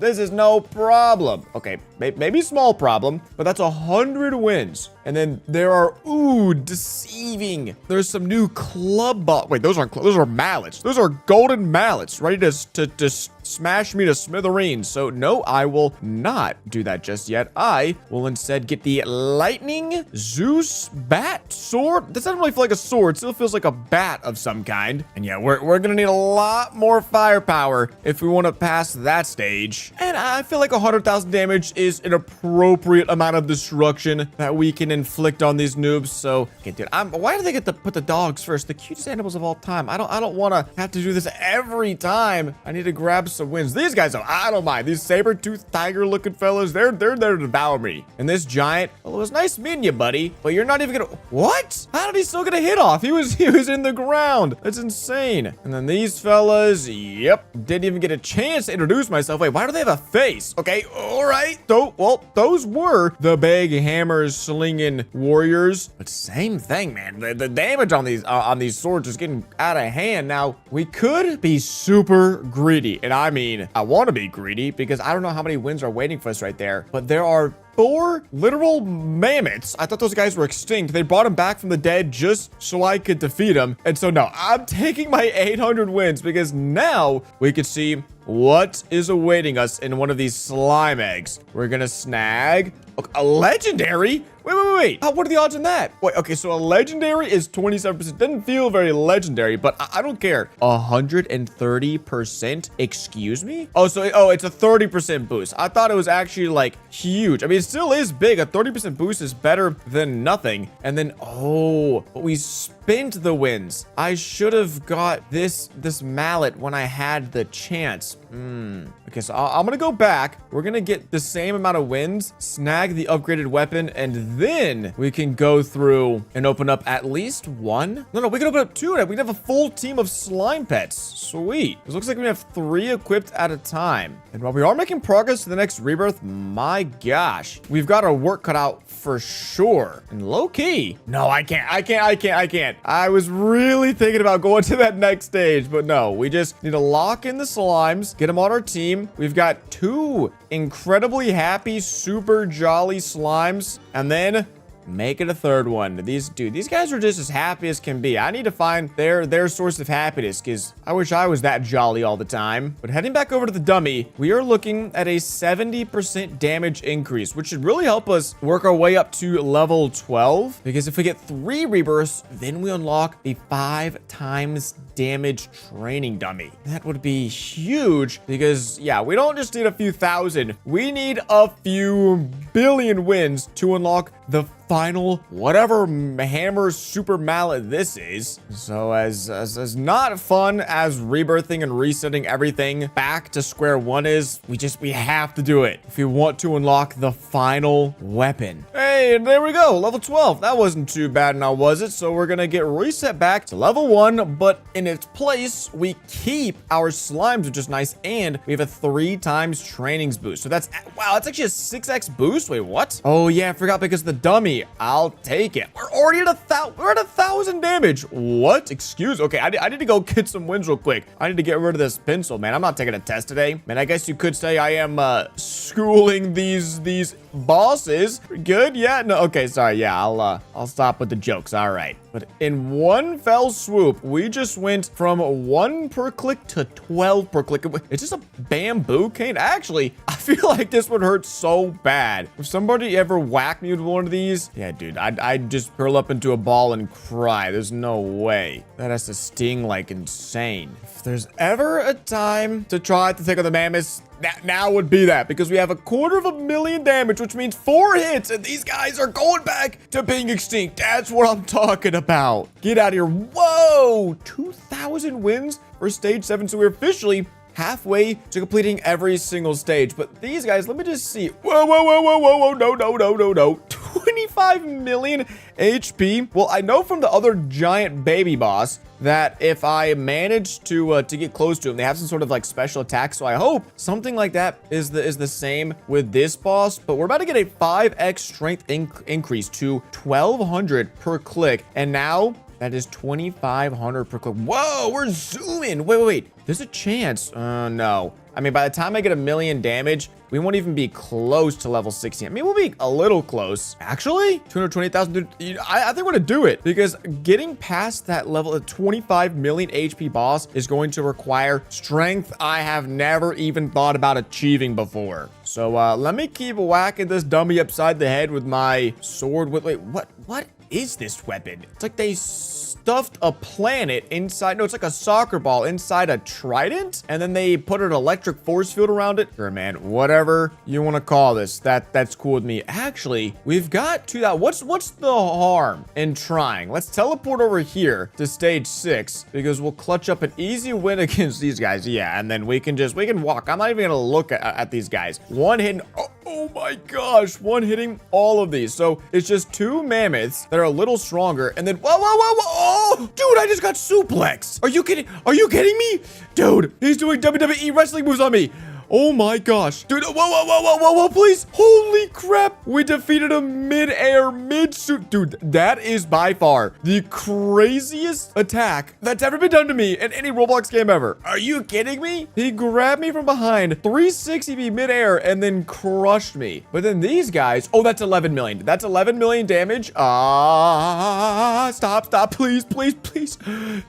Okay, maybe small problem, but that's 100 wins. And then there are, ooh, deceiving. There's some new club ball. Wait, those are mallets. Those are golden mallets ready to smash me to smithereens. So no, I will not do that just yet. I will instead get the lightning Zeus bat sword. This doesn't really feel like a sword. It still feels like a bat of some kind. And yeah, we're gonna need a lot more firepower if we want to pass that stage. And I feel like 100,000 damage is an appropriate amount of destruction that we can inflict on these noobs. So, okay, dude, why do they get to put the dogs first? The cutest animals of all time. I don't want to have to do this every time. I need to grab some wins. These guys, I don't mind. These saber-toothed tiger-looking fellas, they're there to devour me. And this giant, well, it was nice meeting you, buddy, but you're not even gonna. What? How did he still get a hit off? He was in the ground. That's insane. And then these fellas, yep, didn't even get a chance to introduce myself. Wait, why do they have a face? Okay, all right. Well, those were the big hammers slinging warriors. But same thing, man. The damage on these swords is getting out of hand. Now, we could be super greedy. And I mean, I want to be greedy because I don't know how many wins are waiting for us right there. But there are 4 literal mammoths. I thought those guys were extinct. They brought them back from the dead just so I could defeat them. And so no, I'm taking my 800 wins because now we could see what is awaiting us in one of these slime eggs. We're gonna snag a legendary. Wait. What are the odds on that? Wait, okay, so a legendary is 27%. Doesn't feel very legendary, but I don't care. 130%? Excuse me? Oh, it's a 30% boost. I thought it was actually like huge. I mean, it still is big. A 30% boost is better than nothing. And then, but we spent the wins. I should have got this mallet when I had the chance. Okay, so I'm gonna go back. We're gonna get the same amount of wins, snag the upgraded weapon, and then we can go through and open up at least 1. No, we can open up 2. We can have a full team of slime pets. Sweet. It looks like we have 3 equipped at a time. And while we are making progress to the next rebirth, my gosh, we've got our work cut out for sure. And low key. No, I can't. I was really thinking about going to that next stage, but no, we just need to lock in the slimes, get them on our team. We've got 2 incredibly happy, super jolly slimes, and then make it a 3rd one. These guys are just as happy as can be. I need to find their source of happiness because I wish I was that jolly all the time. But heading back over to the dummy, we are looking at a 70% damage increase, which should really help us work our way up to level 12. Because if we get 3 rebirths, then we unlock a 5 times damage training dummy. That would be huge because, yeah, we don't just need a few thousand. We need a few billion wins to unlock the final whatever hammer super mallet this is. So as not fun as rebirthing and resetting everything back to square one is, we have to do it if we want to unlock the final weapon. Hey, and there we go, level 12. That wasn't too bad now, was it? So we're gonna get reset back to level 1, but in its place we keep our slimes, which is nice, and we have a 3 times trainings boost. So that's, wow, that's actually a 6x boost. Wait, what? Oh yeah, I forgot because the dummy. I'll take it. We're already at 1,000 damage. What? Excuse? Okay, I need to go get some wins real quick. I need to get rid of this pencil, man. I'm not taking a test today. Man, I guess you could say I am schooling these bosses. Good? Yeah? No. Okay, sorry. Yeah, I'll stop with the jokes. All right. But in one fell swoop, we just went from 1 per click to 12 per click. It's just a bamboo cane. Actually, I feel like this would hurt so bad. If somebody ever whacked me with one of these, yeah, dude, I'd just curl up into a ball and cry. There's no way. That has to sting like insane. If there's ever a time to try to take on the mammoths, now would be that, because we have 250,000 damage, which means 4 hits, and these guys are going back to being extinct. That's what I'm talking about. Get out of here. Whoa, 2,000 wins for stage 7. So we're officially halfway to completing every single stage. But these guys, let me just see. Whoa, no. 25 million HP. Well, I know from the other giant baby boss that if I manage to get close to him, they have some sort of like special attack. So I hope something like that is the same with this boss. But we're about to get a 5x strength increase to 1,200 per click. And now that is 2,500 per click. Whoa, we're zooming. Wait. There's a chance. No. I mean, by the time I get 1,000,000 damage, we won't even be close to level 16. I mean, we'll be a little close. Actually, 220,000. I think we're gonna do it, because getting past that level of 25 million HP boss is going to require strength I have never even thought about achieving before. So let me keep whacking this dummy upside the head with my sword. Wait, what? what is this weapon? It's like they stuffed a planet inside. No, it's like a soccer ball inside a trident, and then they put an electric force field around it. Sure, man, whatever you want to call this, that's cool with me. Actually, we've got to that. What's the harm in trying? Let's teleport over here to stage 6 because we'll clutch up an easy win against these guys. Yeah, and then we can walk. I'm not even gonna look at these guys. One hitting. Oh my gosh, one hitting all of these. So it's just 2 mammoths that are a little stronger, and then whoa. Oh, dude, I just got suplex. Are you kidding? Are you kidding me? Dude, he's doing WWE wrestling moves on me. Oh my gosh. Dude, whoa, please. Holy crap. We defeated him mid-air, mid-suit. Dude, that is by far the craziest attack that's ever been done to me in any Roblox game ever. Are you kidding me? He grabbed me from behind, 360 me mid-air, and then crushed me. But then these guys, oh, that's 11 million. That's 11 million damage. Stop, please.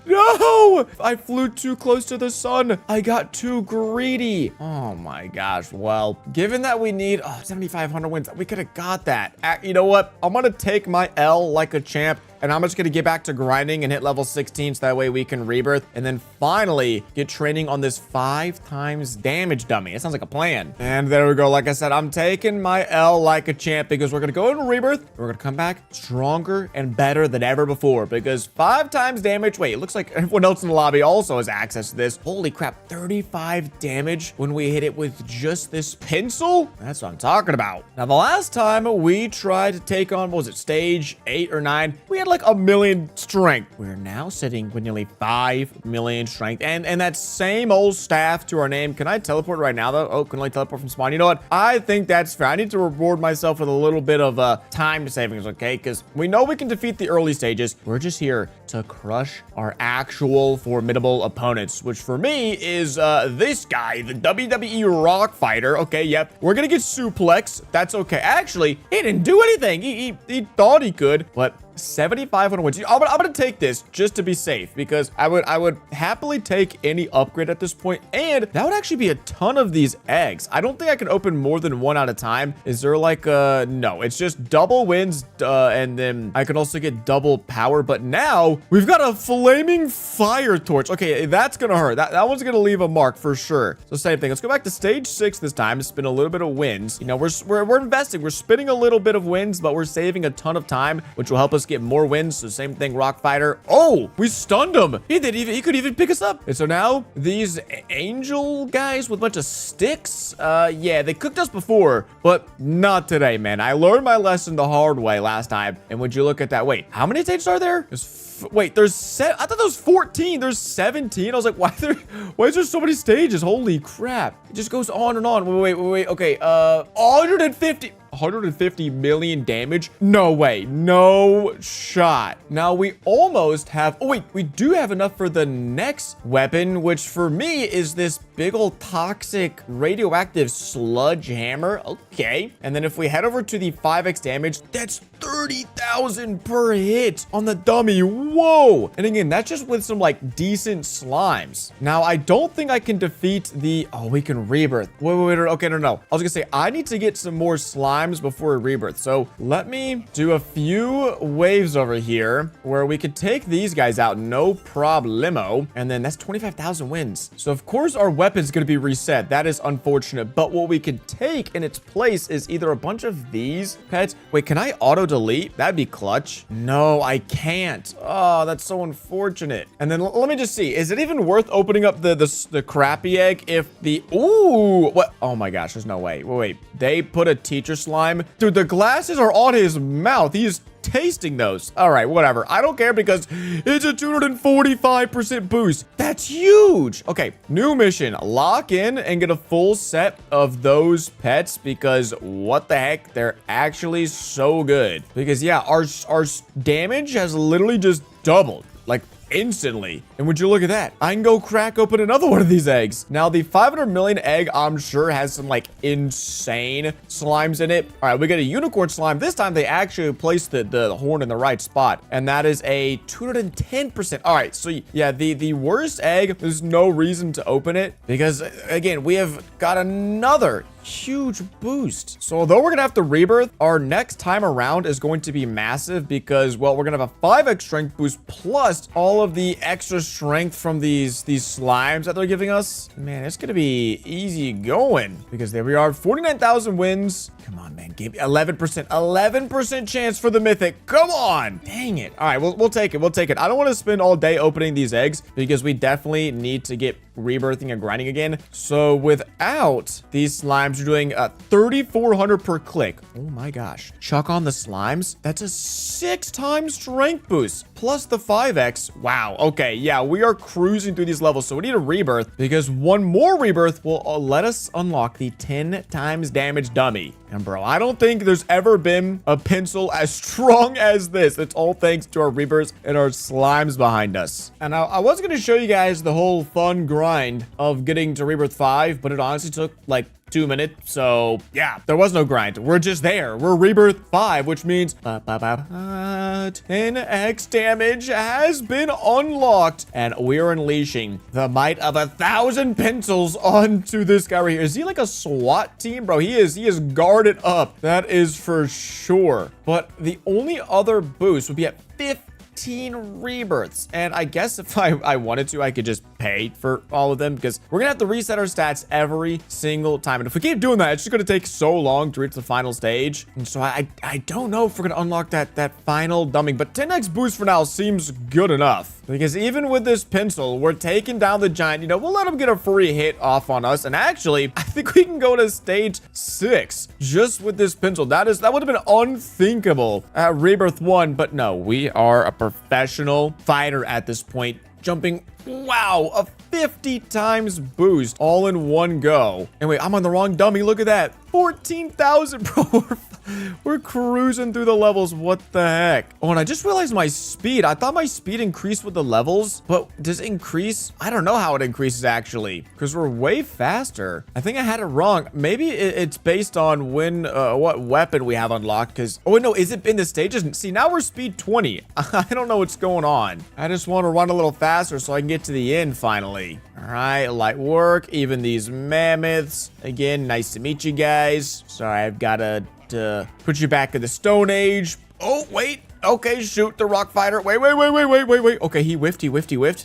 No, I flew too close to the sun. I got too greedy. Oh my gosh. Well, given that we need 7,500 wins, we could have got that. You know what? I'm going to take my L like a champ. And I'm just going to get back to grinding and hit level 16 so that way we can rebirth. And then finally get training on this 5 times damage dummy. It sounds like a plan. And there we go. Like I said, I'm taking my L like a champ because we're going to go into rebirth. We're going to come back stronger and better than ever before because 5 times damage. Wait, it looks like everyone else in the lobby also has access to this. Holy crap. 35 damage when we hit it with just this pencil. That's what I'm talking about. Now, the last time we tried to take on, what was it, stage 8 or 9, we had like 1 million strength. We're now sitting with nearly 5 million strength and that same old staff to our name. Can I teleport right now though? Oh, can I teleport from spawn? You know what? I think that's fair. I need to reward myself with a little bit of time savings, okay? Because we know we can defeat the early stages. We're just here to crush our actual formidable opponents, which for me is this guy, the WWE Rock Fighter. Okay, yep. We're gonna get suplex. That's okay. Actually, he didn't do anything. He thought he could, but 7,500 wins. I'm gonna take this just to be safe because I would happily take any upgrade at this point, and that would actually be a ton of these eggs. I don't think I can open more than 1 at a time. Is there like no, it's just double wins, and then I could also get double power. But now we've got a flaming fire torch. Okay, that's gonna hurt. That one's gonna leave a mark for sure. So same thing. Let's go back to stage 6 this time. Spin a little bit of wins. You know, we're investing. We're spinning a little bit of wins, but we're saving a ton of time, which will help us get more wins. So same thing, Rock Fighter. Oh, we stunned him. He could even pick us up. And so now these angel guys with a bunch of sticks, yeah, they cooked us before, but not today, man. I learned my lesson the hard way last time. And would you look at that? Wait, how many stages are there? Wait, there's I thought there was 14. There's 17. I was like, why is there so many stages? Holy crap. It just goes on and on. Wait. Okay, 150 million damage? No way. No shot. Now we almost have, oh wait, we do have enough for the next weapon, which for me is this big old toxic radioactive sludge hammer. Okay. And then if we head over to the 5x damage, that's 30,000 per hit on the dummy. Whoa. And again, that's just with some like decent slimes. Now I don't think I can defeat the, oh, we can rebirth. Wait. Okay, no. I was gonna say, I need to get some more slimes before rebirth. So let me do a few waves over here where we could take these guys out. No problemo. And then that's 25,000 wins. So of course our weapon's gonna be reset. That is unfortunate. But what we could take in its place is either a bunch of these pets. Wait, can I auto delete? That'd be clutch. No, I can't. Oh, that's so unfortunate. And then let me just see. Is it even worth opening up the crappy egg if the, ooh, what? Oh my gosh, there's no way. Wait. They put a teacher slime. Dude, the glasses are on his mouth. He's tasting those. All right, whatever. I don't care because it's a 245% boost. That's huge. Okay, new mission. Lock in and get a full set of those pets because what the heck? They're actually so good. Because yeah, our damage has literally just doubled. Like instantly. And would you look at that? I can go crack open another one of these eggs. Now, the 500 million egg, I'm sure, has some, like, insane slimes in it. All right, we got a unicorn slime. This time, they actually placed the horn in the right spot. And that is a 210%. All right, so, yeah, the worst egg, there's no reason to open it. Because, again, we have got another huge boost. So although we're gonna have to rebirth, our next time around is going to be massive because, well, we're gonna have a 5x strength boost plus all of the extra strength from these slimes that they're giving us. Man, it's gonna be easy going because there we are, 49,000 wins. Come on, man, give me 11% chance for the mythic. Come on. Dang it. All right, we'll take it. We'll take it. I don't want to spend all day opening these eggs because we definitely need to get rebirthing and grinding again. So without these slimes, you're doing 3,400 per click. Oh my gosh. Chuck on the slimes. That's a 6 times strength boost plus the 5x. Wow. Okay. Yeah, we are cruising through these levels. So we need a rebirth because one more rebirth will let us unlock the 10 times damage dummy. And bro, I don't think there's ever been a pencil as strong as this. It's all thanks to our rebirths and our slimes behind us. And I was going to show you guys the whole fun grind of getting to rebirth 5, but it honestly took like 2 minutes. So yeah, there was no grind. We're just there. We're rebirth 5, which means 10x damage has been unlocked. And we're unleashing the might of 1,000 pencils onto this guy right here. Is he like a SWAT team? Bro, he is guarded up. That is for sure. But the only other boost would be at 15 rebirths. And I guess if I wanted to, I could just pay for all of them because we're gonna have to reset our stats every single time. And if we keep doing that, it's just gonna take so long to reach the final stage. And so I don't know if we're gonna unlock that final dumbing, but 10x boost for now seems good enough. Because even with this pencil, we're taking down the giant. You know, we'll let him get a free hit off on us. And actually, I think we can go to stage 6 just with this pencil. That would have been unthinkable at Rebirth 1. But no, we are a professional fighter at this point. Jumping, wow, a 50 times boost all in one go. And wait, I'm on the wrong dummy. Look at that. 14,000, bro. We're cruising through the levels. What the heck? Oh, and I just realized my speed. I thought my speed increased with the levels, but does it increase? I don't know how it increases actually, because we're way faster. I think I had it wrong. Maybe it's based on when, what weapon we have unlocked. Because, oh no, is it in the stages? See, now we're speed 20. I don't know what's going on. I just want to run a little faster so I can get to the end finally. All right, light work. Even these mammoths. Again, nice to meet you guys. Sorry, I've got to put you back in the Stone Age. Oh, wait. Okay, shoot the rock fighter. Wait. Okay, he whiffed.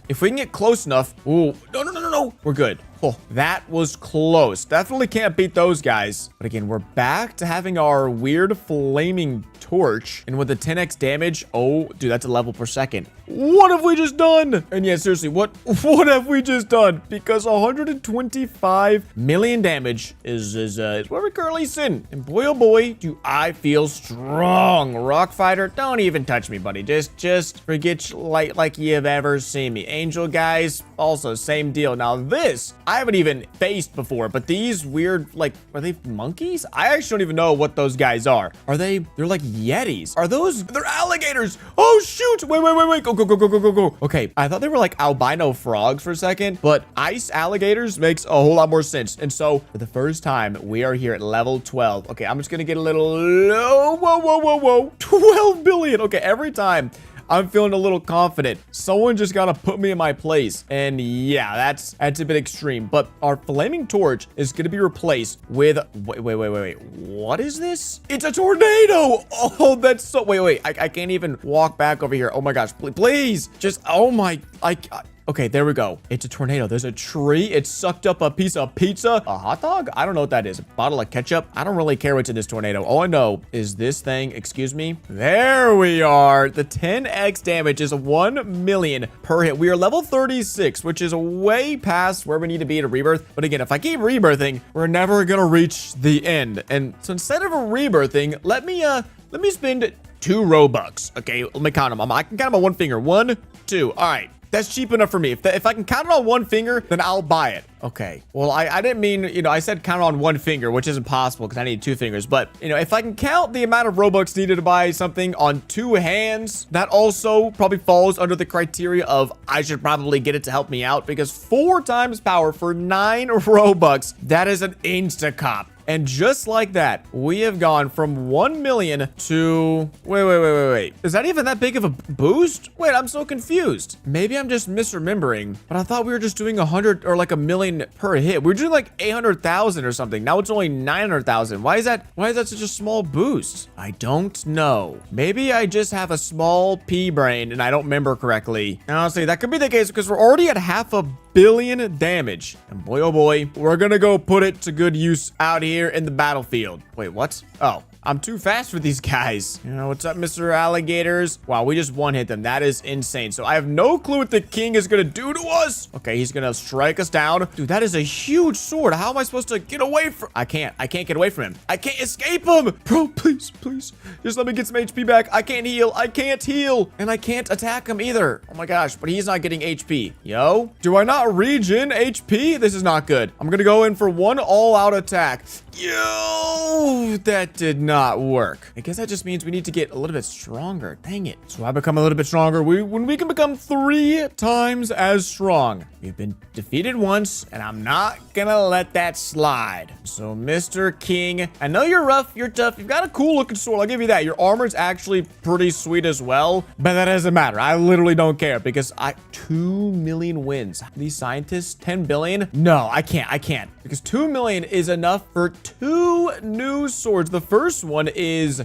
If we can get close enough. Ooh, no. We're good. Oh, that was close. Definitely can't beat those guys. But again, we're back to having our weird flaming torch. And with the 10x damage, oh, dude, that's a level per second. What have we just done? And yeah, seriously, what have we just done? Because 125 million damage is what we're currently sitting. And boy, oh boy, do I feel strong. Rock fighter, don't even touch me, buddy. Just forget like you've ever seen me. Angel guys, also same deal. Now this, I haven't even faced before, but these weird, like, are they monkeys? I actually don't even know what those guys are. They're like yetis. They're alligators. Oh shoot, wait. Go. Okay, I thought they were like albino frogs for a second, but ice alligators makes a whole lot more sense. And so for the first time, we are here at level 12. Okay, I'm just gonna get a little low. Whoa. 12 billion. Okay, every time I'm feeling a little confident, someone just gotta put me in my place. And yeah, that's a bit extreme. But our flaming torch is gonna be replaced with wait. What is this? It's a tornado. Oh, that's so wait. I can't even walk back over here. Oh my gosh, please. Just oh my okay, there we go. It's a tornado. There's a tree. It sucked up a piece of pizza. A hot dog? I don't know what that is. A bottle of ketchup? I don't really care what's in this tornado. All I know is this thing, excuse me. There we are. The 10x damage is 1 million per hit. We are level 36, which is way past where we need to be to rebirth. But again, if I keep rebirthing, we're never gonna reach the end. And so instead of a rebirthing, let me spend 2 Robux. Okay, let me count them. I can count them on one finger. 1, 2. All right. That's cheap enough for me. If I can count it on one finger, then I'll buy it. Okay. Well, I didn't mean, I said count on one finger, which isn't possible because I need 2 fingers. But, if I can count the amount of Robux needed to buy something on 2 hands, that also probably falls under the criteria of I should probably get it to help me out, because 4 times power for 9 Robux, that is an insta-cop. And just like that, we have gone from 1 million to... Wait. Is that even that big of a boost? Wait, I'm so confused. Maybe I'm just misremembering, but I thought we were just doing 100 or like a million per hit. We were doing like 800,000 or something. Now it's only 900,000. Why is that such a small boost? I don't know. Maybe I just have a small pea brain and I don't remember correctly. And honestly, that could be the case because we're already at 500 million damage. And boy, oh boy, we're gonna go put it to good use out here in the battlefield. Wait, what? Oh, I'm too fast for these guys. What's up, Mr. Alligators? Wow, we just one hit them. That is insane. So I have no clue what the king is gonna do to us. Okay, he's gonna strike us down. Dude, that is a huge sword. How am I supposed to get away from... I can't get away from him. I can't escape him. Bro, please. Just let me get some HP back. I can't heal. And I can't attack him either. Oh my gosh, but he's not getting HP. Yo, do I not regen HP? This is not good. I'm gonna go in for one all-out attack. Yo, that did not work. I guess that just means we need to get a little bit stronger. Dang it. So I become a little bit stronger. When we can become 3 times as strong. We've been defeated once, and I'm not gonna let that slide. So, Mr. King, I know you're rough, you're tough, you've got a cool looking sword. I'll give you that. Your armor's actually pretty sweet as well, but that doesn't matter. I literally don't care because 2 million wins. These scientists, 10 billion? No, I can't. Because 2 million is enough for 2 new swords. The first one is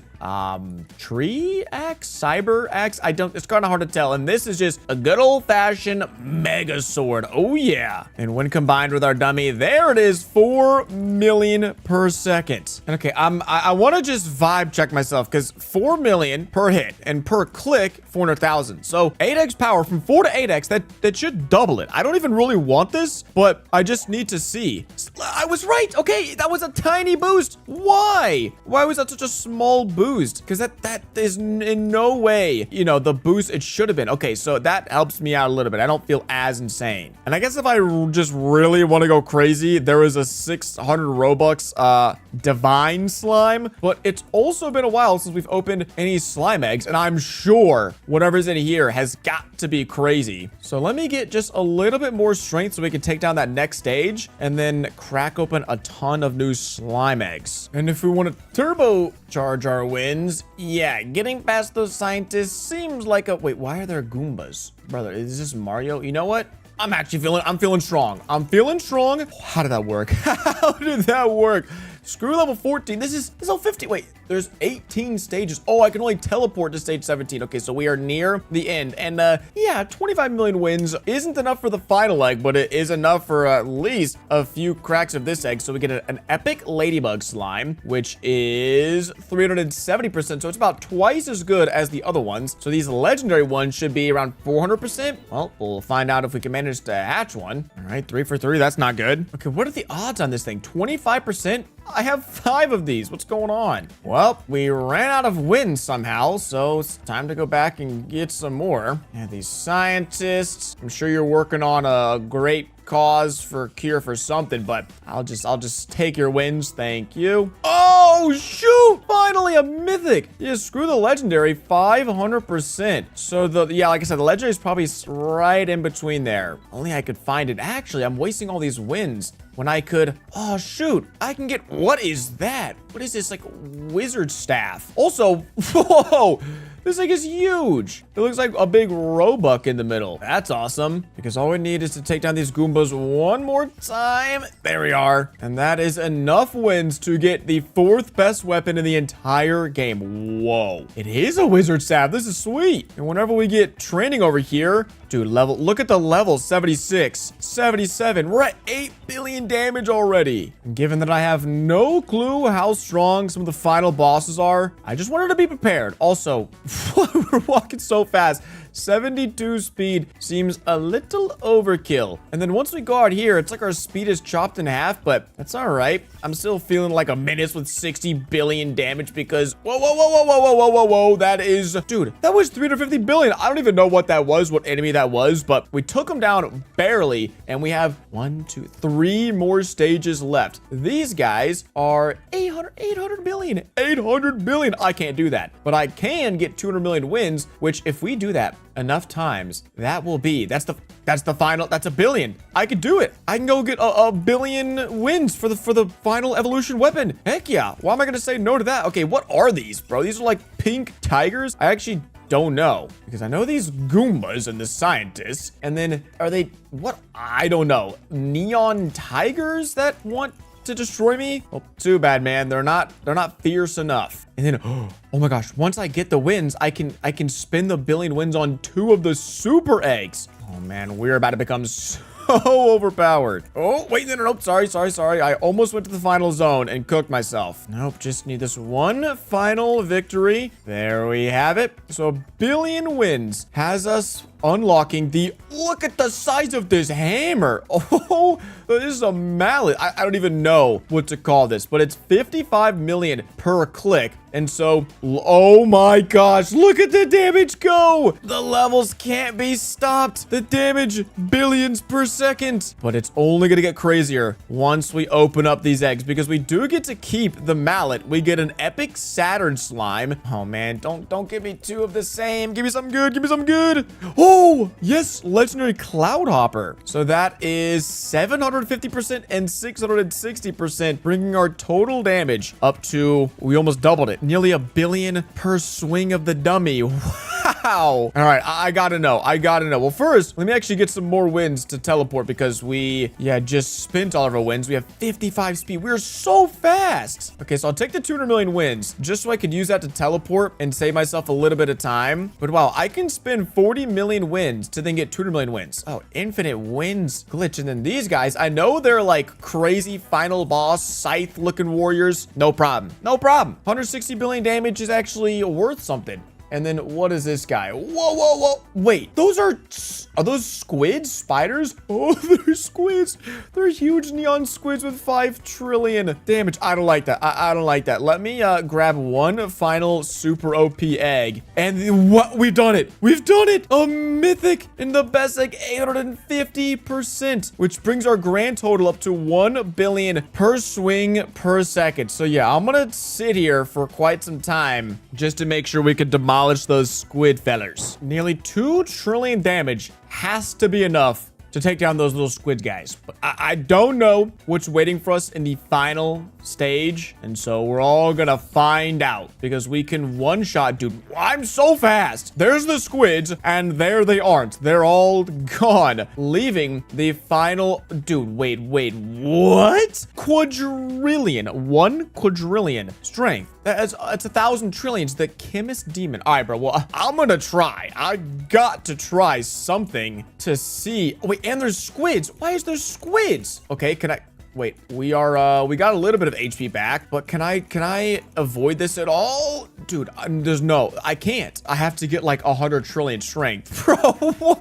tree axe, cyber axe. It's kind of hard to tell. And this is just a good old-fashioned mega sword. Oh yeah. And when combined with our dummy, there it is, 4 million per second. And okay, I want to just vibe check myself because 4 million per hit and per click 400,000. So 8x power from 4 to 8x, that should double it. I don't even really want this, but I just need to see. I was right. Okay, that was a tiny boost. Why was that such a small boost? Because that is in no way, the boost it should have been. Okay, so that helps me out a little bit. I don't feel as insane. And I guess if I just really want to go crazy, there is a 600 Robux divine slime, but it's also been a while since we've opened any slime eggs, and I'm sure whatever's in here has got to be crazy. So let me get just a little bit more strength so we can take down that next stage and then crack open a ton of new slime eggs. And if we want to turbocharge our wins, yeah, getting past those scientists seems like a... Wait, why are there Goombas? Brother, is this Mario? You know what? I'm feeling strong. How did that work? How did that work? Screw level 14. This is level 50. Wait, there's 18 stages. Oh, I can only teleport to stage 17. Okay, so we are near the end. And yeah, 25 million wins isn't enough for the final egg, but it is enough for at least a few cracks of this egg. So we get an epic ladybug slime, which is 370%. So it's about twice as good as the other ones. So these legendary ones should be around 400%. Well, we'll find out if we can manage to hatch one. All right, 3 for 3. That's not good. Okay, what are the odds on this thing? 25%? I have 5 of these. What's going on? Well, we ran out of wins somehow, so it's time to go back and get some more. Yeah, these scientists, I'm sure you're working on a great cause for cure for something, but I'll just take your wins. Thank you. Oh, shoot! Finally a mythic. Yeah, screw the legendary, 500%. So like I said, the legendary is probably right in between there. Only I could find it. Actually, I'm wasting all these wins when I could... Oh, shoot. I can get... What is that? What is this, like, wizard staff? Also, whoa! This thing is huge. It looks like a big Roebuck in the middle. That's awesome. Because all we need is to take down these Goombas one more time. There we are. And that is enough wins to get the 4th best weapon in the entire game. Whoa. It is a wizard staff. This is sweet. And whenever we get training over here, dude, look at the levels. 76, 77. We're at 8 billion damage already. And given that I have no clue how strong some of the final bosses are, I just wanted to be prepared. Also, we're walking so fast. 72 speed seems a little overkill. And then once we go out here, it's like our speed is chopped in half, but that's all right. I'm still feeling like a menace with 60 billion damage because whoa, that is, dude, that was 350 billion. I don't even know what that was, what enemy that was, but we took him down barely, and we have 1, 2, 3 more stages left. These guys are 800 billion. I can't do that, but I can get 200 million wins, which if we do that enough times, that's the final, that's a billion. I could do it. I can go get a billion wins for the final evolution weapon. Heck yeah. Why am I gonna say no to that? Okay, what are these, bro? These are like pink tigers. I actually don't know, because I know these Goombas and the scientists, and then are they what? I don't know. Neon tigers that want to destroy me? Well, too bad, man. They're not fierce enough. And then, oh my gosh, once I get the wins, I can spin the billion wins on 2 of the super eggs. Oh man, we're about to become so overpowered. Oh, wait, no, sorry. I almost went to the final zone and cooked myself. Nope, just need this one final victory. There we have it. So a billion wins has us unlocking look at the size of this hammer. Oh, this is a mallet. I don't even know what to call this, but it's 55 million per click. And so, oh my gosh, look at the damage go. The levels can't be stopped. The damage, billions per second. But it's only gonna get crazier once we open up these eggs, because we do get to keep the mallet. We get an epic Saturn slime. Oh man, don't give me 2 of the same. Give me something good. Oh, yes, legendary cloud hopper. So that is 750% and 660%, bringing our total damage up to, we almost doubled it, nearly a billion per swing of the dummy. Wow. All right, I gotta know. Well, first, let me actually get some more wins to teleport, because we, just spent all of our wins. We have 55 speed. We're so fast. Okay, so I'll take the 200 million wins just so I could use that to teleport and save myself a little bit of time. But wow, I can spend 40 million wins to then get 200 million wins. Oh, infinite wins glitch. And then these guys, I know they're like crazy final boss scythe looking warriors. No problem. 160 billion damage is actually worth something. And then what is this guy? Whoa. Wait, are those squids? Spiders? Oh, they're squids. They're huge neon squids with 5 trillion damage. I don't like that. I don't like that. Let me grab one final super OP egg. And what? We've done it. A mythic in the best egg, 850%, which brings our grand total up to 1 billion per swing per second. So yeah, I'm gonna sit here for quite some time just to make sure we can demolish those squid fellers. Nearly 2 trillion damage has to be enough to take down those little squid guys. But I don't know what's waiting for us in the final stage. And so we're all gonna find out, because we can one-shot, dude. I'm so fast. There's the squids, and there they aren't. They're all gone, leaving the final, dude, wait, what? Quadrillion, 1 quadrillion strength. It's 1,000 trillions, the chemist demon. All right, bro, well, I'm gonna try. I got to try something to see. Oh, wait, and there's squids. Why is there squids? Okay, can I... Wait, we got a little bit of HP back, but can I avoid this at all? Dude, I can't. I have to get like 100 trillion strength. Bro,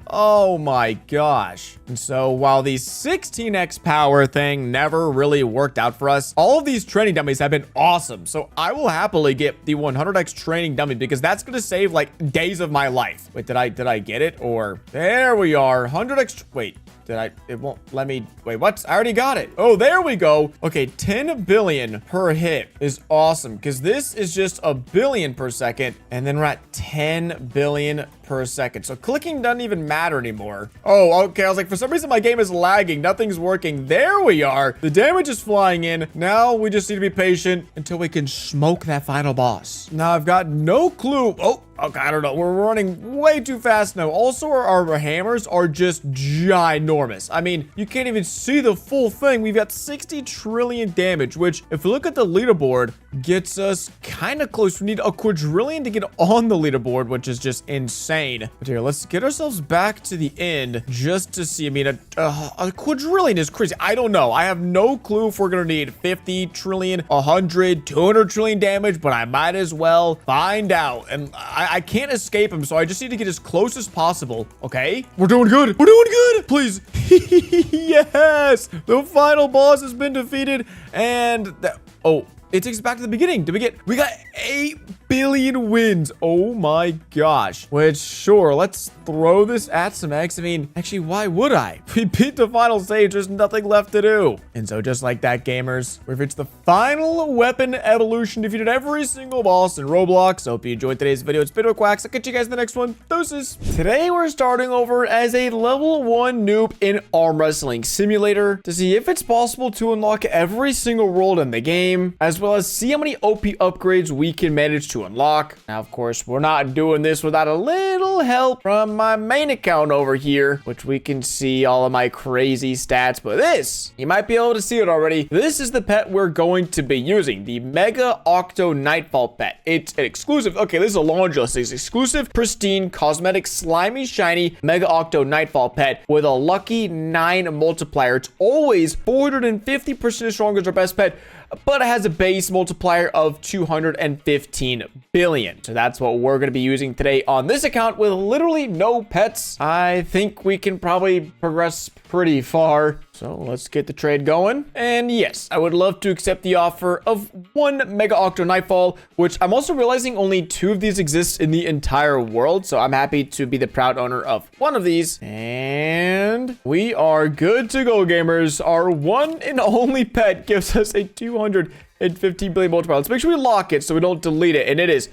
oh my gosh. And so while the 16x power thing never really worked out for us, all of these training dummies have been awesome. So I will happily get the 100x training dummy, because that's going to save like days of my life. Wait, did I get it? Or there we are. 100x. Wait. It won't let me, wait, what? I already got it. Oh, there we go. Okay, 10 billion per hit is awesome, because this is just a billion per second, and then we're at 10 billion per second. So clicking doesn't even matter anymore. Oh, okay. I was like, for some reason my game is lagging. Nothing's working. There we are. The damage is flying in. Now we just need to be patient until we can smoke that final boss. Now I've got no clue. Oh, okay, I don't know. We're running way too fast now. Also, our hammers are just ginormous. I mean, you can't even see the full thing. We've got 60 trillion damage, which, if we look at the leaderboard, gets us kind of close. We need a quadrillion to get on the leaderboard, which is just insane. insane. But here, let's get ourselves back to the end just to see. I mean, a quadrillion is crazy. I don't know. I have no clue if we're going to need 50 trillion, 100, 200 trillion damage, but I might as well find out. And I can't escape him, so I just need to get as close as possible. Okay? We're doing good. We're doing good. Please. Yes. The final boss has been defeated. And oh, it takes us back to the beginning. We got 8 billion wins. Oh my gosh. Which, sure, let's throw this at some X. I mean, actually, why would I? We beat the final stage. There's nothing left to do. And so just like that, gamers, we've reached the final weapon evolution, defeated every single boss in Roblox. I hope you enjoyed today's video. It's been Quacks. I'll catch you guys in the next one. Deuces. Today, we're starting over as a level 1 noob in arm wrestling simulator to see if it's possible to unlock every single world in the game, as well as see how many OP upgrades we can manage to unlock. Now, of course, we're not doing this without a little help from my main account over here, which we can see all of my crazy stats. But this, you might be able to see it already. This is the pet we're going to be using, the Mega Octo Nightfall pet. It's an exclusive, okay, this is a laundry list. It's exclusive, pristine, cosmetic, slimy, shiny Mega Octo Nightfall pet with a lucky 9 multiplier. It's always 450% stronger as our best pet, but it has a base multiplier of 215 billion. So that's what we're going to be using today on this account with literally no pets. I think we can probably progress pretty far. So let's get the trade going. And yes, I would love to accept the offer of 1 Mega Octo Nightfall, which I'm also realizing only 2 of these exist in the entire world. So I'm happy to be the proud owner of 1 of these. And we are good to go, gamers. Our one and only pet gives us a 215 billion multiplier. Let's make sure we lock it so we don't delete it. And it is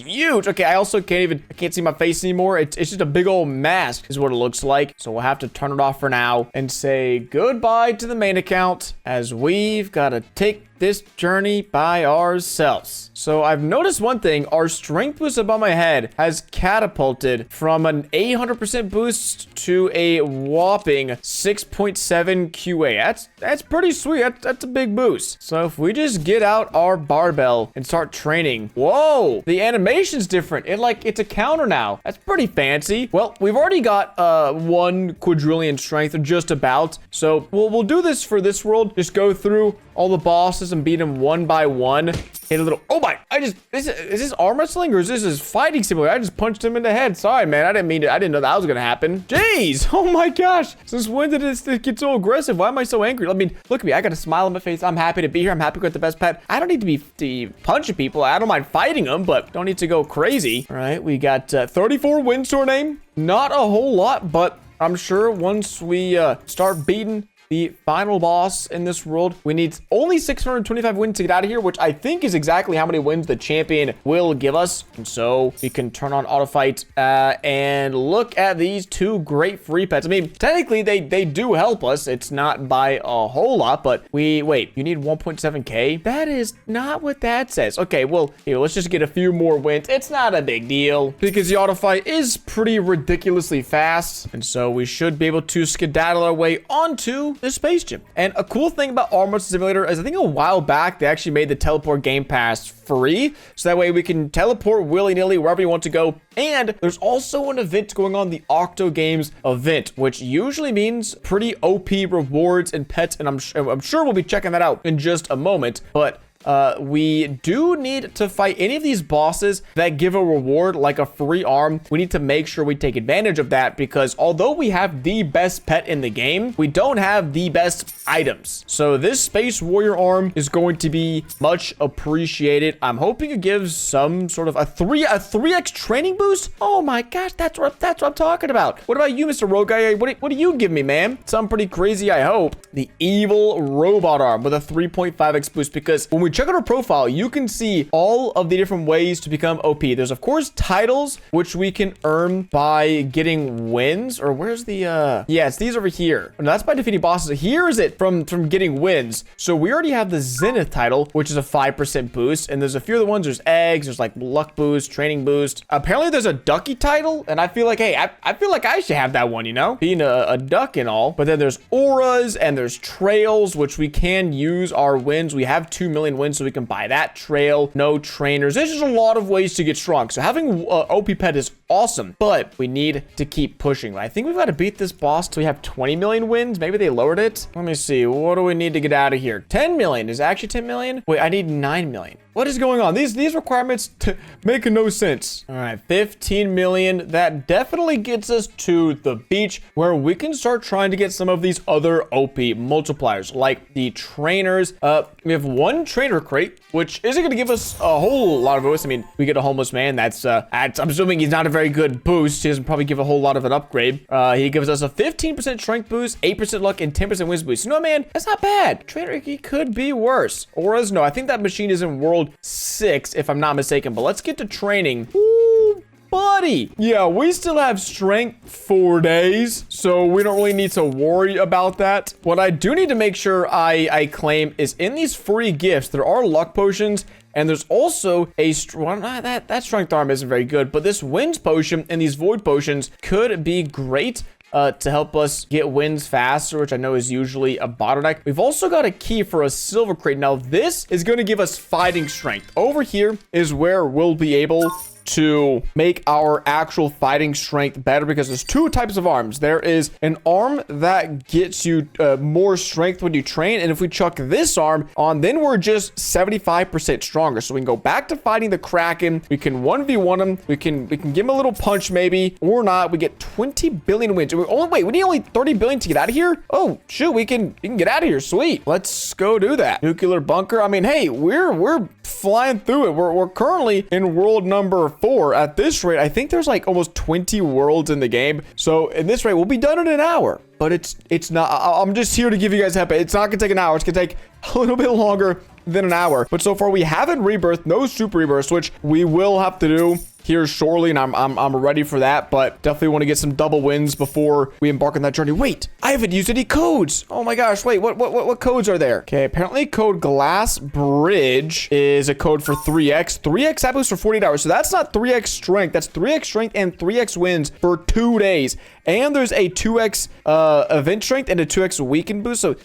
huge. Okay, I also can't see my face anymore. It's just a big old mask is what it looks like. So we'll have to turn it off for now and say goodbye to the main account, as we've got to take this journey by ourselves. So I've noticed one thing. Our strength boost above my head has catapulted from an 800% boost to a whopping 6.7 QA. That's pretty sweet. That's a big boost. So if we just get out our barbell and start training. Whoa, the animation's different. It's a counter now. That's pretty fancy. Well, we've already got 1 quadrillion strength, just about. So we'll do this for this world. Just go through all the bosses and beat them one by one. Hit a little, oh my, is this arm wrestling or is this fighting simulator? I just punched him in the head. Sorry, man, I didn't mean to. I didn't know that was gonna happen. Jeez, oh my gosh. Since when did this get so aggressive? Why am I so angry? I mean, look at me, I got a smile on my face. I'm happy to be here. I'm happy with the best pet. I don't need to be punching people. I don't mind fighting them, but don't need to go crazy. All right, we got 34 wins to our name. Not a whole lot, but I'm sure once we start beating the final boss in this world, we need only 625 wins to get out of here, which I think is exactly how many wins the champion will give us. And so we can turn on auto fight and look at these 2 great free pets. I mean, technically they do help us. It's not by a whole lot, but wait, you need 1.7k. That is not what that says. Okay, well, here, let's just get a few more wins. It's not a big deal because the auto fight is pretty ridiculously fast. And so we should be able to skedaddle our way onto the space gym. And a cool thing about Arm Wrestling Simulator is I think a while back they actually made the teleport game pass free, so that way we can teleport willy-nilly wherever you want to go. And there's also an event going on, the Octo Games event, which usually means pretty OP rewards and pets, and I'm sure we'll be checking that out in just a moment. But we do need to fight any of these bosses that give a reward like a free arm. We need to make sure we take advantage of that, because although we have the best pet in the game, we don't have the best items. So this Space Warrior arm is going to be much appreciated. I'm hoping it gives some sort of a 3x training boost. Oh my gosh, that's what I'm talking about. What about you, Mr. Rogue Guy? What do you give me, man? Something pretty crazy, I hope. The evil robot arm with a 3.5x boost, because when we check out our profile, you can see all of the different ways to become OP. There's of course titles, which we can earn by getting wins, or where's the yeah, it's these over here. And that's by defeating bosses. Here is it from getting wins. So we already have the Zenith title, which is a 5% boost, and there's a few other ones. There's eggs, there's like luck boost, training boost. Apparently there's a ducky title, and I feel like, hey, I feel like I should have that one, you know, being a duck and all. But then there's auras and there's trails, which we can use our wins. We have 2 million wins, so we can buy that trail. No trainers. There's just a lot of ways to get strong. So having OP pet is awesome, but we need to keep pushing. I think we've got to beat this boss till we have 20 million wins. Maybe they lowered it. Let me see. What do we need to get out of here? 10 million is actually 10 million. Wait, I need 9 million. What is going on? These requirements make no sense. All right, 15 million. That definitely gets us to the beach where we can start trying to get some of these other OP multipliers, like the trainers. We have one trainer crate, which isn't going to give us a whole lot of boost. I mean, we get a homeless man. That's I'm assuming he's not a very good boost. He doesn't probably give a whole lot of an upgrade. He gives us a 15% strength boost, 8% luck, and 10% wins boost. You know, man, that's not bad. Trainer, he could be worse. Auras, no, I think that machine is in World 6, if I'm not mistaken. But let's get to training. Ooh, buddy. Yeah, we still have strength 4 days, so we don't really need to worry about that. What I do need to make sure I claim is in these free gifts, there are luck potions. And there's also a that strength arm isn't very good, but this wins potion and these void potions could be great to help us get wins faster, which I know is usually a bottleneck. We've also got a key for a silver crate. Now, this is going to give us fighting strength. Over here is where we'll be able to make our actual fighting strength better, because there's two types of arms. There is an arm that gets you more strength when you train, and if we chuck this arm on, then we're just 75% stronger. So we can go back to fighting the Kraken. We can 1v1 him. We can give him a little punch maybe, or not. We get 20 billion wins. We need only 30 billion to get out of here. Oh shoot, we can get out of here. Sweet, let's go do that. Nuclear bunker. I mean, hey, we're flying through it. We're currently in world number 4. At this rate, I think there's like almost 20 worlds in the game. So in this rate, we'll be done in an hour. But it's not. I'm just here to give you guys a heads up. It's not gonna take an hour. It's gonna take a little bit longer than an hour. But so far, we haven't rebirthed, no super rebirths, which we will have to do here shortly, and I'm ready for that. But definitely want to get some double wins before we embark on that journey. Wait, I haven't used any codes. Oh my gosh, wait, what codes are there? Okay, apparently code glass bridge is a code for 3x. 3x that boost for 48 hours. So that's not 3x strength. That's 3x strength and 3x wins for 2 days. And there's a 2x event strength and a 2x weaken boost. So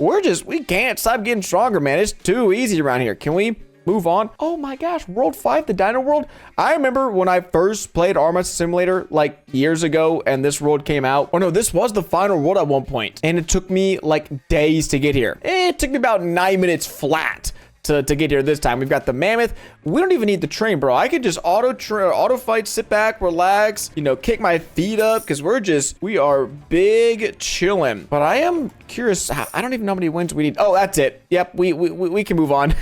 we can't stop getting stronger, man. It's too easy around here. Can we move on? Oh my gosh, World 5, the Dino World. I remember when I first played Armor Simulator like years ago and this world came out. Oh no, this was the final world at one point, and it took me like days to get here. It took me about 9 minutes flat to get here this time. We've got the mammoth. We don't even need the train, bro. I could just auto fight, sit back, relax, you know, kick my feet up, because we are big chilling. But I am curious. I don't even know how many wins we need. Oh, that's it. Yep, we can move on.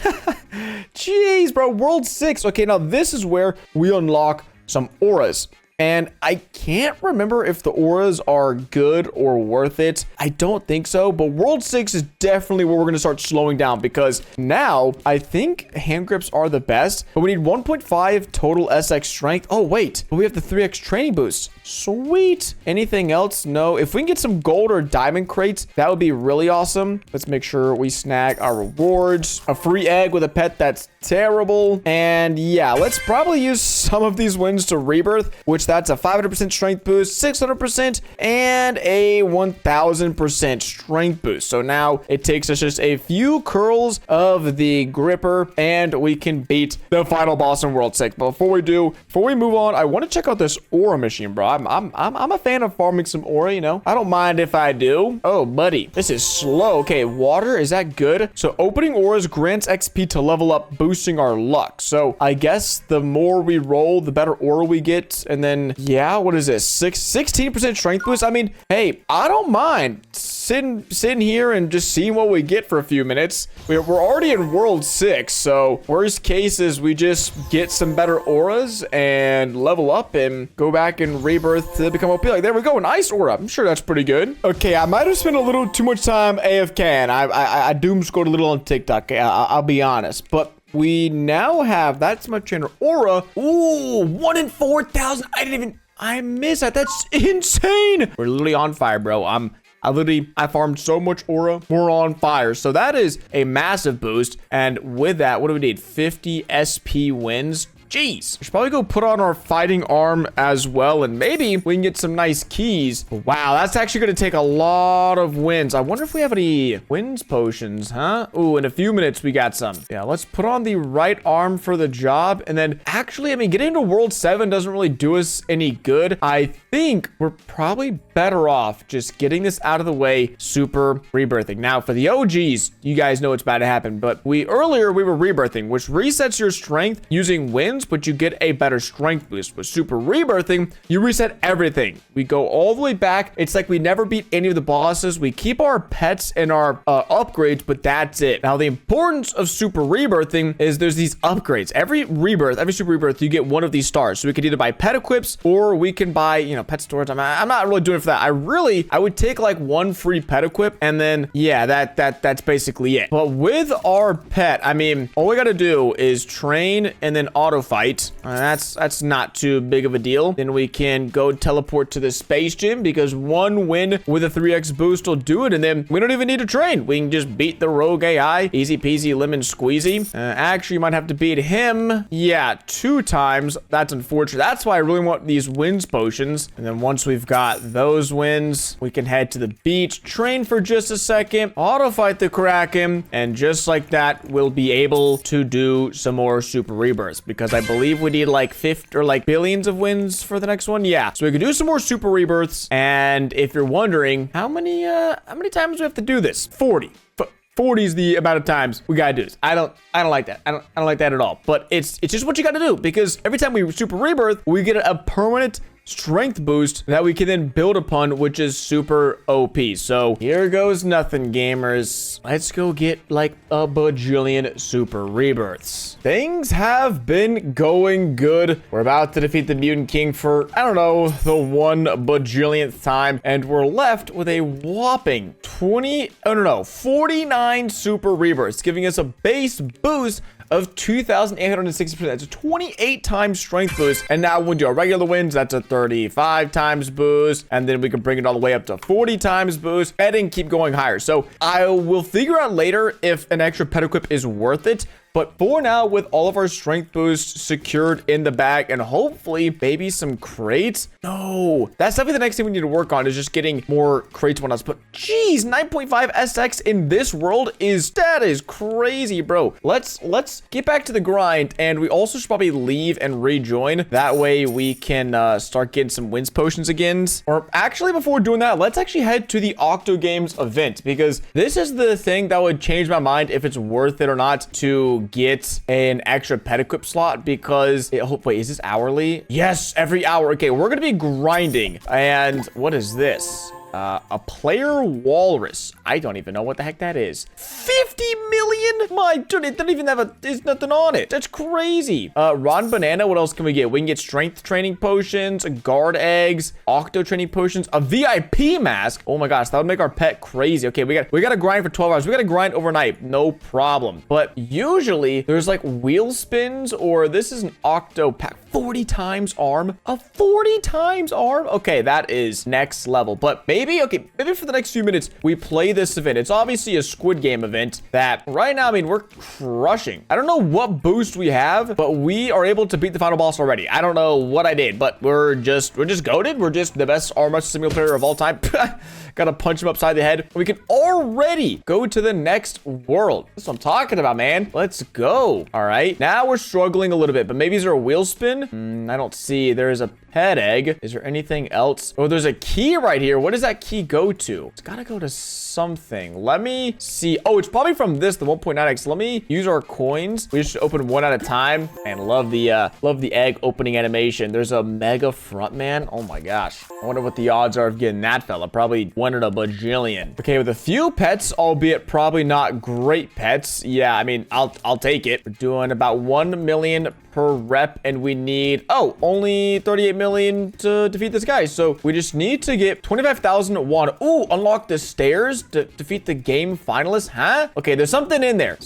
Jeez, bro. World 6. Okay, now this is where we unlock some auras. And I can't remember if the auras are good or worth it. I don't think so, but World 6 is definitely where we're going to start slowing down, because now I think hand grips are the best, but we need 1.5 total SX strength. Oh, wait, but we have the 3x training boost. Sweet. Anything else? No. If we can get some gold or diamond crates, that would be really awesome. Let's make sure we snag our rewards. A free egg with a pet that's terrible. And yeah, let's probably use some of these wins to rebirth, which that's a 500% strength boost, 600%, and a 1000% strength boost. So now it takes us just a few curls of the gripper and we can beat the final boss in World 6. But before we move on, I want to check out this aura machine, bro. I'm a fan of farming some aura, you know. I don't mind if I do. Oh, buddy, this is slow. Okay, water, is that good? So opening auras grants XP to level up, boosting our luck. So I guess the more we roll, the better aura we get. And then, yeah, what is this? 16% strength boost. I mean, hey, I don't mind sitting here and just seeing what we get for a few minutes. We're already in World 6, so worst case is we just get some better auras and level up and go back and rebirth to become OP. Like, there we go, an ice aura. I'm sure that's pretty good. Okay, I might have spent a little too much time AFK, and I doom scored a little on TikTok. I'll be honest, but we now have that's my trainer aura. Ooh, 1 in 4,000. I missed that. That's insane. We're literally on fire, bro. I farmed so much aura. We're on fire. So that is a massive boost. And with that, what do we need? 50 SP wins. Jeez. We should probably go put on our fighting arm as well, and maybe we can get some nice keys. Wow, that's actually going to take a lot of wins. I wonder if we have any wins potions, huh? Ooh, in a few minutes, we got some. Yeah, let's put on the right arm for the job. And then actually, I mean, getting into World 7 doesn't really do us any good. I think we're probably better off just getting this out of the way, super rebirthing. Now, for the OGs, you guys know what's about to happen, but earlier we were rebirthing, which resets your strength using wins, but you get a better strength boost. With super rebirthing, you reset everything. We go all the way back. It's like we never beat any of the bosses. We keep our pets and our upgrades, but that's it. Now, the importance of super rebirthing is there's these upgrades. Every super rebirth, you get one of these stars. So we could either buy pet equips or we can buy, you know, pet storage. I'm not really doing it for that. I would take like one free pet equip, and then yeah, that's basically it. But with our pet, I mean, all we got to do is train and then auto fight. That's not too big of a deal. Then we can go teleport to the space gym because one win with a 3x boost will do it. And then we don't even need to train. We can just beat the rogue AI. Easy peasy lemon squeezy. Actually, you might have to beat him. Yeah, 2 times. That's unfortunate. That's why I really want these wins potions. And then once we've got those wins, we can head to the beach, train for just a second, auto fight the Kraken, and just like that, we'll be able to do some more super rebirths because I believe we need like 50 or like billions of wins for the next one. Yeah, so we can do some more super rebirths. And if you're wondering how many times we have to do this, 40. 40 is the amount of times we gotta do this. I don't like that. I don't like that at all. But it's just what you gotta do because every time we super rebirth, we get a permanent strength boost that we can then build upon, which is super OP. So here goes nothing, gamers. Let's go get like a bajillion super rebirths. Things have been going good. We're about to defeat the Mutant King for, I don't know, the 1 bajillionth time. And we're left with a whopping 49 super rebirths, giving us a base boost of 2,860%. That's a 28 times strength boost. And now when we do our regular wins, that's a 35 times boost. And then we can bring it all the way up to 40 times boost and keep going higher. So I will figure out later if an extra pet equip is worth it. But for now, with all of our strength boosts secured in the bag and hopefully maybe some crates. No, that's definitely the next thing we need to work on is just getting more crates one else. But geez, 9.5 SX in this world that is crazy, bro. Let's get back to the grind. And we also should probably leave and rejoin. That way we can start getting some wins potions again. Or actually, before doing that, let's actually head to the Octo Games event because this is the thing that would change my mind if it's worth it or not to get an extra pet equip slot because wait, is this hourly? Yes, every hour. Okay, we're gonna be grinding. And what is this? A player walrus. I don't even know what the heck that is. 50 million? My dude, it doesn't even have there's nothing on it. That's crazy. Ron Banana, what else can we get? We can get strength training potions, guard eggs, octo training potions, a VIP mask. Oh my gosh, that would make our pet crazy. Okay, we gotta grind for 12 hours. We gotta grind overnight. No problem. But usually there's like wheel spins or this is an octo pack. 40 times arm. A 40 times arm? Okay, that is next level. But maybe for the next few minutes, we play this event. It's obviously a Squid Game event that right now, I mean, we're crushing. I don't know what boost we have, but we are able to beat the final boss already. I don't know what I did, but we're just goated. We're just the best arm wrestling simulator of all time. Gotta punch him upside the head. We can already go to the next world. That's what I'm talking about, man. Let's go. All right. Now we're struggling a little bit, but maybe is there a wheel spin? I don't see. There's a pet egg. Is there anything else? Oh, there's a key right here. What does that key go to? It's gotta go to something. Let me see. Oh, it's probably from this, the 1.9x. Let me use our coins. We should open one at a time. And love the egg opening animation. There's a mega front man. Oh my gosh. I wonder what the odds are of getting that fella. Probably 1 in a bajillion. Okay, with a few pets, albeit probably not great pets. Yeah, I mean, I'll take it. We're doing about 1 million per rep, and we need only 38 million to defeat this guy. So we just need to get 25,000 won. Ooh, unlock the stairs to defeat the game finalists, huh? Okay, there's something in there.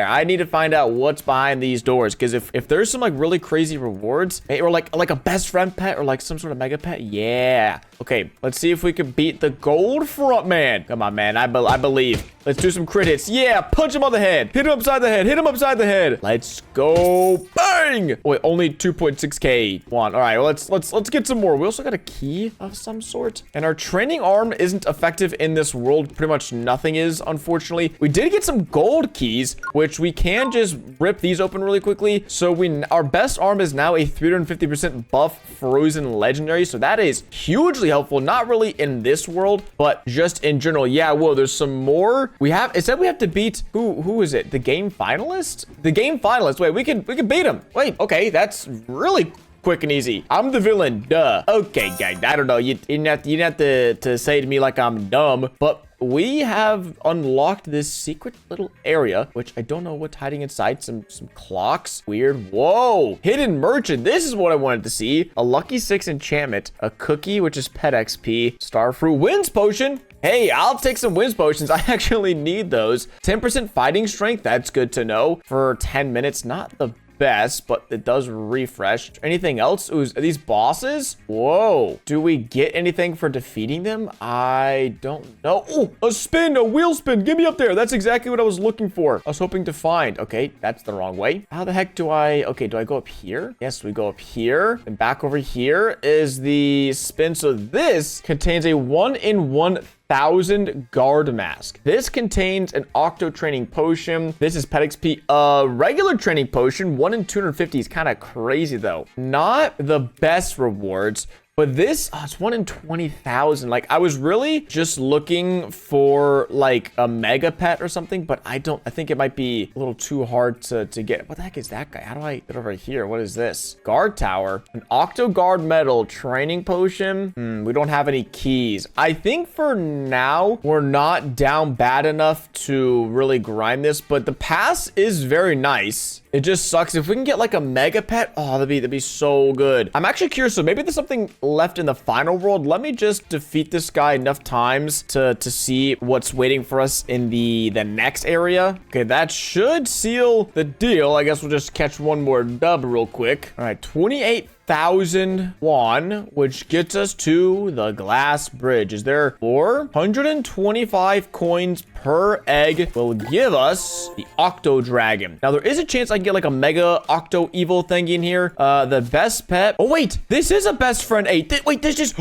I need to find out what's behind these doors, because if there's some like really crazy rewards, or like a best friend pet or like some sort of mega pet, yeah. Okay, let's see if we can beat the gold front man. Come on, man, I believe. Let's do some crit hits. Yeah, punch him on the head. Hit him upside the head. Let's go. Bang! Wait, only 2.6k won. All right, well, let's get some more. We also got a key of some sort. And our training arm isn't effective in this world. Pretty much nothing is, unfortunately. We did get some gold keys, which we can just rip these open really quickly. So our best arm is now a 350% buff frozen legendary. So that is hugely helpful. Not really in this world, but just in general. Yeah, whoa, there's some more. It said we have to beat, who is it? The game finalist? The game finalist. Wait, we can beat him. Wait, okay, that's really quick and easy. I'm the villain, duh. Okay, guys, I don't know. You didn't have to say to me like I'm dumb, but we have unlocked this secret little area, which I don't know what's hiding inside. Some clocks. Weird. Whoa. Hidden merchant. This is what I wanted to see. A lucky 6 enchantment. A cookie, which is pet XP. Starfruit. Winds potion. Hey, I'll take some winds potions. I actually need those. 10% fighting strength. That's good to know. For 10 minutes. Not the best, but it does refresh. Anything else? Ooh, are these bosses? Whoa. Do we get anything for defeating them? I don't know. Oh, a spin, a wheel spin. Give me up there. That's exactly what I was looking for. I was hoping to find. Okay, that's the wrong way. How the heck do I go up here? Yes, we go up here. And back over here is the spin. So this contains a 1 in 1,000 guard mask. This contains an octo training potion. This is pet XP. Regular training potion, 1 in 250 is kind of crazy though. Not the best rewards. But this, it's 1 in 20,000. Like, I was really just looking for like a mega pet or something, but I think it might be a little too hard to get. What the heck is that guy? How do I get over here? What is this? Guard tower, an octo guard medal, training potion. We don't have any keys. I think for now, we're not down bad enough to really grind this, but the pass is very nice. It just sucks. If we can get like a mega pet, oh, that'd be so good. I'm actually curious. So maybe there's something left in the final world. Let me just defeat this guy enough times to see what's waiting for us in the next area. Okay, that should seal the deal. I guess we'll just catch one more dub real quick. All right, 28,000 won, which gets us to the glass bridge. Is there 425 coins per egg will give us the Octo Dragon. Now, there is a chance I can get like a Mega Octo Evil thing in here. The best pet. Oh, wait. This is a best friend 8. Wait, this is...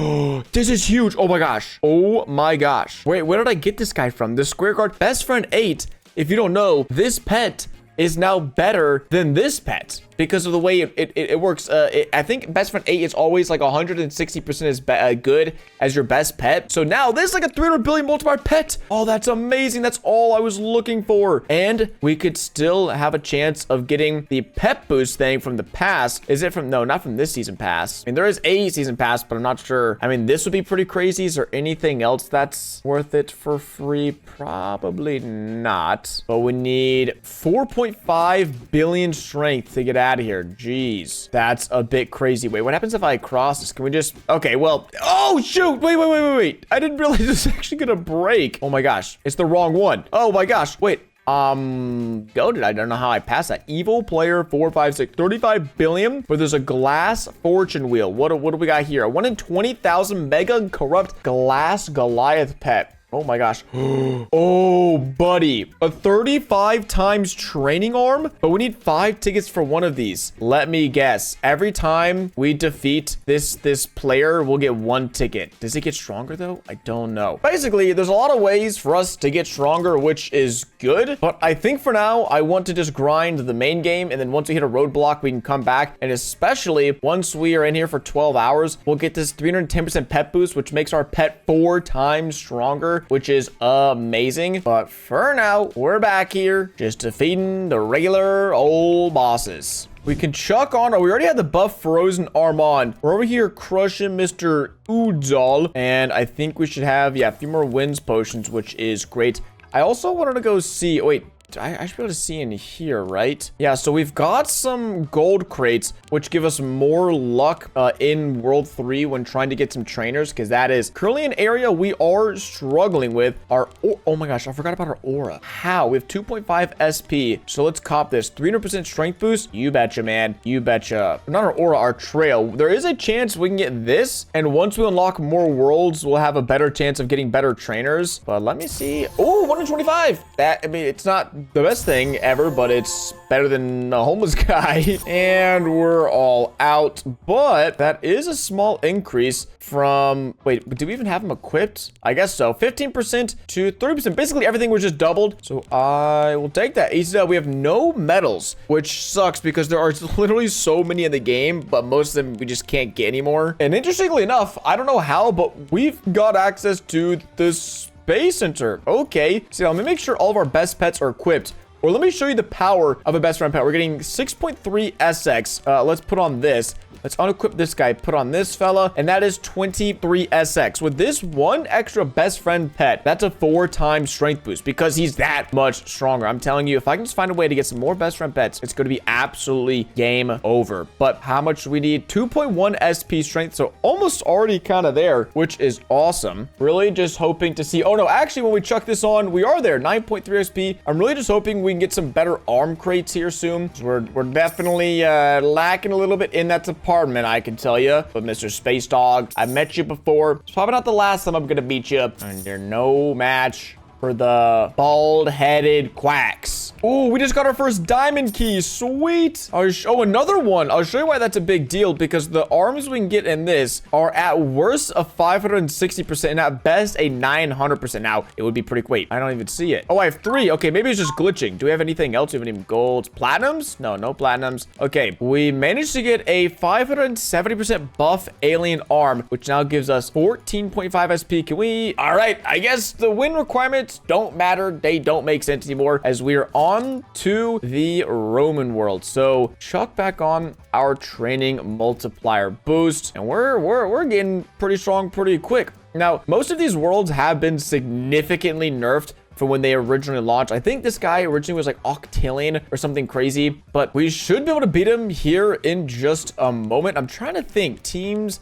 this is huge. Oh, my gosh. Oh, my gosh. Wait, where did I get this guy from? The square guard. Best friend 8. If you don't know, this pet is now better than this pet because of the way it works. I think best friend 8 is always like 160% as good as your best pet. So now this is like a 300 billion multiplier pet. Oh, that's amazing. That's all I was looking for. And we could still have a chance of getting the pet boost thing from the past. Is it from, no, not from this season pass. I mean, there is a season pass, but I'm not sure. I mean, this would be pretty crazy. Is there anything else that's worth it for free? Probably not. But we need 4.5 billion strength to get out of here. Jeez, that's a bit crazy. Wait, what happens if I cross this? Can we just, okay, well, oh shoot, wait. I didn't realize this was actually gonna break. Oh my gosh, it's the wrong one. Oh my gosh, wait. Goated. I don't know how I passed that. Evil player 456 35 billion, but there's a glass fortune wheel. What do we got here? A 1 in 20,000 mega corrupt glass Goliath pet. Oh my gosh. Oh, buddy. A 35 times training arm, but we need 5 tickets for one of these. Let me guess. Every time we defeat this player, we'll get 1 ticket. Does it get stronger though? I don't know. Basically, there's a lot of ways for us to get stronger, which is good. But I think for now, I want to just grind the main game. And then once we hit a roadblock, we can come back. And especially once we are in here for 12 hours, we'll get this 310% pet boost, which makes our pet 4 times stronger, which is amazing. But for now, we're back here just defeating the regular old bosses. We can chuck on, or we already had the buff frozen arm on. We're over here crushing Mr. Udzal, and I think we should have, yeah, a few more winds potions, which is great. I also wanted to go see, oh, wait, I should be able to see in here, right? Yeah, so we've got some gold crates, which give us more luck in World 3 when trying to get some trainers, because that is currently an area we are struggling with. Oh my gosh, I forgot about our aura. How? We have 2.5 SP, so let's cop this. 300% strength boost? You betcha, man. You betcha. Not our aura, our trail. There is a chance we can get this, and once we unlock more worlds, we'll have a better chance of getting better trainers. But let me see. Oh, 125. That, I mean, it's not the best thing ever, but it's better than a homeless guy. And we're all out. But that is a small increase from... Wait, do we even have them equipped? I guess so. 15% to 30%. Basically, everything was just doubled. So I will take that. We have no medals, which sucks because there are literally so many in the game, but most of them we just can't get anymore. And interestingly enough, I don't know how, but we've got access to this Space Center. Okay. So let me make sure all of our best pets are equipped. Or let me show you the power of a best friend pet. We're getting 6.3 SX. Let's put on this. Let's unequip this guy, put on this fella, and that is 23 SX. With this one extra best friend pet, that's a 4-time strength boost because he's that much stronger. I'm telling you, if I can just find a way to get some more best friend pets, it's going to be absolutely game over. But how much do we need? 2.1 SP strength, so almost already kind of there, which is awesome. Really just hoping to see... Oh no, actually, when we chuck this on, we are there. 9.3 SP. I'm really just hoping we can get some better arm crates here soon. We're definitely lacking a little bit in that department, I can tell you. But Mr. Space Dog, I met you before. It's probably not the last time I'm gonna beat you. And you're no match for the bald-headed quacks. Oh, we just got our first diamond key. Sweet. Oh, another one. I'll show you why that's a big deal, because the arms we can get in this are at worst a 560% and at best a 900%. Now, it would be pretty... Wait, I don't even see it. Oh, I have 3. Okay, maybe it's just glitching. Do we have anything else? Do we have any golds? Platinums? No, no platinums. Okay, we managed to get a 570% buff alien arm, which now gives us 14.5 SP. Can we... All right, I guess the win requirements don't matter. They don't make sense anymore, as we are on to the Roman world. So chuck back on our training multiplier boost, and we're getting pretty strong pretty quick. Now, most of these worlds have been significantly nerfed from when they originally launched. I think this guy originally was like octillion or something crazy, but we should be able to beat him here in just a moment. I'm trying to think. Teams,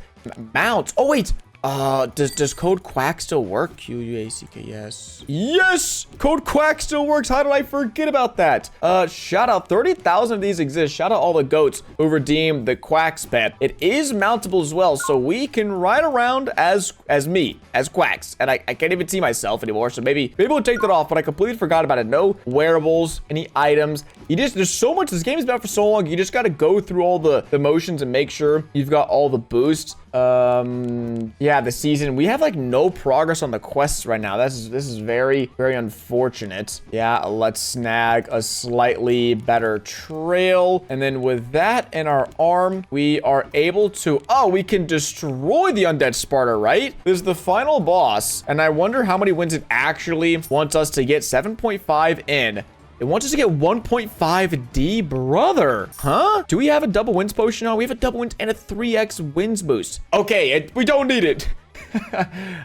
mounts. Oh wait, does code quack still work? QUACK, yes, code quack still works. How did I forget about that? Shout out, 30,000 of these exist. Shout out all the goats who redeemed the quacks pet. It is mountable as well, so we can ride around as me, as quacks. And I can't even see myself anymore, so maybe we'll take that off, but I completely forgot about it. No wearables, any items. There's so much. This game has been out for so long. You just got to go through all the motions and make sure you've got all the boosts. Yeah, the season, we have like no progress on the quests right now. This is very, very unfortunate. Yeah, let's snag a slightly better trail, and then with that in our arm, we are able to... Oh, we can destroy the undead Sparta, right? This is the final boss, and I wonder how many wins it actually wants us to get. 7.5 in. It wants us to get 1.5D, brother. Huh? Do we have a double wins potion now? We have a double wins and a 3x wins boost. Okay, we don't need it.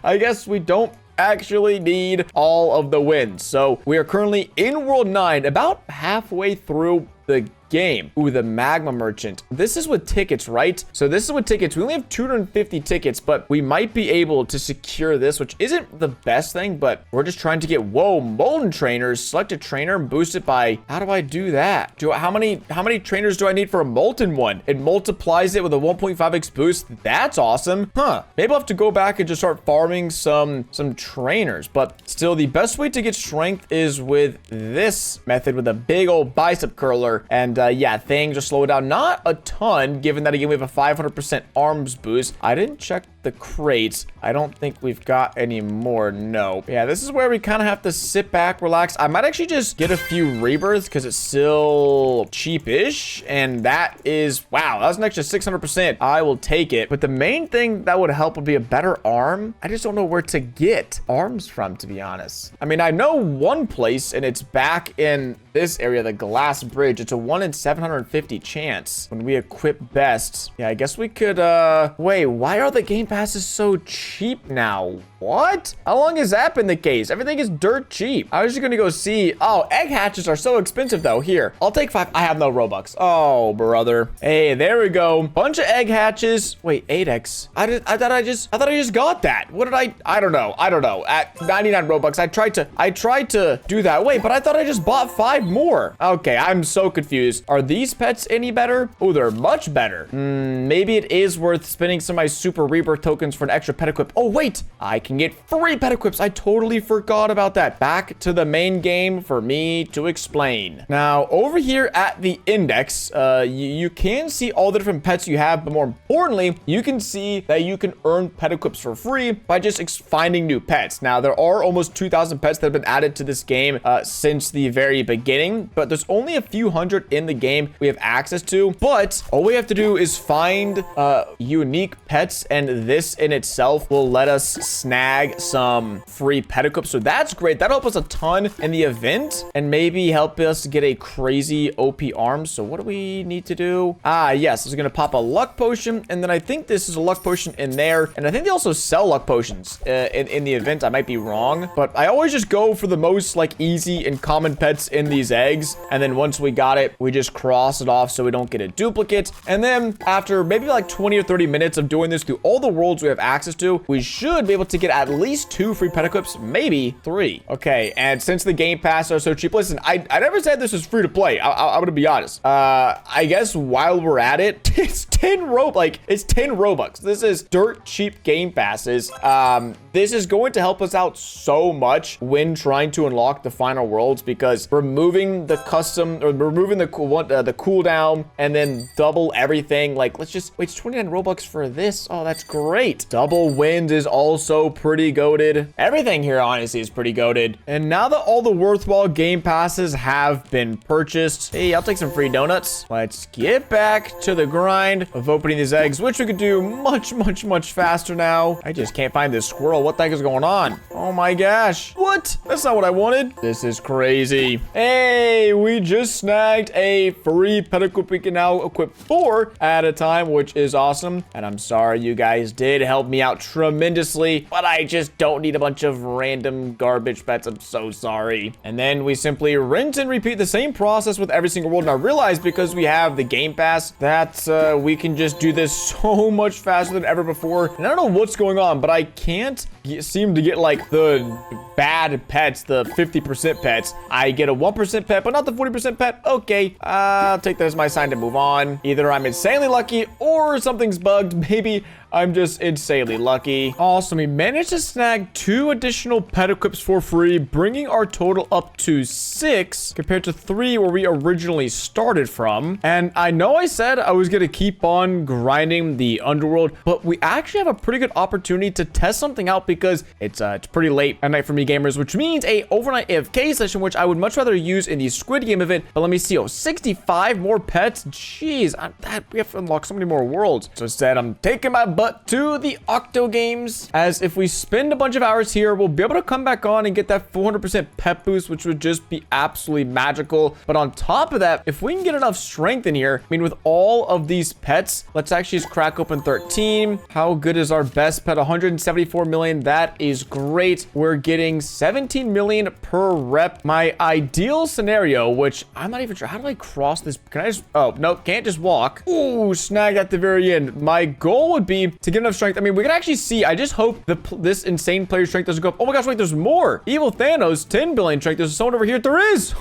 I guess we don't actually need all of the wins. So we are currently in World 9, about halfway through the game. Ooh, the magma merchant. This is with tickets, right? So this is with tickets. We only have 250 tickets, but we might be able to secure this, which isn't the best thing, but we're just trying to get... Whoa, molten trainers. Select a trainer and boost it by... How do I do that? How many trainers do I need for a molten one? It multiplies it with a 1.5x boost. That's awesome. Huh. Maybe I'll have to go back and just start farming some trainers, but still the best way to get strength is with this method with a big old bicep curler. And yeah, things just slow down. Not a ton, given that again, we have a 500% arms boost. I didn't check the crates. I don't think we've got any more. No. Yeah, this is where we kind of have to sit back, relax. I might actually just get a few rebirths because it's still cheapish. And that is, wow, that was an extra 600%. I will take it. But the main thing that would help would be a better arm. I just don't know where to get arms from, to be honest. I mean, I know one place, and it's back in this area, the glass bridge. It's a 1 in 750 chance when we equip best. Yeah, I guess we could, wait, why are the game passes so cheap now? What? How long has that been the case? Everything is dirt cheap. I was just gonna go see. Oh, egg hatches are so expensive though. Here, I'll take 5. I have no Robux. Oh, brother. Hey, there we go. Bunch of egg hatches. Wait, 8x. I thought I just got that. What did I don't know. At 99 Robux, I tried to do that. Wait, but I thought I just bought 5 more. Okay, I'm so confused. Are these pets any better? Oh, they're much better. Maybe it is worth spending some of my super rebirth tokens for an extra pet equip. Oh, wait, I can get free pet equips. I totally forgot about that. Back to the main game for me to explain. Now, over here at the index, you can see all the different pets you have, but more importantly, you can see that you can earn pet equips for free by just finding new pets. Now, there are almost 2,000 pets that have been added to this game since the very beginning, but there's only a few hundred in the game we have access to. But all we have to do is find unique pets, and this in itself will let us snag some free pet equips. So that's great. That'll help us a ton in the event and maybe help us get a crazy OP arm. So what do we need to do? Yes, it's gonna pop a luck potion, and then I think this is a luck potion in there, and I think they also sell luck potions in the event. I might be wrong, but I always just go for the most like easy and common pets in these eggs, and then once we got it, we just cross it off so we don't get a duplicate. And then after maybe like 20 or 30 minutes of doing this through all the worlds we have access to, we should be able to get at least 2 free pet equips, maybe 3. Okay, and since the game pass are so cheap, listen, I never said this was free to play. I'm gonna be honest. I guess while we're at it, it's 10 Robux. This is dirt cheap game passes. This is going to help us out so much when trying to unlock the final worlds, because removing the custom or removing the cooldown and then double everything, like let's just wait, it's 29 Robux for this. Oh, that's great. Double wins is also pretty goated. Everything here honestly is pretty goated. And now that all the worthwhile game passes have been purchased, hey, I'll take some free donuts. Let's get back to the grind of opening these eggs, which we could do much faster now. I just can't find this squirrel. What the heck is going on? Oh my gosh. What? That's not what I wanted. This is crazy. Hey, we just snagged a free pet equip. We can now equip 4 at a time, which is awesome. And I'm sorry, you guys did help me out tremendously, but I just don't need a bunch of random garbage pets. I'm so sorry. And then we simply rinse and repeat the same process with every single world. And I realized because we have the game pass that we can just do this so much faster than ever before. And I don't know what's going on, but I can't seem to get like the bad pets, the 50% pets. I get a 1% pet, but not the 40% pet. Okay, I'll take that as my sign to move on. Either I'm insanely lucky or something's bugged. Maybe I'm just insanely lucky. Awesome, we managed to snag 2 additional pet equips for free, bringing our total up to 6 compared to 3 where we originally started from. And I know I said I was gonna keep on grinding the underworld, but we actually have a pretty good opportunity to test something out because it's pretty late at night for me gamers, which means a overnight AFK session, which I would much rather use in the Squid Game event. But let me see, 65 more pets. Jeez, we have to unlock so many more worlds. So instead, I'm taking my butt to the Octo Games, as if we spend a bunch of hours here, we'll be able to come back on and get that 400% pet boost, which would just be absolutely magical. But on top of that, if we can get enough strength in here, I mean, with all of these pets, let's actually just crack open 13. How good is our best pet? 174 million. That is great. We're getting 17 million per rep. My ideal scenario, which I'm not even sure, how do I cross this? Can I just, oh, no, can't just walk. Ooh, snagged at the very end. My goal would be to get enough strength. I mean, we can actually see, I just hope this insane player strength doesn't go up. Oh my gosh, wait, there's more. Evil Thanos, 10 billion strength. There's someone over here. There is.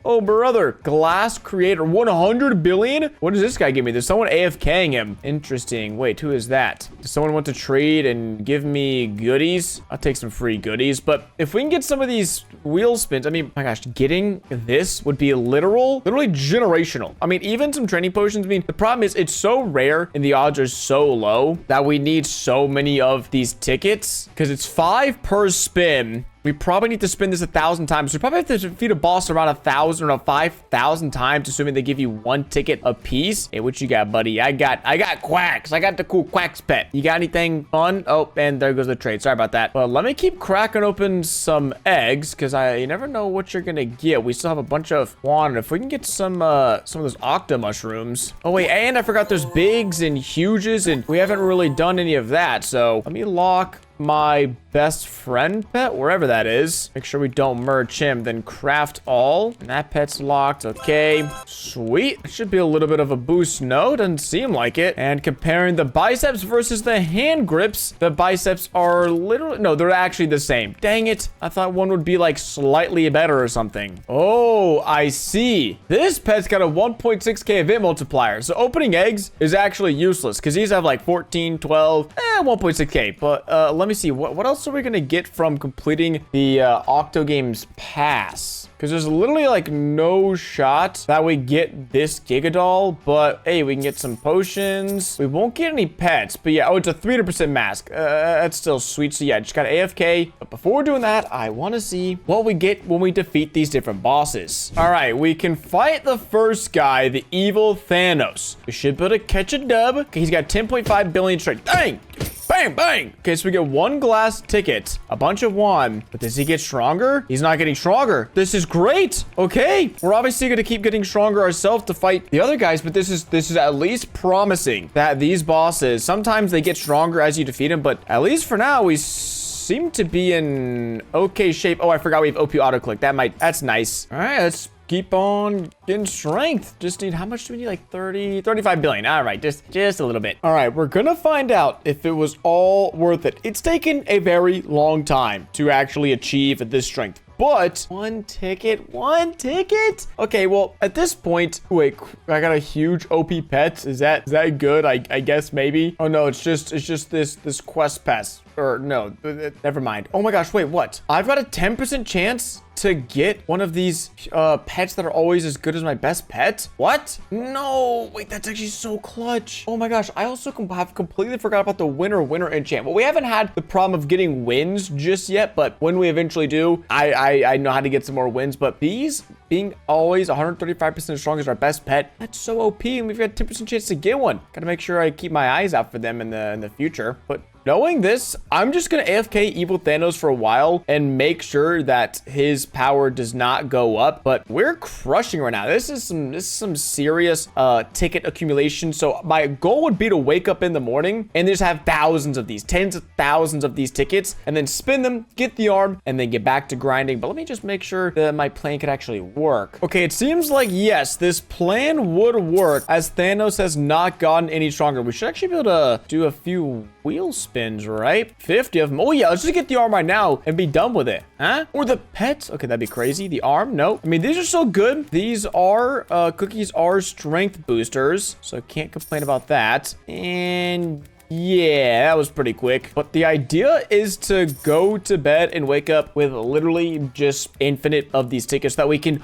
Oh, brother. Glass creator, 100 billion? What does this guy give me? There's someone AFKing him. Interesting. Wait, who is that? Does someone want to trade and give me goodies? I'll take some free goodies. But if we can get some of these wheel spins, I mean, my gosh, getting this would be literally generational. I mean, even some training potions. I mean, the problem is it's so rare and the odds are so low that we need so many of these tickets because it's 5 per spin. We probably need to spin this 1,000 times. We probably have to defeat a boss around 1,000 or 5,000 times, assuming they give you 1 ticket a piece. Hey, what you got, buddy? I got quacks. I got the cool quacks pet. You got anything fun? Oh, and there goes the trade. Sorry about that. Well, let me keep cracking open some eggs because you never know what you're gonna get. We still have a bunch of one. If we can get some of those octo mushrooms. Oh wait, and I forgot there's bigs and huges, and we haven't really done any of that. So let me lock my best friend pet, wherever that is. Make sure we don't merge him. Then craft all. And that pet's locked. Okay. Sweet. It should be a little bit of a boost. No, doesn't seem like it. And comparing the biceps versus the hand grips, the biceps are literally... No, they're actually the same. Dang it. I thought one would be like slightly better or something. Oh, I see. This pet's got a 1.6k event multiplier. So opening eggs is actually useless because these have like 14, 12, 1.6k. But let me see. What else are we going to get from completing the Octogames pass? Because there's literally like no shot that we get this Gigadoll, but hey, we can get some potions. We won't get any pets, but yeah, oh, it's a 300% mask. That's still sweet. So yeah, just got AFK. But before doing that, I want to see what we get when we defeat these different bosses. All right, we can fight the first guy, the evil Thanos. We should be able to catch a dub. Okay, he's got 10.5 billion strength. Dang! Bang, bang. Okay, so we get one glass ticket, a bunch of wand. But does he get stronger? He's not getting stronger. This is great. Okay, we're obviously going to keep getting stronger ourselves to fight the other guys, but this is at least promising that these bosses, sometimes they get stronger as you defeat them, but at least for now, we seem to be in okay shape. Oh, I forgot we have OP auto-click. That's nice. All right, let's keep on getting strength. Just need, how much do we need? Like 35 billion. All right, just a little bit. All right, we're gonna find out if it was all worth it. It's taken a very long time to actually achieve this strength. But one ticket. Okay, well, at this point, wait, I got a huge OP pet. Is that good? I guess maybe. Oh no, it's just this quest pass. Or no, never mind. Oh my gosh, wait, what? I've got a 10% chance to get one of these pets that are always as good as my best pet? What? No, wait, that's actually so clutch. Oh my gosh, I also have completely forgot about the winner enchant. Well, we haven't had the problem of getting wins just yet, but when we eventually do, I know how to get some more wins. But these being always 135% strong as our best pet, that's so OP, and we've got a 10% chance to get one. Gotta make sure I keep my eyes out for them in the future. But knowing this, I'm just gonna AFK Evil Thanos for a while and make sure that his power does not go up. But we're crushing right now. This is some serious ticket accumulation. So my goal would be to wake up in the morning and just have thousands of these, tens of thousands of these tickets, and then spin them, get the arm, and then get back to grinding. But let me just make sure that my plan could actually work. Okay, it seems like yes, this plan would work as Thanos has not gotten any stronger. We should actually be able to do a few wheel spins, right? 50 of them. Oh yeah, let's just get the arm right now and be done with it. Huh? Or the pets. Okay, that'd be crazy. The arm, no. I mean, these are so good. These are cookies are strength boosters, so I can't complain about that. And yeah, that was pretty quick. But the idea is to go to bed and wake up with literally just infinite of these tickets that we can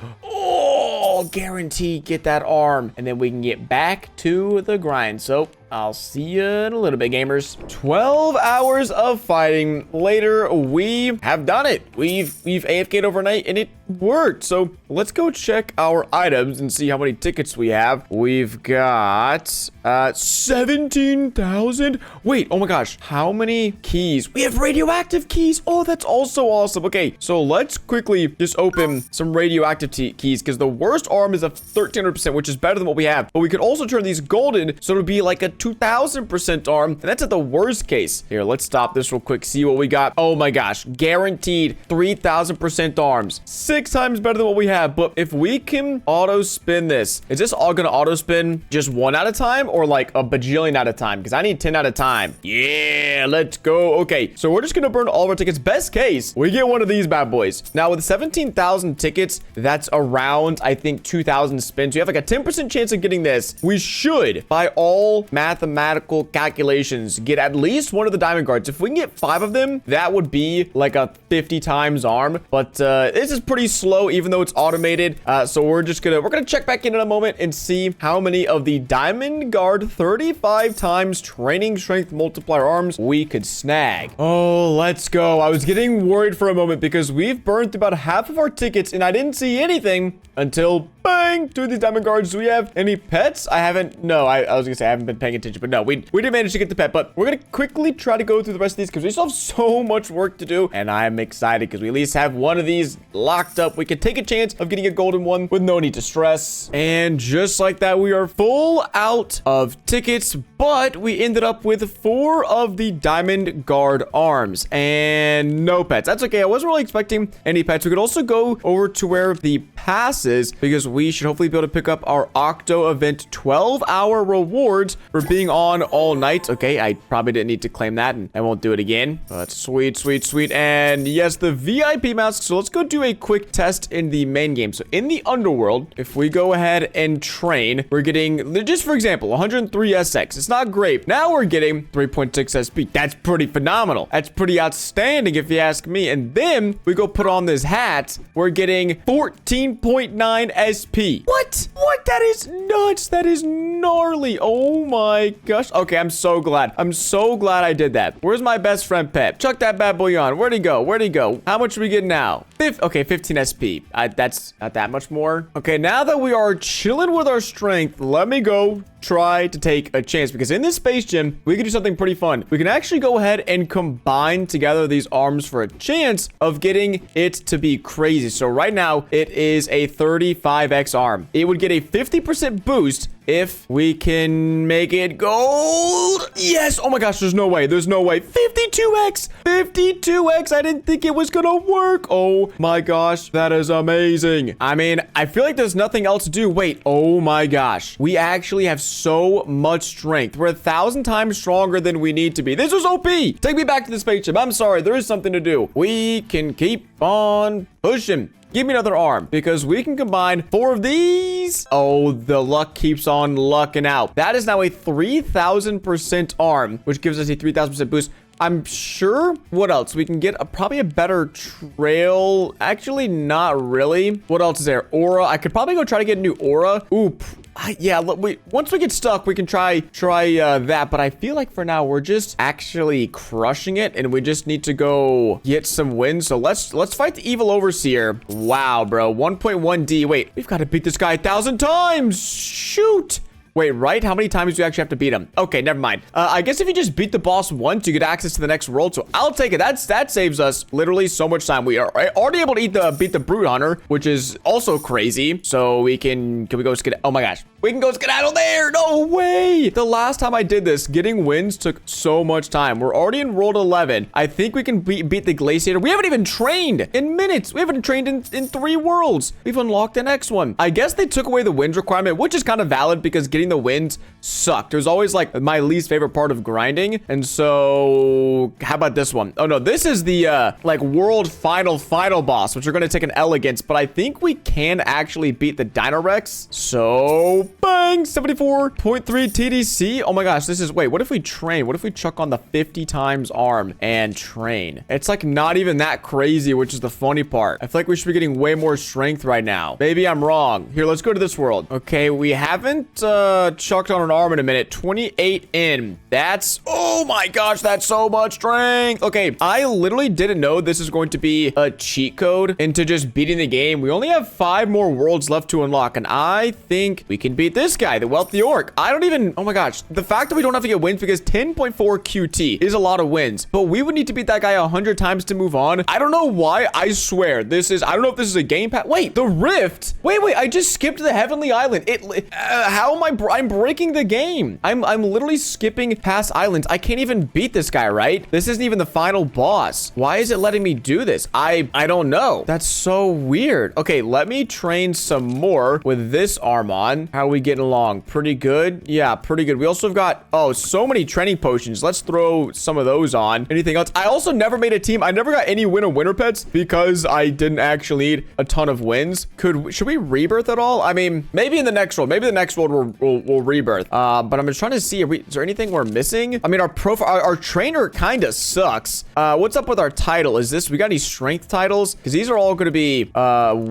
guarantee get that arm, and then we can get back to the grind. So I'll see you in a little bit, gamers. 12 hours of fighting later, we have done it. We've AFK'd overnight and it worked. So let's go check our items and see how many tickets we have. We've got 17,000. Wait, oh my gosh, how many keys? We have radioactive keys. Oh, that's also awesome. Okay, so let's quickly just open some radioactive keys, because the worst arm is a 1300%, which is better than what we have. But we could also turn these golden, so it'll be like a 2000% arm, and that's at the worst case. Here, let's stop this real quick, see what we got. Oh my gosh, guaranteed 3000% arms, 6 times better than what we have. But if we can auto spin this, is this all gonna auto spin just 1 at a time, or like a bajillion at a time? Because I need 10 at a time. Yeah, let's go. Okay, so we're just gonna burn all of our tickets. Best case, we get one of these bad boys. Now with 17,000 tickets, that's around, I think, 2,000 spins. We have like a 10% chance of getting this. We should, by all mathematical calculations, get at least one of the diamond guards. If we can get 5 of them, that would be like a 50 times arm. But this is pretty slow, even though it's automated. So we're gonna check back in a moment and see how many of the diamond guard 35 times training strength multiplier arms we could snag. Oh, let's go. I was getting worried for a moment because we've burned through about half of our tickets and I didn't see anything. until bang, 2 of these diamond guards. Do we have any pets? I haven't. No, I was gonna say I haven't been paying attention, but no, we did manage to get the pet. But we're gonna quickly try to go through the rest of these because we still have so much work to do, and I'm excited because we at least have one of these locked up. We can take a chance of getting a golden one with no need to stress. And just like that, we are full out of tickets, but we ended up with 4 of the diamond guard arms and no pets. That's okay. I wasn't really expecting any pets. We could also go over to where the pass is because we should hopefully be able to pick up our Octo event 12-hour rewards for being on all night. Okay, I probably didn't need to claim that, and I won't do it again. But sweet, sweet, sweet. And yes, the VIP mask. So let's go do a quick test in the main game. So in the underworld, if we go ahead and train, we're getting, just for example, 103 SX. It's not great. Now we're getting 3.6 SP. That's pretty phenomenal. That's pretty outstanding if you ask me. And then we go put on this hat. We're getting 14.9 SP. What? What? That is nuts. That is gnarly. Oh my gosh. Okay, I'm so glad. I'm so glad I did that. Where's my best friend Pep? Chuck that bad boy on. Where'd he go? Where'd he go? How much do we get now? Okay, 15 SP. That's not that much more. Okay, now that we are chilling with our strength, let me go try to take a chance because in this space gym, we can do something pretty fun. We can actually go ahead and combine together these arms for a chance of getting it to be crazy. So right now, it is a 35x arm. It would get a 50% boost if we can make it gold. Yes. Oh my gosh, there's no way. There's no way. 52x. 52x. I didn't think it was gonna work. Oh my gosh, that is amazing. I mean, I feel like there's nothing else to do. Wait. Oh my gosh. We actually have so much strength. We're 1,000 times stronger than we need to be. This was OP. Take me back to the spaceship. I'm sorry. There is something to do. We can keep on pushing. Give me another arm because we can combine 4 of these. Oh, the luck keeps on lucking out. That is now a 3,000% arm, which gives us a 3,000% boost. I'm sure. What else? We can get probably a better trail. Actually, not really. What else is there? Aura. I could probably go try to get a new aura. Oop. Yeah, look, once we get stuck, we can try that. But I feel like for now, we're just actually crushing it. And we just need to go get some wins. So let's fight the evil overseer. Wow, bro. 1.1D. Wait, we've got to beat this guy 1,000 times. Shoot. Wait, right? How many times do you actually have to beat him? Okay, never mind. I guess if you just beat the boss once, you get access to the next world. So I'll take it. That saves us literally so much time. We are already able to beat the Brute Hunter, which is also crazy. So we can we go skedaddle? Oh my gosh. We can go skedaddle there. No way. The last time I did this, getting wins took so much time. We're already in world 11. I think we can beat the Glaciator. We haven't even trained in minutes. We haven't trained in 3 worlds. We've unlocked the next one. I guess they took away the wins requirement, which is kind of valid because getting the wins sucked. It was always like my least favorite part of grinding. And so how about this one? Oh no, this is the like world final boss, which we're going to take an L against, but I think we can actually beat the Dino Rex. So bang, 74.3 TDC. Oh my gosh, this is, wait, what if we train? What if we chuck on the 50 times arm and train? It's like not even that crazy, which is the funny part. I feel like we should be getting way more strength right now. Maybe I'm wrong. Here, let's go to this world. Okay, we haven't chucked on an arm in a minute. 28 in. That's, oh my gosh, that's so much strength. Okay, I literally didn't know this is going to be a cheat code into just beating the game. We only have 5 more worlds left to unlock, and I think we can beat this guy, the Wealthy Orc. I don't even, oh my gosh, the fact that we don't have to get wins because 10.4 QT is a lot of wins, but we would need to beat that guy 100 times to move on. I don't know why. I swear this is, I don't know if this is a game pass. Wait, the Rift. Wait, I just skipped the Heavenly Island. How am I'm breaking the game. I'm literally skipping past islands. I can't even beat this guy, right? This isn't even the final boss. Why is it letting me do this? I don't know. That's so weird. Okay, let me train some more with this arm on. How are we getting along? Pretty good? Yeah, pretty good. We also have got, oh, so many training potions. Let's throw some of those on. Anything else? I also never made a team. I never got any winner pets because I didn't actually need a ton of wins. Should we rebirth at all? I mean, maybe in the next world. Maybe the next world we'll rebirth. But I'm just trying to see, is there anything we're missing? I mean, our profile, our trainer kind of sucks. What's up with our title? We got any strength titles? Because these are all going to be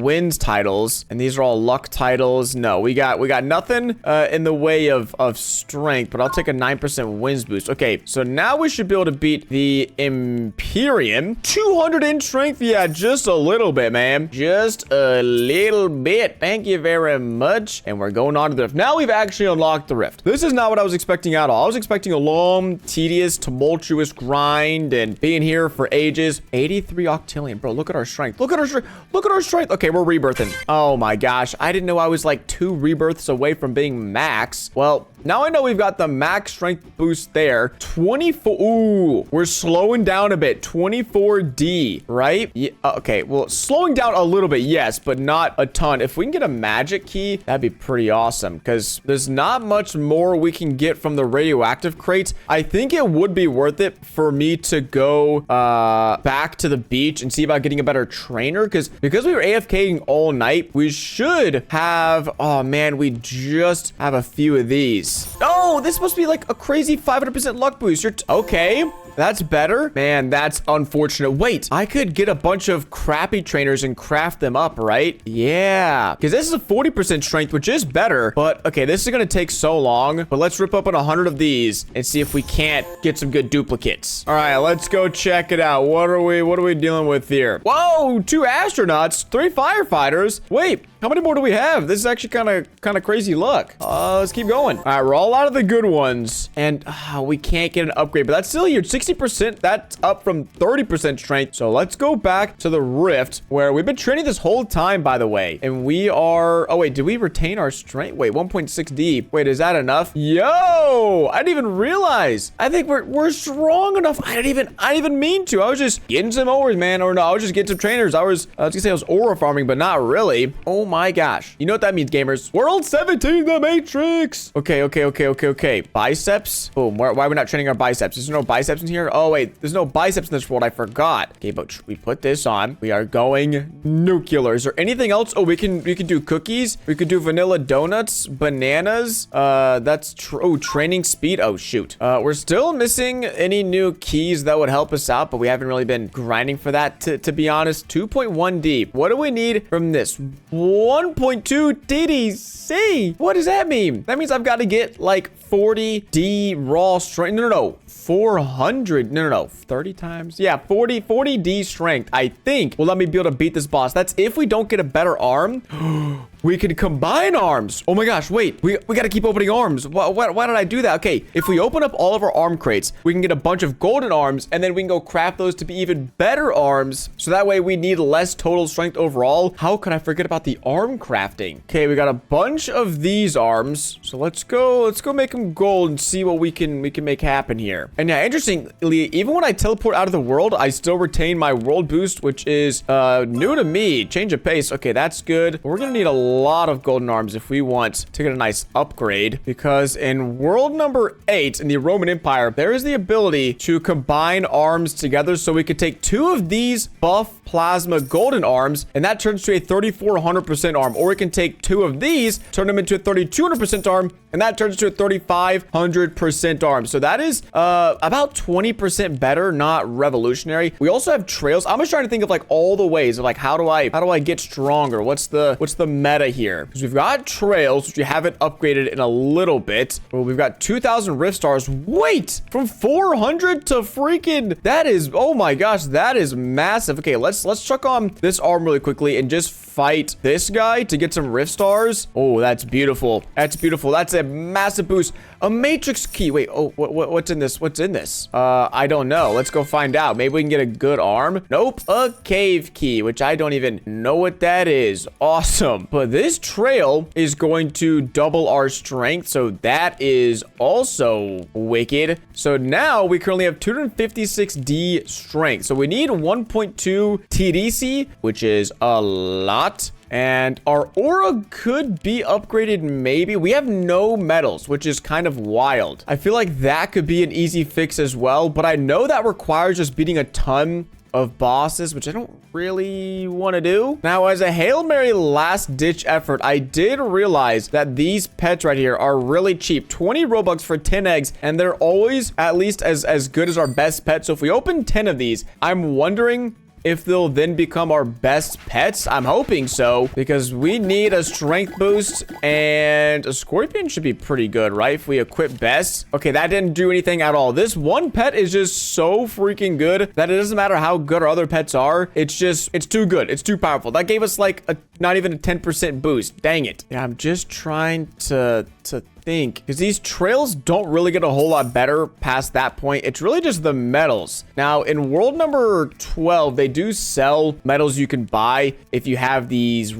wins titles, and these are all luck titles. No, we got nothing in the way of strength, but I'll take a 9% wins boost. Okay, so now we should be able to beat the Empyrean. 200 in strength? Yeah, just a little bit, man. Just a little bit. Thank you very much. And we're going on to the rift. Now we've actually unlocked the rift. This is not what I was expecting at all. I was expecting a long, tedious, tumultuous grind and being here for ages. 83 octillion. Bro, look at our strength. Look at our strength. Look at our strength. Okay, we're rebirthing. Oh my gosh. I didn't know I was like 2 rebirths away from being max. Well, now I know we've got the max strength boost there. 24. Ooh, we're slowing down a bit. 24D, right? Yeah, okay, well, slowing down a little bit, yes, but not a ton. If we can get a magic key, that'd be pretty awesome because there's not much more we can get from the radioactive crates. I think it would be worth it for me to go back to the beach and see about getting a better trainer because we were AFKing all night, we should have, oh man, we just have a few of these. Oh, this must be like a crazy 500% luck boost. Okay. That's better. Man, that's unfortunate. Wait, I could get a bunch of crappy trainers and craft them up, right? Yeah. Because this is a 40% strength, which is better. But, okay, this is going to take so long. But let's rip up on 100 of these and see if we can't get some good duplicates. All right, let's go check it out. What are we dealing with here? Whoa, 2 astronauts, 3 firefighters. Wait, how many more do we have? This is actually kind of crazy luck. Let's keep going. All right, we're all out of the good ones. And we can't get an upgrade, but that's still huge. 60%, that's up from 30% strength. So let's go back to the rift where we've been training this whole time, by the way. And we are, oh wait, did we retain our strength? Wait, 1.6D. Wait, is that enough? Yo, I didn't even realize. I think we're strong enough. I didn't even mean to. I was just getting some ores, man. Or no, I was just getting some trainers. I was gonna say I was aura farming, but not really. Oh my gosh. You know what that means, gamers? World 17, the Matrix. Okay. Biceps. Boom. Why are we not training our biceps? There's no biceps in here. Oh wait, there's no biceps in this world. I forgot. Okay, but we put this on. We are going nuclear. Is there anything else? Oh, we can do cookies. We could do vanilla donuts, bananas. That's training speed. Oh shoot. We're still missing any new keys that would help us out, but we haven't really been grinding for that to be honest. 2.1D. What do we need from this? 1.2 TDC. What does that mean? That means I've got to get like 40D raw strength. No. 400. No. 30 times. Yeah, 40D strength, I think, will let me be able to beat this boss. That's if we don't get a better arm. We could combine arms. Oh my gosh, wait. We got to keep opening arms. Why did I do that? Okay, if we open up all of our arm crates, we can get a bunch of golden arms, and then we can go craft those to be even better arms. So that way we need less total strength overall. How could I forget about the arm crafting? Okay, we got a bunch of these arms. So let's go make them gold and see what we can make happen here. And yeah, interestingly, even when I teleport out of the world, I still retain my world boost, which is new to me. Change of pace. Okay, that's good. We're gonna need a lot of golden arms if we want to get a nice upgrade, because in world number 8 in the Roman Empire, there is the ability to combine arms together. So we could take 2 of these buff plasma golden arms, and that turns to a 3400% arm, or we can take 2 of these, turn them into a 3200% arm, and that turns to a 3500% arm. So that is about 20% better, not revolutionary. We also have trails. I'm just trying to think of like all the ways of like how do I get stronger? What's the meta here? Because we've got trails, which we haven't upgraded in a little bit. Well, we've got 2000 rift stars. Wait, from 400 to freaking, that is, oh my gosh, that is massive. Okay, let's chuck on this arm really quickly and just fight this guy to get some rift stars. Oh, that's beautiful. That's beautiful. That's a massive boost. A matrix key. Wait, oh, what's in this? What's in this? I don't know. Let's go find out. Maybe we can get a good arm. Nope. A cave key, which I don't even know what that is. Awesome. But this trail is going to double our strength, so that is also wicked. So now we currently have 256D strength. So we need 1.2 TDC, which is a lot. And our aura could be upgraded maybe. We have no metals, which is kind of wild. I feel like that could be an easy fix as well, but I know that requires just beating a ton of bosses, which I don't really want to do. Now, as a Hail Mary last ditch effort, I did realize that these pets right here are really cheap. 20 Robux for 10 eggs, and they're always at least as good as our best pet. So if we open 10 of these, I'm wondering if they'll then become our best pets. I'm hoping so, because we need a strength boost, and a scorpion should be pretty good, right? If we equip best. Okay, that didn't do anything at all. This one pet is just so freaking good that it doesn't matter how good our other pets are. It's too good. It's too powerful. That gave us like not even a 10% boost. Dang it. Yeah, I'm just trying to think, because these trails don't really get a whole lot better past that point. It's really just the medals. Now, in world number 12, they do sell medals you can buy if you have these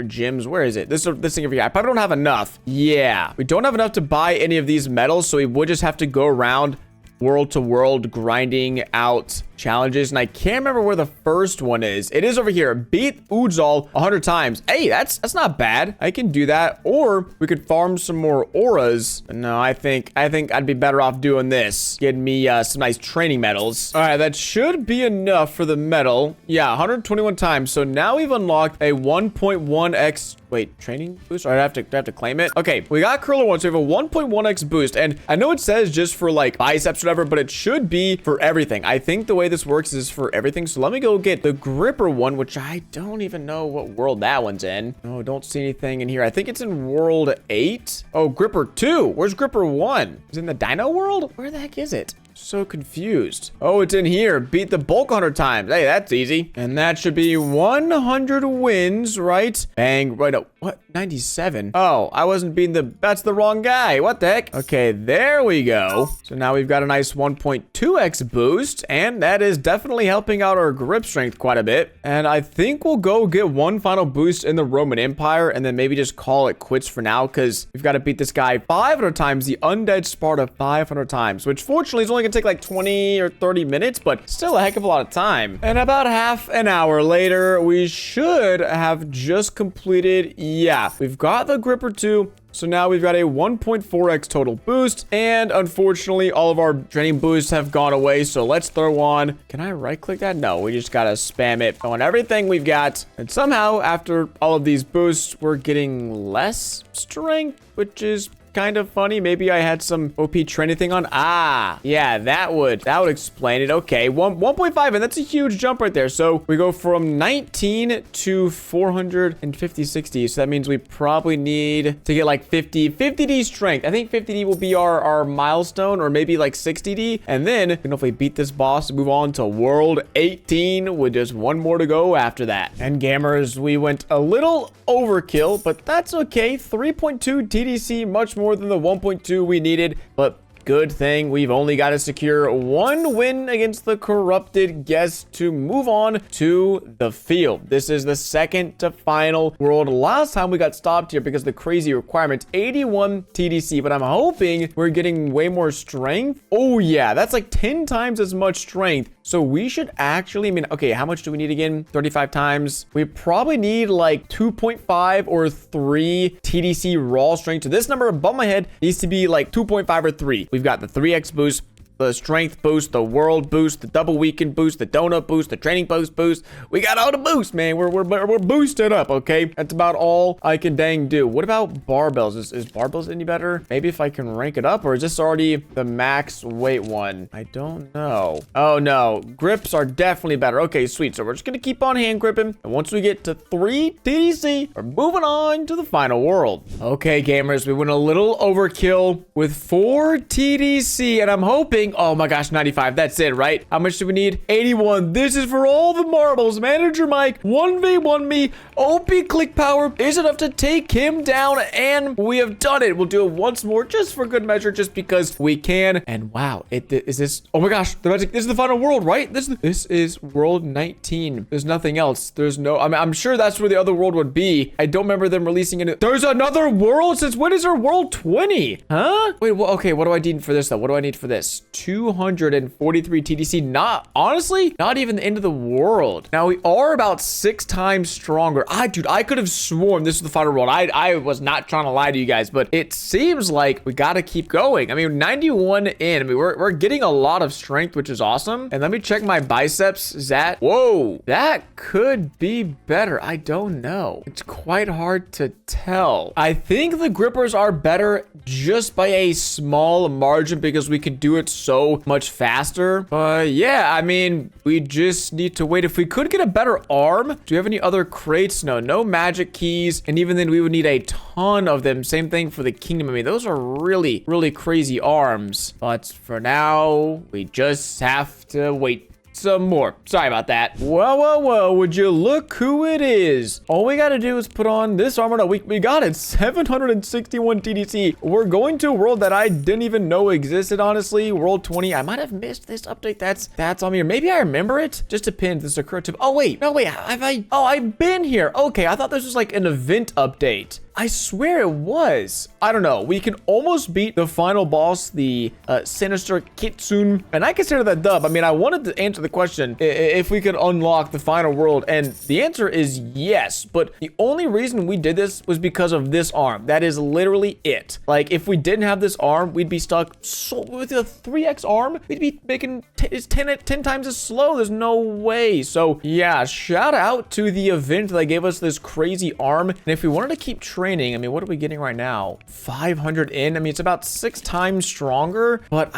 gems. Where is it? This thing over here. I probably don't have enough. Yeah, we don't have enough to buy any of these medals, so we would just have to go around world to world grinding out challenges, and I can't remember where the first one is. It is over here. Beat Udzal 100 times. Hey, that's not bad. I can do that. Or we could farm some more auras. No, I think I'd be better off doing this. Getting me some nice training medals. All right, that should be enough for the medal. Yeah, 121 times. So now we've unlocked a 1.1x. Wait, training boost? Or I have to claim it. Okay, we got curler one, so we have a 1.1x boost, and I know it says just for like biceps or whatever, but it should be for everything. I think the way this works is for everything. So let me go get the gripper one, which I don't even know what world that one's in. Oh, don't see anything in here. I think it's in world 8. Oh, gripper 2. Where's gripper 1? Is it in the dino world? Where the heck is it? So confused. Oh, it's in here. Beat the bulk 100 times. Hey, that's easy. And that should be 100 wins, right? Bang. Right up. What? 97? Oh, I wasn't beating that's the wrong guy. What the heck? Okay, there we go. So now we've got a nice 1.2x boost, and that is definitely helping out our grip strength quite a bit. And I think we'll go get one final boost in the Roman Empire, and then maybe just call it quits for now, because we've got to beat this guy 500 times, the undead Sparta 500 times, which fortunately is only gonna take like 20 or 30 minutes, but still a heck of a lot of time. And about half an hour later, we should have just completed, yeah, we've got the gripper 2. So now we've got a 1.4x total boost, and unfortunately all of our training boosts have gone away. So let's throw on, can I right click that? No, we just gotta spam it on everything we've got. And somehow after all of these boosts, we're getting less strength, which is kind of funny. Maybe I had some OP training thing on. Ah, yeah, that would explain it. Okay, 1.5, and that's a huge jump right there. So we go from 19 to 450, 60. So that means we probably need to get like 50D strength. I think 50D will be our milestone, or maybe like 60D. And then we can hopefully beat this boss and move on to world 18 with just one more to go after that. And gamers, we went a little overkill, but that's okay. 3.2 TDC, much more than the 1.2 we needed, but good thing we've only got to secure one win against the corrupted guests to move on to the field. This is the second to final world. Last time we got stopped here because of the crazy requirements, 81 TDC, but I'm hoping we're getting way more strength. Oh yeah, that's like 10 times as much strength. So we should actually, I mean, okay, how much do we need again? 35 times. We probably need like 2.5 or 3 TDC raw strength. So this number above my head needs to be like 2.5 or 3. We've got the 3x boost, the strength boost, the world boost, the double weekend boost, the donut boost, the training post boost. We got all the boosts, man. We're boosted up, okay? That's about all I can dang do. What about barbells? Is barbells any better? Maybe if I can rank it up, or is this already the max weight one? I don't know. Oh no, grips are definitely better. Okay, sweet. So we're just gonna keep on hand gripping, and once we get to 3 TDC, we're moving on to the final world. Okay, gamers, we went a little overkill with 4 TDC, and I'm hoping, oh my gosh, 95. That's it, right? How much do we need? 81. This is for all the marbles. Manager Mike, 1v1 me. OP click power is enough to take him down, and we have done it. We'll do it once more just for good measure, just because we can. And wow, is this, oh my gosh, the magic, this is the final world, right? This is world 19. There's nothing else. There's no, I mean, I'm sure that's where the other world would be. I don't remember them releasing it. There's another world? Since when is our world 20? Huh? Wait, well, okay, what do I need for this though? What do I need for this? 243 TDC. Honestly, not even the end of the world. Now we are about 6 times stronger. Dude, I could have sworn this was the final world. I was not trying to lie to you guys, but it seems like we got to keep going. I mean, 91 in. I mean, we're getting a lot of strength, which is awesome. And let me check my biceps. Is that, whoa, that could be better. I don't know. It's quite hard to tell. I think the grippers are better just by a small margin because we can do it so so much faster. But yeah, I mean, we just need to wait. If we could get a better arm, do you have any other crates? No magic keys. And even then, we would need a ton of them. Same thing for the kingdom. I mean, those are really, really crazy arms. But for now, we just have to wait some more. Sorry about that. Well, would you look who it is? All we gotta do is put on this armor. No, we got it. 761 TDC. We're going to a world that I didn't even know existed, honestly. World 20. I might have missed this update. That's on me. Or maybe I remember it. Just depends. This occurred to... Oh, wait. No, wait. I've been here. Okay, I thought this was like an event update. I swear it was. I don't know. We can almost beat the final boss, the Sinister Kitsune. And I consider that dub. I mean, I wanted to answer the question if we could unlock the final world. And the answer is yes. But the only reason we did this was because of this arm. That is literally it. Like, if we didn't have this arm, we'd be stuck with a 3x arm. We'd be making 10 times as slow. There's no way. So, yeah, shout out to the event that gave us this crazy arm. And if we wanted to keep training, I mean, what are we getting right now? 500 in. I mean, it's about 6 times stronger, but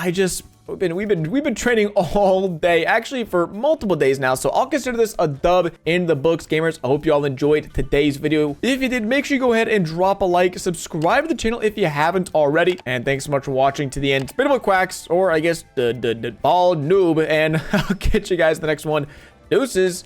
we've been training all day, actually for multiple days now. So I'll consider this a dub in the books, gamers. I hope you all enjoyed today's video. If you did, make sure you go ahead and drop a like, subscribe to the channel if you haven't already. And thanks so much for watching to the end. It's been about Quacks, or I guess the bald noob, and I'll catch you guys in the next one. Deuces.